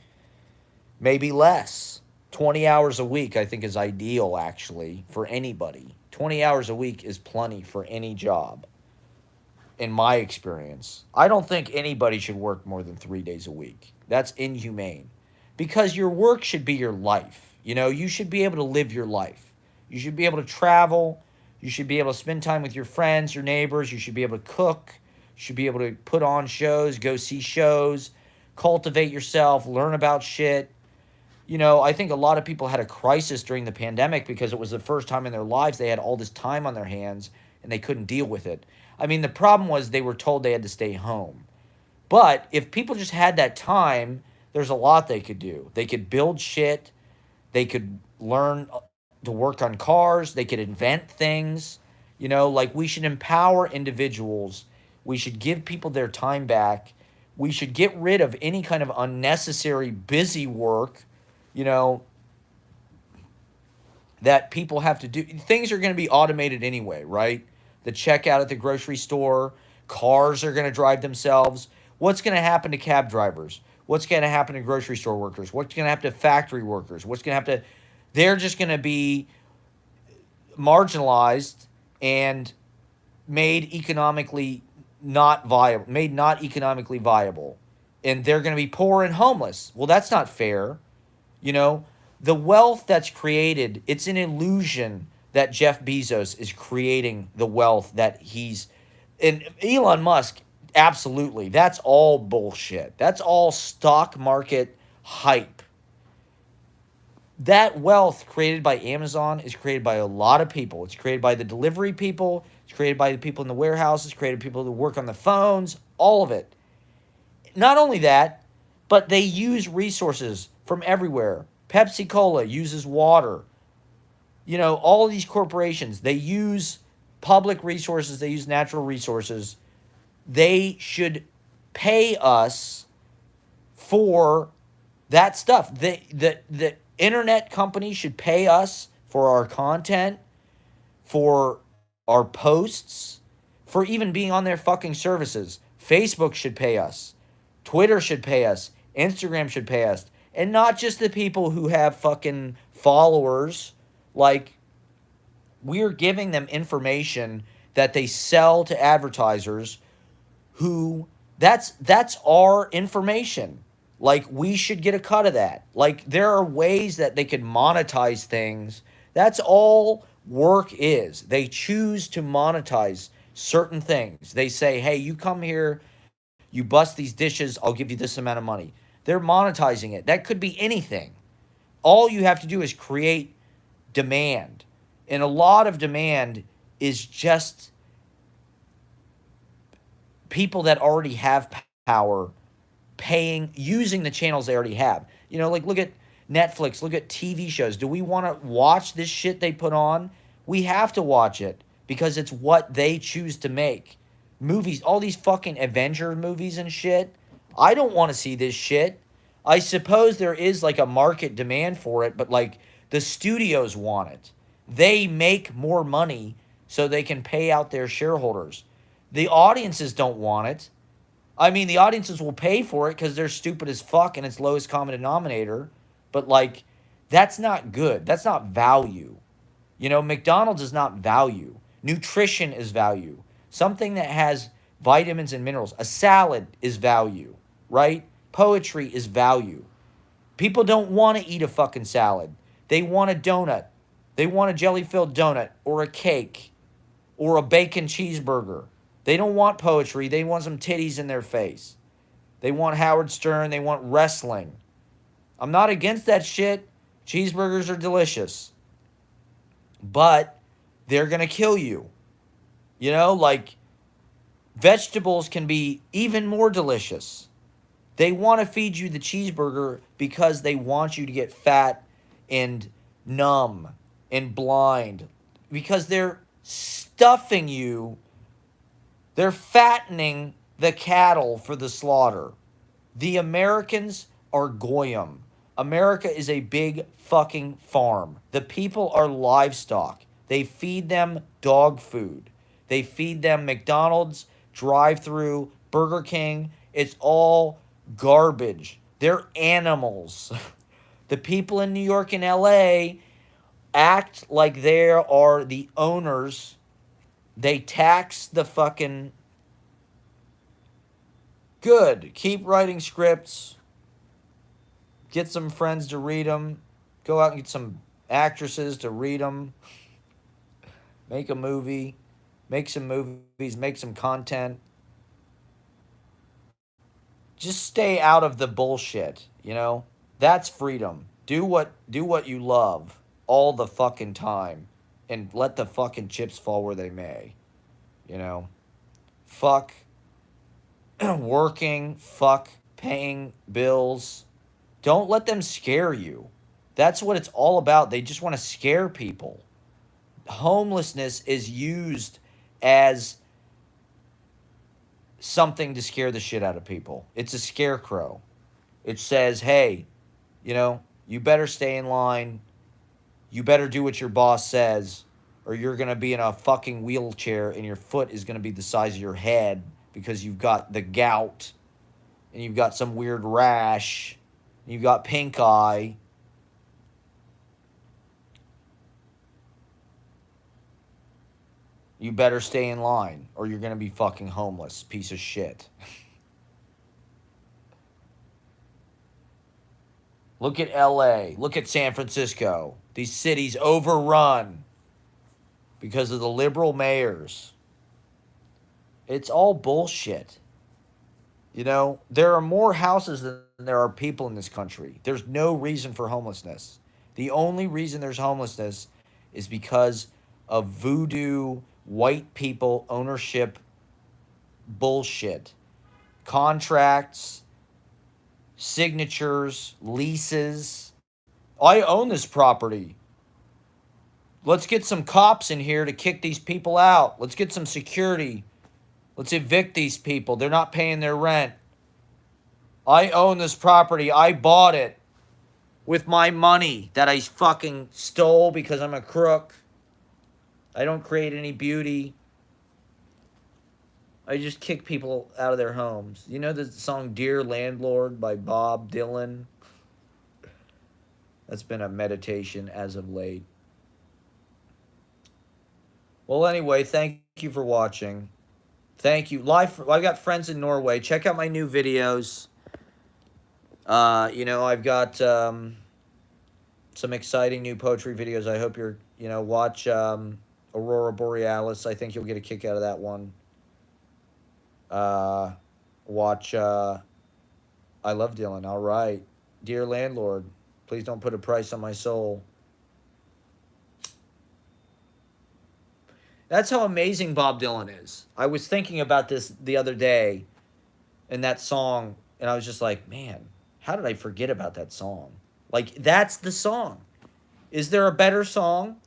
maybe less. 20 hours a week, I think, is ideal, actually, for anybody. 20 hours a week is plenty for any job, in my experience. I don't think anybody should work more than 3 days a week. That's inhumane. Because your work should be your life. You should be able to live your life. You should be able to travel. You should be able to spend time with your friends, your neighbors. You should be able to cook. You should be able to put on shows, go see shows, cultivate yourself, learn about shit. I think a lot of people had a crisis during the pandemic because it was the first time in their lives they had all this time on their hands and they couldn't deal with it. I mean, the problem was they were told they had to stay home. But if people just had that time, there's a lot they could do. They could build shit. They could learn to work on cars. They could invent things. We should empower individuals. We should give people their time back. We should get rid of any kind of unnecessary busy work, that people have to do. Things are going to be automated anyway, right? The checkout at the grocery store, cars are going to drive themselves. What's going to happen to cab drivers? What's going to happen to grocery store workers? What's going to happen to factory workers? What's going to happen to
They're just going to be marginalized and made economically not viable, made not economically viable. And they're going to be poor and homeless. Well, that's not fair. You know, the wealth that's created, it's an illusion that Jeff Bezos is creating the wealth that he's. And Elon Musk, absolutely. That's all bullshit. That's all stock market hype. That wealth created by Amazon is created by a lot of people. It's created by the delivery people. It's created by the people in the warehouses. It's created by people who work on the phones. All of it. Not only that, but they use resources from everywhere. Pepsi Cola uses water. You know, all of these corporations, they use public resources, they use natural resources. They should pay us for that stuff. The internet companies should pay us for our content, for our posts, for even being on their fucking services. Facebook should pay us. Twitter should pay us. Instagram should pay us. And not just the people who have fucking followers. Like, we're giving them information that they sell to advertisers who that's our information. Like, we should get a cut of that. Like, there are ways that they could monetize things. That's all work is. They choose to monetize certain things. They say, "Hey, you come here, you bust these dishes, I'll give you this amount of money." They're monetizing it. That could be anything. All you have to do is create demand. And a lot of demand is just people that already have power paying, using the channels they already have. You know, like, look at Netflix, look at TV shows. Do we want to watch this shit they put on? We have to watch it because it's what they choose to make. Movies, all these fucking Avenger movies and shit. I don't want to see this shit. I suppose there is like a market demand for it, but like the studios want it. They make more money so they can pay out their shareholders. The audiences don't want it. I mean, the audiences will pay for it because they're stupid as fuck and it's lowest common denominator. But like, that's not good. That's not value. You know, McDonald's is not value. Nutrition is value. Something that has vitamins and minerals. A salad is value, right? Poetry is value. People don't want to eat a fucking salad. They want a donut. They want a jelly filled donut or a cake or a bacon cheeseburger. They don't want poetry. They want some titties in their face. They want Howard Stern. They want wrestling. I'm not against that shit. Cheeseburgers are delicious. But they're going to kill you. You know, like, vegetables can be even more delicious. They want to feed you the cheeseburger because they want you to get fat and numb and blind. Because they're stuffing you, they're fattening the cattle for the slaughter. The Americans are Goyim. America is a big fucking farm. The people are livestock. They feed them dog food. They feed them McDonald's, drive through, Burger King. It's all garbage. They're animals. The people in New York and LA act like they are the owners. They tax the fucking. Good. Keep writing scripts. Get some friends to read them. Go out and get some actresses to read them. Make a movie. Make some movies. Make some content. Just stay out of the bullshit, you know? That's freedom. Do what you love all the fucking time and let the fucking chips fall where they may, you know? Fuck working, fuck paying bills. Don't let them scare you. That's what it's all about. They just want to scare people. Homelessness is used as something to scare the shit out of people. It's a scarecrow. It says, hey, you know, you better stay in line. You better do what your boss says, or you're going to be in a fucking wheelchair and your foot is going to be the size of your head because you've got the gout and you've got some weird rash. And you've got pink eye. You better stay in line or you're going to be fucking homeless, piece of shit. Look at LA. Look at San Francisco. These cities overrun because of the liberal mayors. It's all bullshit. You know, there are more houses than there are people in this country. There's no reason for homelessness. The only reason there's homelessness is because of voodoo, white people, ownership, bullshit. Contracts, signatures, leases. I own this property. Let's get some cops in here to kick these people out. Let's get some security. Let's evict these people. They're not paying their rent. I own this property. I bought it with my money that I fucking stole because I'm a crook. I don't create any beauty. I just kick people out of their homes. You know the song Dear Landlord by Bob Dylan? That's been a meditation as of late. Well, anyway, thank you for watching. Thank you. I've got friends in Norway. Check out my new videos. I've got some exciting new poetry videos. I hope you're, watch Aurora Borealis. I think you'll get a kick out of that one. Watch I Love Dylan. All right. Dear Landlord, please don't put a price on my soul. That's how amazing Bob Dylan is. I was thinking about this the other day in that song, and I was just like, man, how did I forget about that song? Like, that's the song. Is there a better song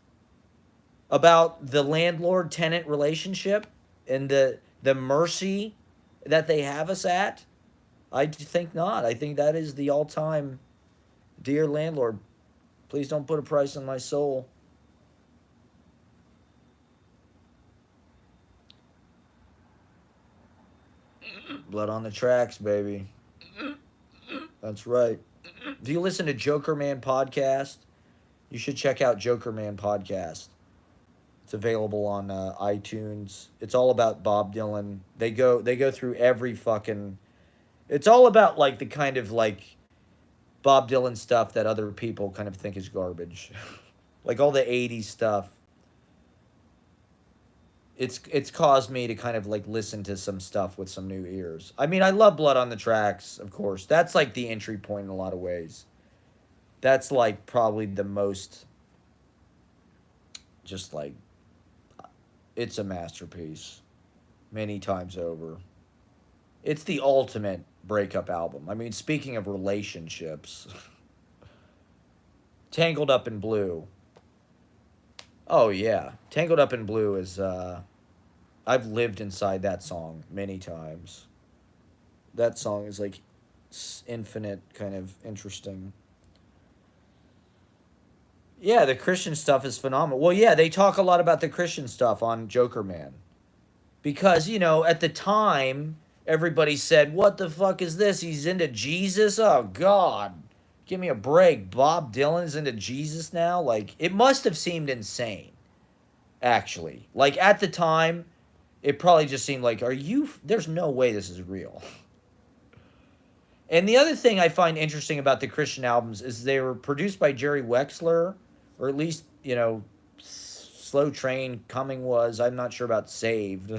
about the landlord-tenant relationship and the mercy that they have us at? I think not. I think that is the all-time Dear Landlord, please don't put a price on my soul. Blood on the Tracks, baby. That's right. If you listen to Joker Man podcast, you should check out Joker Man podcast. It's available on iTunes. It's all about Bob Dylan. They go through every fucking. It's all about like the kind of like Bob Dylan stuff that other people kind of think is garbage, like all the '80s stuff. It's caused me to kind of like listen to some stuff with some new ears. I mean, I love Blood on the Tracks, of course. That's like the entry point in a lot of ways. That's like probably the most just like it's a masterpiece many times over. It's the ultimate breakup album. I mean, speaking of relationships, Tangled Up in Blue. Oh, yeah. Tangled Up in Blue is, I've lived inside that song many times. That song is, like, infinite, kind of interesting. Yeah, the Christian stuff is phenomenal. Well, yeah, they talk a lot about the Christian stuff on Joker Man. Because, at the time, everybody said, what the fuck is this? He's into Jesus? Oh, God. Give me a break. Bob Dylan's into Jesus now? Like, it must have seemed insane, actually. Like, at the time, it probably just seemed like, there's no way this is real. And the other thing I find interesting about the Christian albums is they were produced by Jerry Wexler, or at least, Slow Train Coming was. I'm not sure about Saved.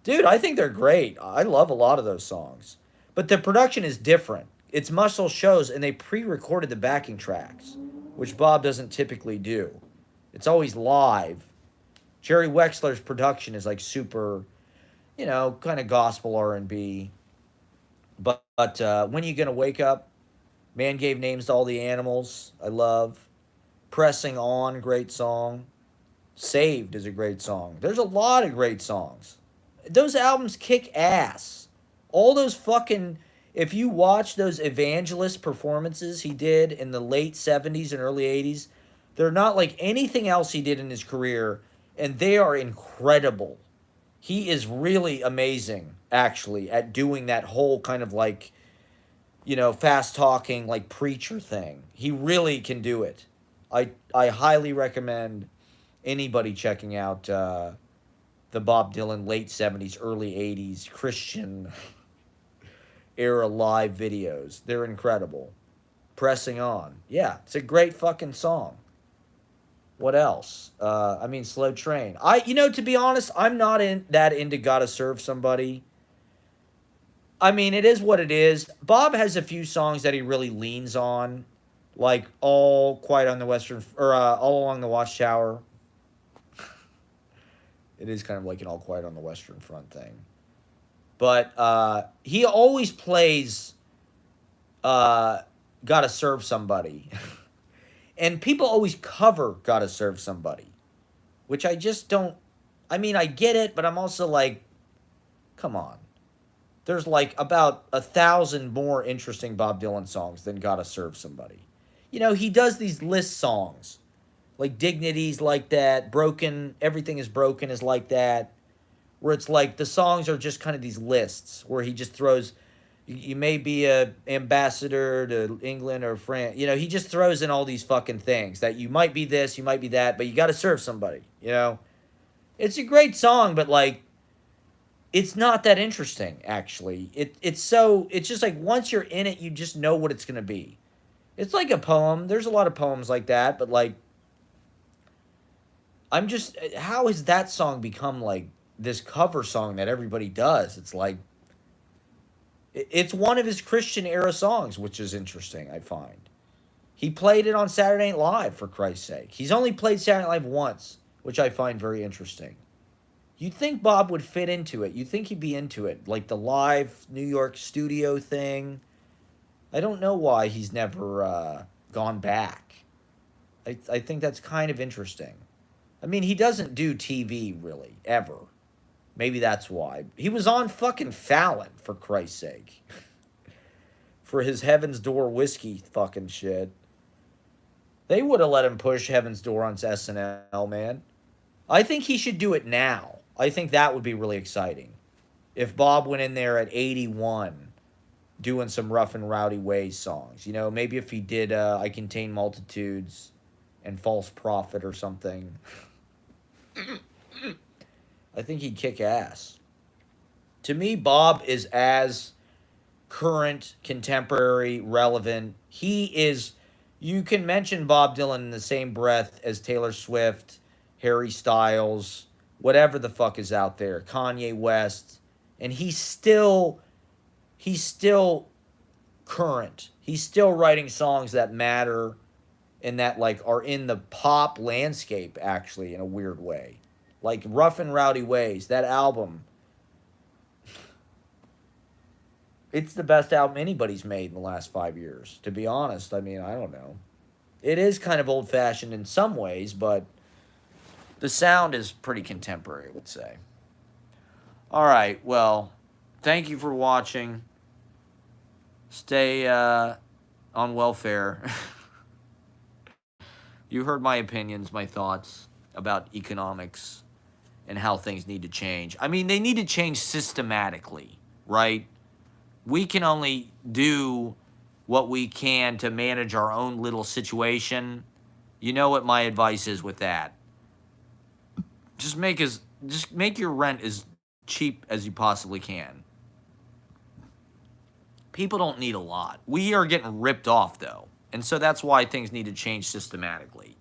Dude, I think they're great. I love a lot of those songs. But the production is different. It's Muscle Shows, and they pre-recorded the backing tracks, which Bob doesn't typically do. It's always live. Jerry Wexler's production is like super, kind of gospel R&B. But When You Gonna Wake Up? Man Gave Names to All the Animals. I love. Pressing On, great song. Saved is a great song. There's a lot of great songs. Those albums kick ass. All those fucking... If you watch those evangelist performances he did in the late 70s and early 80s, they're not like anything else he did in his career, and they are incredible. He is really amazing, actually, at doing that whole kind of like, fast-talking, like, preacher thing. He really can do it. I highly recommend anybody checking out the Bob Dylan late 70s, early 80s Christian era live videos. They're incredible. Pressing On. Yeah, it's a great fucking song. What else? I mean, Slow Train. To be honest, I'm not that into Gotta Serve Somebody. I mean, it is what it is. Bob has a few songs that he really leans on, like All Quiet on the Western, or All Along the Watchtower. It is kind of like an All Quiet on the Western Front thing. But he always plays Gotta Serve Somebody. And people always cover Gotta Serve Somebody, which I just don't. I mean, I get it, but I'm also like, come on. There's like about 1,000 more interesting Bob Dylan songs than Gotta Serve Somebody. He does these list songs. Like Dignity's like that. Broken, Everything is Broken is like that. Where it's like the songs are just kind of these lists where he just throws. You may be a ambassador to England or France. He just throws in all these fucking things that you might be this, you might be that, but you got to serve somebody. It's a great song, but like, it's not that interesting. Actually, it's just like once you're in it, you just know what it's gonna be. It's like a poem. There's a lot of poems like that, but like, how has that song become like this cover song that everybody does? It's like. It's one of his Christian era songs, which is interesting, I find. He played it on Saturday Night Live, for Christ's sake. He's only played Saturday Night Live once, which I find very interesting. You'd think Bob would fit into it. You'd think he'd be into it. Like the live New York studio thing. I don't know why he's never gone back. I think that's kind of interesting. I mean, he doesn't do TV, really, ever. Maybe that's why. He was on fucking Fallon, for Christ's sake. For his Heaven's Door whiskey fucking shit. They would have let him push Heaven's Door on SNL, man. I think he should do it now. I think that would be really exciting. If Bob went in there at 81 doing some Rough and Rowdy Ways songs. Maybe if he did I Contain Multitudes and False Prophet or something. I think he'd kick ass. To me, Bob is as current, contemporary, relevant. You can mention Bob Dylan in the same breath as Taylor Swift, Harry Styles, whatever the fuck is out there, Kanye West, and he's still current. He's still writing songs that matter and that like are in the pop landscape, actually, in a weird way. Like Rough and Rowdy Ways, that album. It's the best album anybody's made in the last 5 years, to be honest. I mean, I don't know. It is kind of old-fashioned in some ways, but the sound is pretty contemporary, I would say. All right, well, thank you for watching. Stay on welfare. You heard my opinions, my thoughts about economics and how things need to change. I mean, they need to change systematically, right? We can only do what we can to manage our own little situation. You know what my advice is with that. Just make your rent as cheap as you possibly can. People don't need a lot. We are getting ripped off, though. And so that's why things need to change systemically,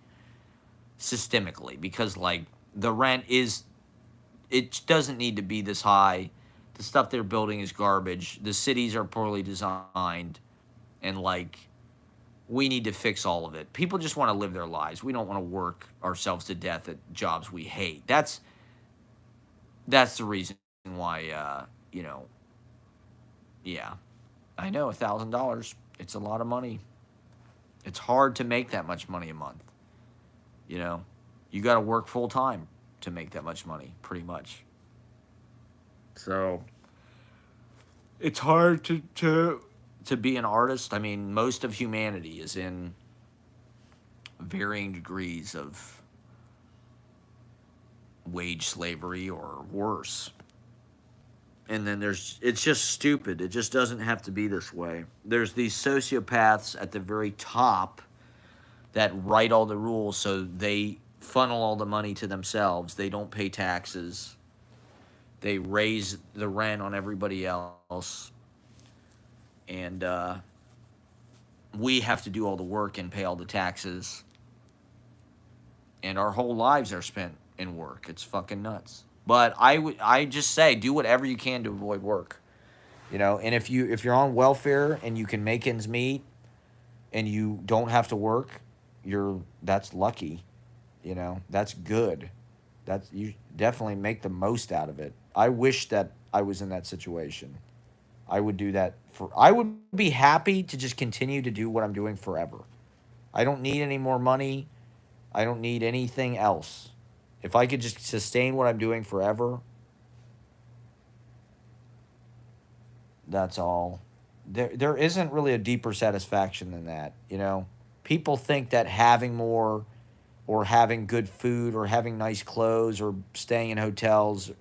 because, like, the rent it doesn't need to be this high. The stuff they're building is garbage. The cities are poorly designed. And, like, we need to fix all of it. People just want to live their lives. We don't want to work ourselves to death at jobs we hate. That's the reason why, yeah. I know, $1,000. It's a lot of money. It's hard to make that much money a month. You got to work full time to make that much money, pretty much. So it's hard to be an artist. I mean, most of humanity is in varying degrees of wage slavery or worse. And then it's just stupid. It just doesn't have to be this way. There's these sociopaths at the very top that write all the rules so they funnel all the money to themselves. They don't pay taxes. They raise the rent on everybody else. And we have to do all the work and pay all the taxes. And our whole lives are spent in work. It's fucking nuts. But I just say, do whatever you can to avoid work. You know, and if you're on welfare and you can make ends meet and you don't have to work, that's lucky. You know, that's good. You definitely make the most out of it. I wish that I was in that situation. I would do that I would be happy to just continue to do what I'm doing forever. I don't need any more money. I don't need anything else. If I could just sustain what I'm doing forever, that's all. There isn't really a deeper satisfaction than that, you know? People think that having more or having good food or having nice clothes or staying in hotels,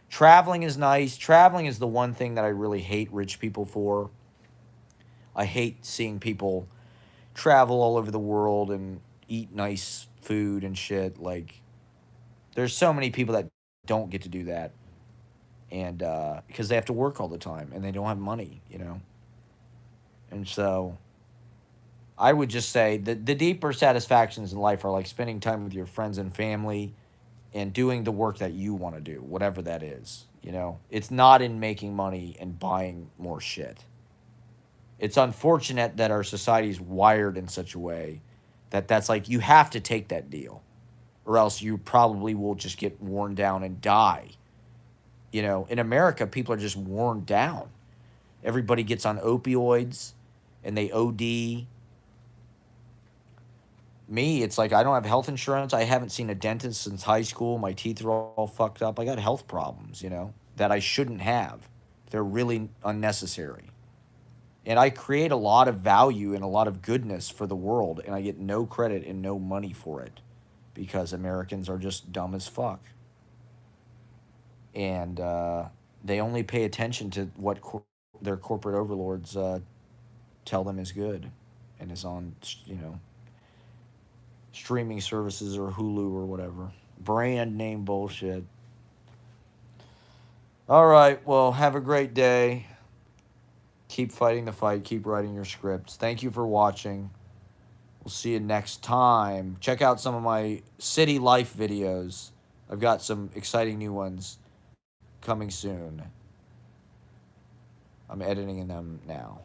traveling is nice. Traveling is the one thing that I really hate rich people for. I hate seeing people travel all over the world and eat nice food and shit. Like, there's so many people that don't get to do that. And because they have to work all the time and they don't have money, you know? And so I would just say that the deeper satisfactions in life are like spending time with your friends and family and doing the work that you want to do, whatever that is, you know? It's not in making money and buying more shit. It's unfortunate that our society is wired in such a way that that's like, you have to take that deal or else you probably will just get worn down and die. You know, in America, people are just worn down. Everybody gets on opioids and they OD. Me, it's like I don't have health insurance. I haven't seen a dentist since high school. My teeth are all fucked up. I got health problems, you know, that I shouldn't have. They're really unnecessary. And I create a lot of value and a lot of goodness for the world, and I get no credit and no money for it because Americans are just dumb as fuck. And they only pay attention to what their corporate overlords tell them is good and is on, you know, streaming services or Hulu or whatever. Brand name bullshit. All right, well, have a great day. Keep fighting the fight. Keep writing your scripts. Thank you for watching. We'll see you next time. Check out some of my city life videos. I've got some exciting new ones coming soon. I'm editing them now.